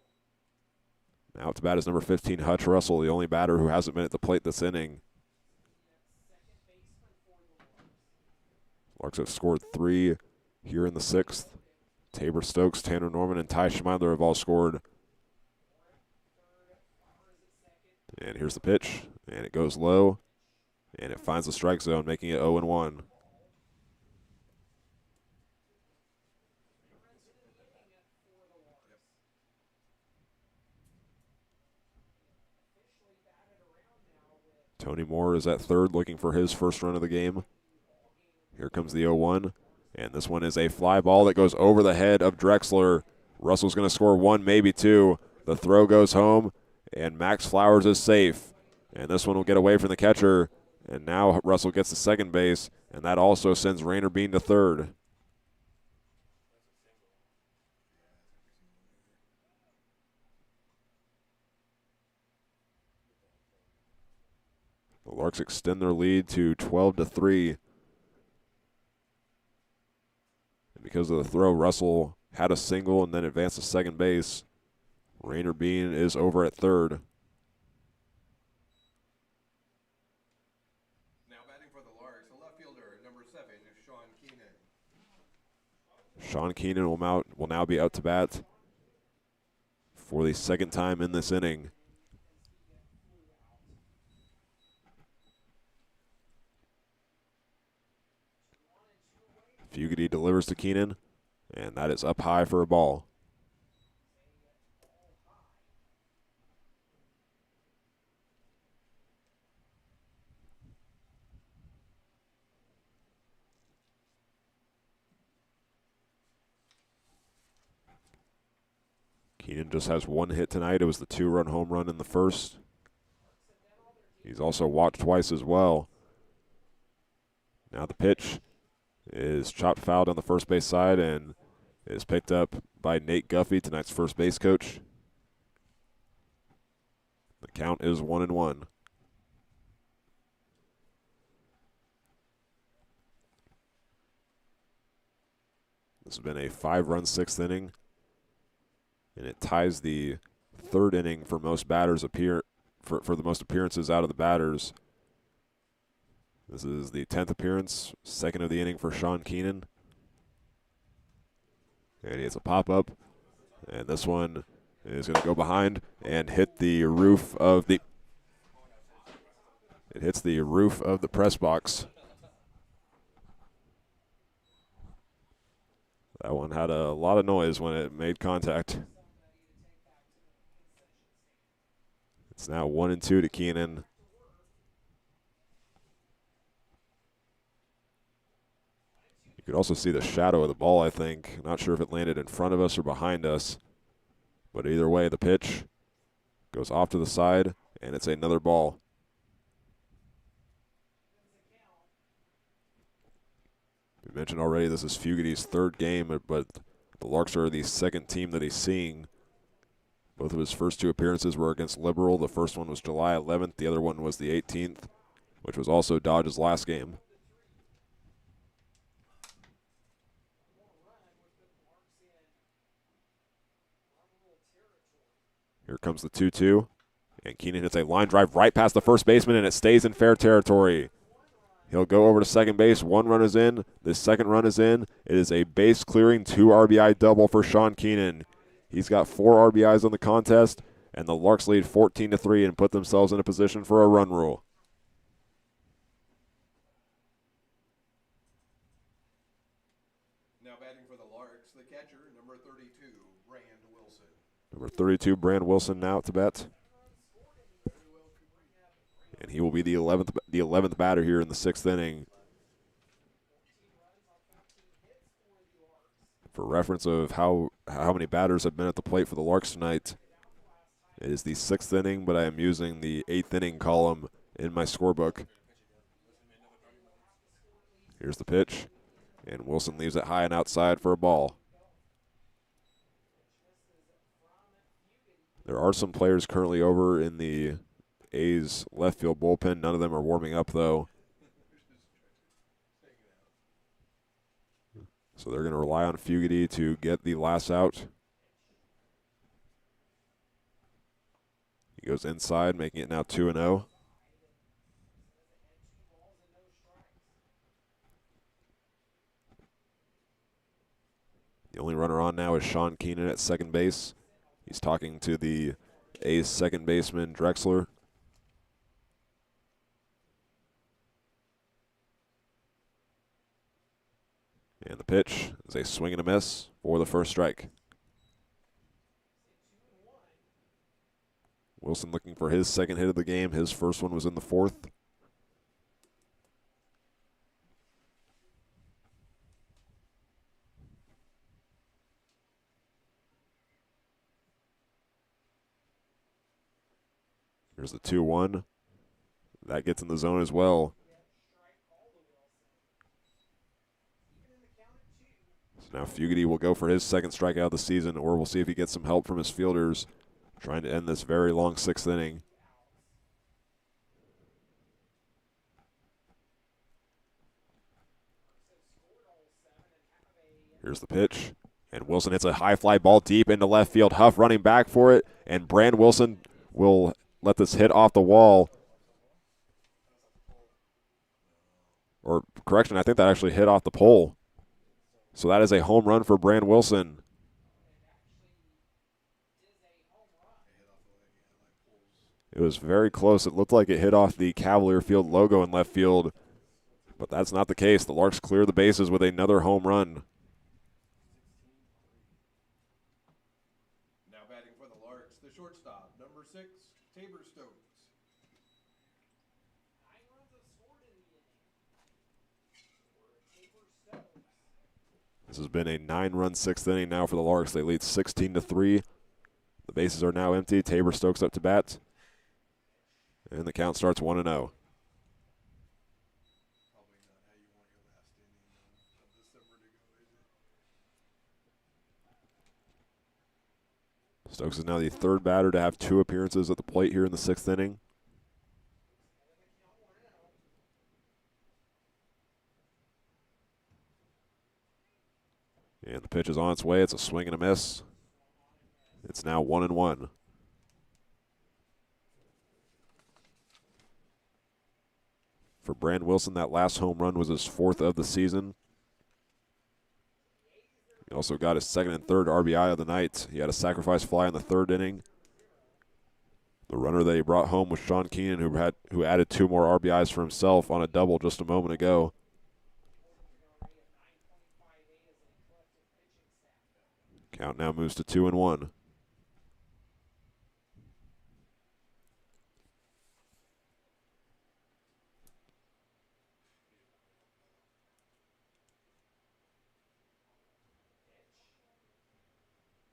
Now up to bat is number 15, Hutch Russell, the only batter who hasn't been at the plate this inning. Larks have scored 3 here in the 6th. Tabor Stokes, Tanner Norman, and Ty Schmeidler have all scored. And here's the pitch, and it goes low, and it finds the strike zone, making it 0-1. Tony Moore is at third, looking for his first run of the game. Here comes the 0-1, and this one is a fly ball that goes over the head of Drexler. Russell's going to score 1, maybe 2. The throw goes home, and Max Flowers is safe. And this one will get away from the catcher, and now Russell gets to second base, and that also sends Rainer Bean to third. The Larks extend their lead to 12-3. And because of the throw, Russell had a single and then advanced to second base. Rainer Bean is over at third. Now batting for the Larks, a left fielder, number 7, Sean Keenan. Sean Keenan will now be out to bat for the 2nd time in this inning. Fugity delivers to Keenan, and that is up high for a ball. Keenan just has 1 hit tonight. It was the 2-run home run in the first. He's also walked twice as well. Now the pitch is chopped foul on the first base side and is picked up by Nate Guffey, tonight's first base coach. The count is 1-1. This has been a 5-run 6th inning, and it ties the 3rd inning for most batters for the most appearances out of the batters. This is the 10th appearance, 2nd of the inning for Sean Keenan. And he has a pop-up, and this one is going to go behind and hit the roof of the – it hits the roof of the press box. That one had a lot of noise when it made contact. It's now 1-2 to Keenan. You could also see the shadow of the ball, I think. Not sure if it landed in front of us or behind us. But either way, the pitch goes off to the side, and it's another ball. We mentioned already this is Fugity's 3rd game, but the Larks are the 2nd team that he's seeing. Both of his first 2 appearances were against Liberal. The first one was July 11th. The other one was the 18th. which was also Dodge's last game. Here comes the 2-2. And Keenan hits a line drive right past the first baseman, and it stays in fair territory. He'll go over to second base. One run is in. The second run is in. It is a base-clearing 2 RBI double for Sean Keenan. He's got 4 RBIs on the contest, and the Larks lead 14-3 and put themselves in a position for a run rule. Now batting for the Larks, the catcher, number 32, Brand Wilson. Number 32, Brand Wilson, now at the bat. And he will be the 11th batter here in the 6th inning. For reference of how many batters have been at the plate for the Larks tonight, it is the 6th inning, but I am using the 8th inning column in my scorebook. Here's the pitch, and Wilson leaves it high and outside for a ball. There are some players currently over in the A's left field bullpen. None of them are warming up, though. So they're going to rely on Fugity to get the last out. He goes inside, making it now 2-0. The only runner on now is Sean Keenan at second base. He's talking to the A's second baseman, Drexler. And the pitch is a swing and a miss for the first strike. Wilson looking for his second hit of the game. His first one was in the 4th. Here's the 2-1. That gets in the zone as well. So now Fugity will go for his second strikeout of the season, or we'll see if he gets some help from his fielders trying to end this very long 6th inning. Here's the pitch. And Wilson hits a high fly ball deep into left field. Huff running back for it, and Brand Wilson will let this hit off the wall. Or, correction, I think that actually hit off the pole. So that is a home run for Brand Wilson. It was very close. It looked like it hit off the Cavalier Field logo in left field, but that's not the case. The Larks clear the bases with another home run. Now batting for the Larks, the shortstop, number 6, Tabor Stokes. This has been a 9-run 6th inning now for the Larks. They lead 16-3. The bases are now empty. Tabor Stokes up to bat. And the count starts 1-0. Probably not how you want your last inning of December to go, is it? Stokes is now the 3rd batter to have 2 appearances at the plate here in the 6th inning. And the pitch is on its way. It's a swing and a miss. It's now 1-1. For Brand Wilson, that last home run was his 4th of the season. He also got his 2nd and 3rd RBI of the night. He had a sacrifice fly in the 3rd inning. The runner that he brought home was Sean Keenan, who added 2 more RBIs for himself on a double just a moment ago. Count now moves to 2-1.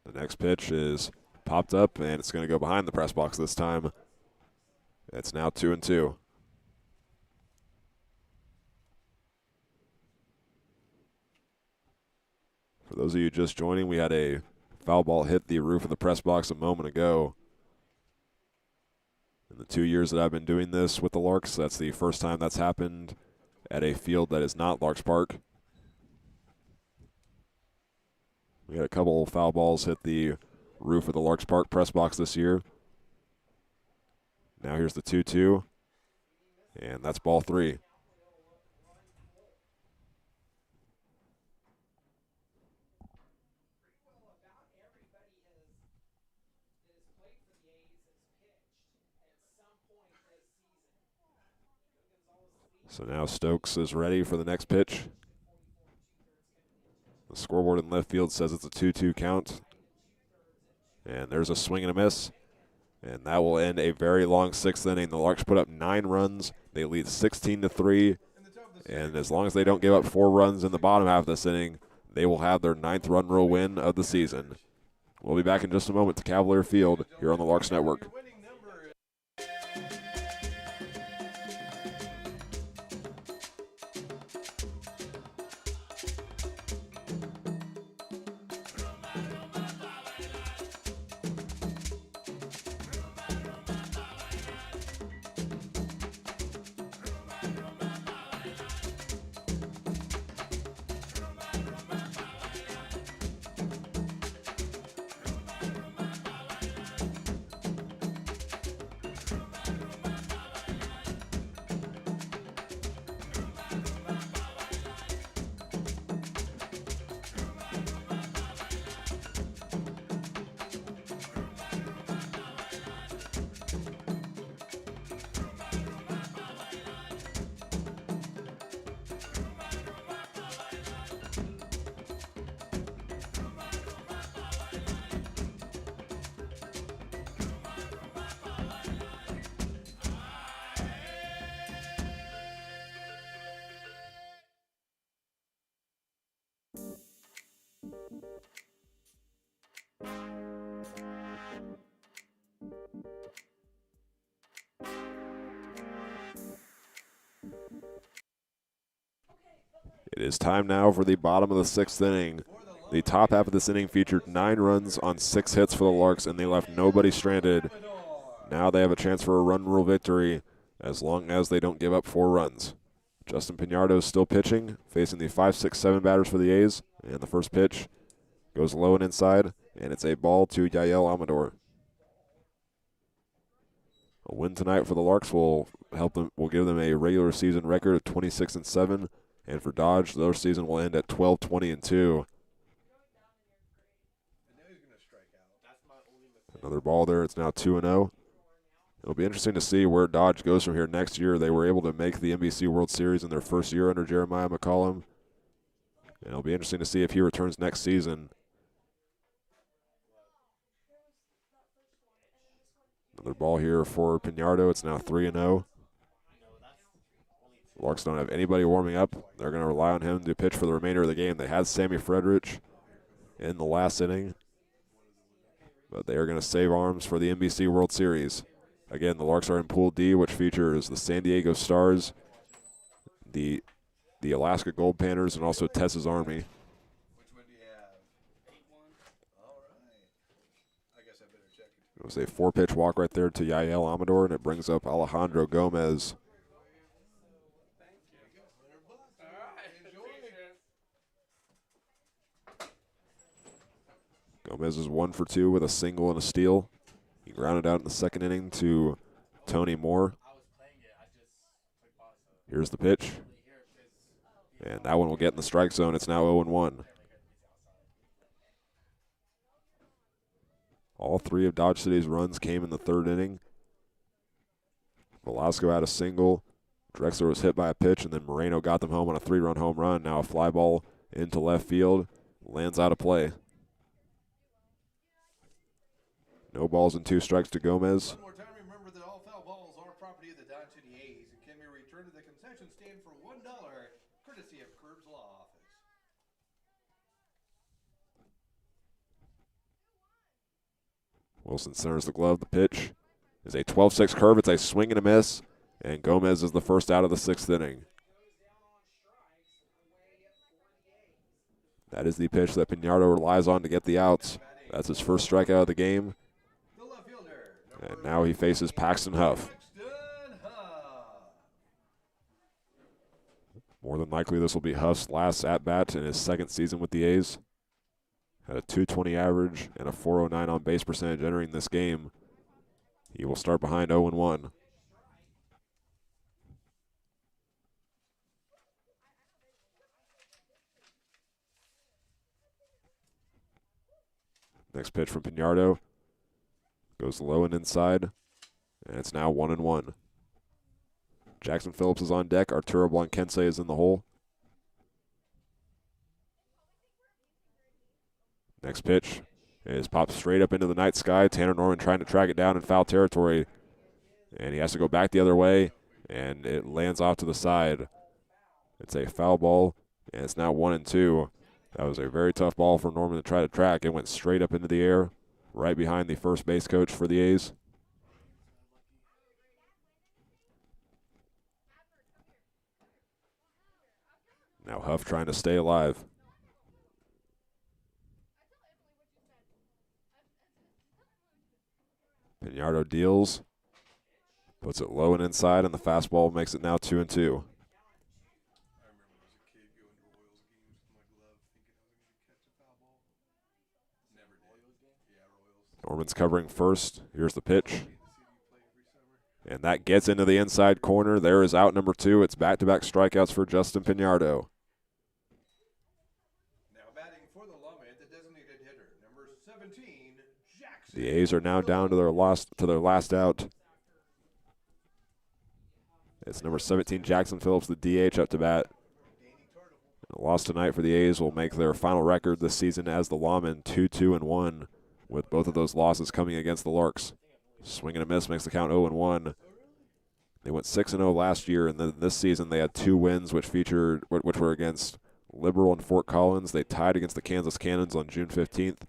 The next pitch is popped up, and it's going to go behind the press box this time. It's now 2-2. For those of you just joining, we had a foul ball hit the roof of the press box a moment ago. And the 2 years that I've been doing this with the Larks, that's the first time that's happened at a field that is not Larks Park. We had a couple foul balls hit the roof of the Larks Park press box this year. Now here's the 2-2, and that's ball 3. So now Stokes is ready for the next pitch. The scoreboard in left field says it's a 2-2 count. And there's a swing and a miss. And that will end a very long 6th inning. The Larks put up 9 runs. They lead 16-3. And as long as they don't give up 4 runs in the bottom half of this inning, they will have their 9th run rule win of the season. We'll be back in just a moment to Cavalier Field here on the Larks Network. It is time now for the bottom of the 6th inning. The top half of this inning featured 9 runs on 6 hits for the Larks, and they left nobody stranded. Now they have a chance for a run rule victory as long as they don't give up 4 runs. Justin Pinardo is still pitching, facing the 5, 6, 7 batters for the A's, and the first pitch goes low and inside, and it's a ball to Yael Amador. A win tonight for the Larks will give them a regular season record of 26-7. And for Dodge, their season will end at 12-20-2. Another ball there. It's now 2-0. It'll be interesting to see where Dodge goes from here next year. They were able to make the NBC World Series in their first year under Jeremiah McCollum. And it'll be interesting to see if he returns next season. Another ball here for Pinardo. It's now 3-0. Larks don't have anybody warming up. They're going to rely on him to pitch for the remainder of the game. They had Sammy Friedrich in the last inning, but they are going to save arms for the NBC World Series. Again, the Larks are in Pool D, which features the San Diego Stars, the Alaska Gold Panthers, and also Tess's Army. Which one do you have? 8-1. All right. I guess I better check it. It was a 4-pitch walk right there to Yael Amador, and it brings up Alejandro Gomez. Gomez is 1 for 2 with a single and a steal. He grounded out in the 2nd inning to Tony Moore. Here's the pitch. And that one will get in the strike zone. It's now 0-1. All 3 of Dodge City's runs came in the 3rd inning. Velasco had a single. Drexler was hit by a pitch, and then Moreno got them home on a 3-run home run. Now a fly ball into left field. Lands out of play. No balls and 2 strikes to Gomez. One more time, remember that all foul balls are property of the Dodge City A's and can be returned to the concession stand for $1, courtesy of Curb's Law Office. Wilson centers the glove. The pitch is a 12-6 curve. It's a swing and a miss, and Gomez is the first out of the 6th inning. That is the pitch that Pinardo relies on to get the outs. That's his first strikeout of the game. And now he faces Paxton Huff. Paxton Huff. More than likely, this will be Huff's last at-bat in his second season with the A's. Had a 220 average and a 409 on base percentage entering this game. He will start behind 0-1. Next pitch from Piñardo. Goes low and inside, and it's now 1-1. Jackson Phillips is on deck. Arturo Blanquense is in the hole. Next pitch is popped straight up into the night sky. Tanner Norman trying to track it down in foul territory, and he has to go back the other way, and it lands off to the side. It's a foul ball, and it's now 1-2. That was a very tough ball for Norman to try to track. It went straight up into the air, right behind the first base coach for the A's. Now Huff trying to stay alive. Piñardo deals, puts it low and inside, and the fastball makes it now 2-2. I remember as a kid going to Royals games with my glove thinking I was going to catch a foul ball. Never did. Yeah, Royals. Norman's covering first. Here's the pitch. To see you play every summer. And that gets into the inside corner. There is out number 2. It's back-to-back strikeouts for Justin Piñardo. Now batting for the Lawmen, the designated hitter, number 17, Jackson. The A's are now down to their last out. It's number 17, Jackson Phillips, the DH, up to bat. A loss tonight for the A's will make their final record this season as the Lawmen 2-2-1, with both of those losses coming against the Larks. Swing and a miss makes the count 0-1. They went 6-0 last year, and then this season they had 2 wins, which were against Liberal and Fort Collins. They tied against the Kansas Cannons on June 15th,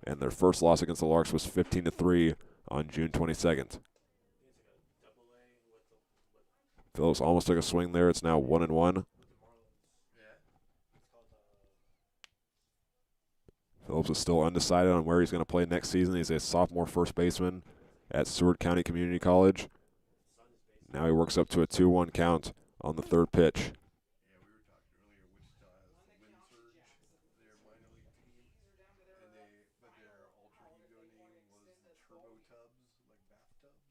and their first loss against the Larks was 15-3 on June 22nd. Phillips almost took a swing there. It's now 1-1. Phillips is still undecided on where he's going to play next season. He's a sophomore first baseman at Seward County Community College. Now he works up to a 2-1 count on the third pitch. Yeah, we were talking earlier, Wichita has the Wind Surge, their minor league team, but their alter ego name was the Turbo Tubs, like bathtubs,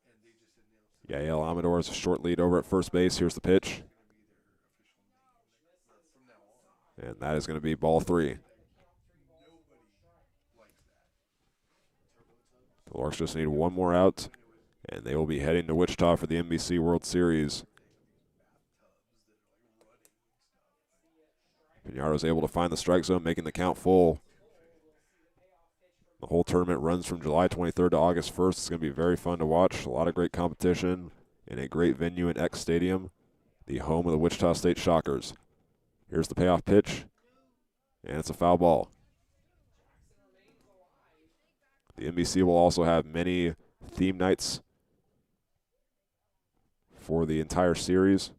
and they just announced that Yael Amador has a short lead over at first base. Here's the pitch, it's going to be their official name from now on. and that is going to be ball 3. Nobody likes that. The Larks just need one more out, and they will be heading to Wichita for the NBC World Series. Piñardo's able to find the strike zone, making the count full. The whole tournament runs from July 23rd to August 1st. It's going to be very fun to watch. A lot of great competition in a great venue in X Stadium, the home of the Wichita State Shockers. Here's the payoff pitch, and it's a foul ball. The NBC will also have many theme nights for the entire series.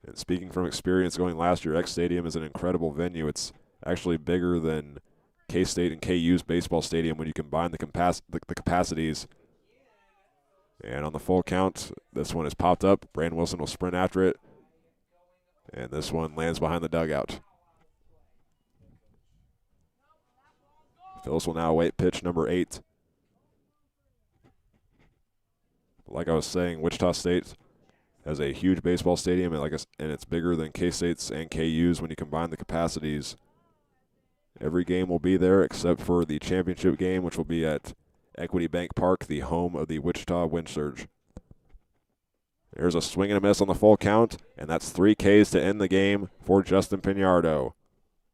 And speaking from experience going last year, X Stadium is an incredible venue. It's actually bigger than K-State and KU's baseball stadium when you combine the capacities. And on the full count, this one is popped up. Brandon Wilson will sprint after it. And this one lands behind the dugout. Phillips will now await pitch number 8. Like I was saying, Wichita State has a huge baseball stadium, and it's bigger than K-State's and KU's when you combine the capacities. Every game will be there except for the championship game, which will be at Equity Bank Park, the home of the Wichita Wind Surge. There's a swing and a miss on the full count, and that's 3 Ks to end the game for Justin Piñardo.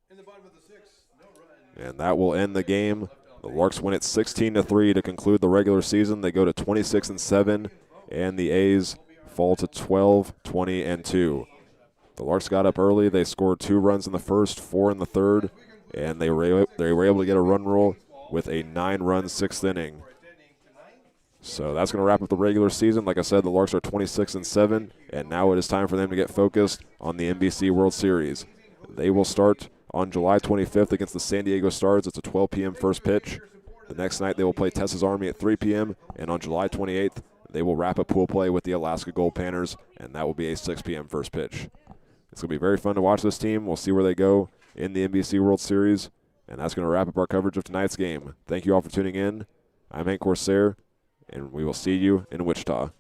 In the bottom of the 6th, no run. And that will end the game. The Larks win it 16-3 to conclude the regular season. They go to 26-7, and the A's fall to 12-20-2. The Larks got up early. They scored 2 runs in the first, 4 in the third, and they were able to get a run rule with a 9-run 6th inning. So that's going to wrap up the regular season. Like I said, the Larks are 26-7, and now it is time for them to get focused on the NBC World Series. They will start On July 25th against the San Diego Stars, it's a 12 p.m. first pitch. The next night they will play Texas Army at 3 p.m. And on July 28th, they will wrap up pool play with the Alaska Gold Panthers, and that will be a 6 p.m. first pitch. It's going to be very fun to watch this team. We'll see where they go in the NBC World Series, and that's going to wrap up our coverage of tonight's game. Thank you all for tuning in. I'm Hank Corsair, and we will see you in Wichita.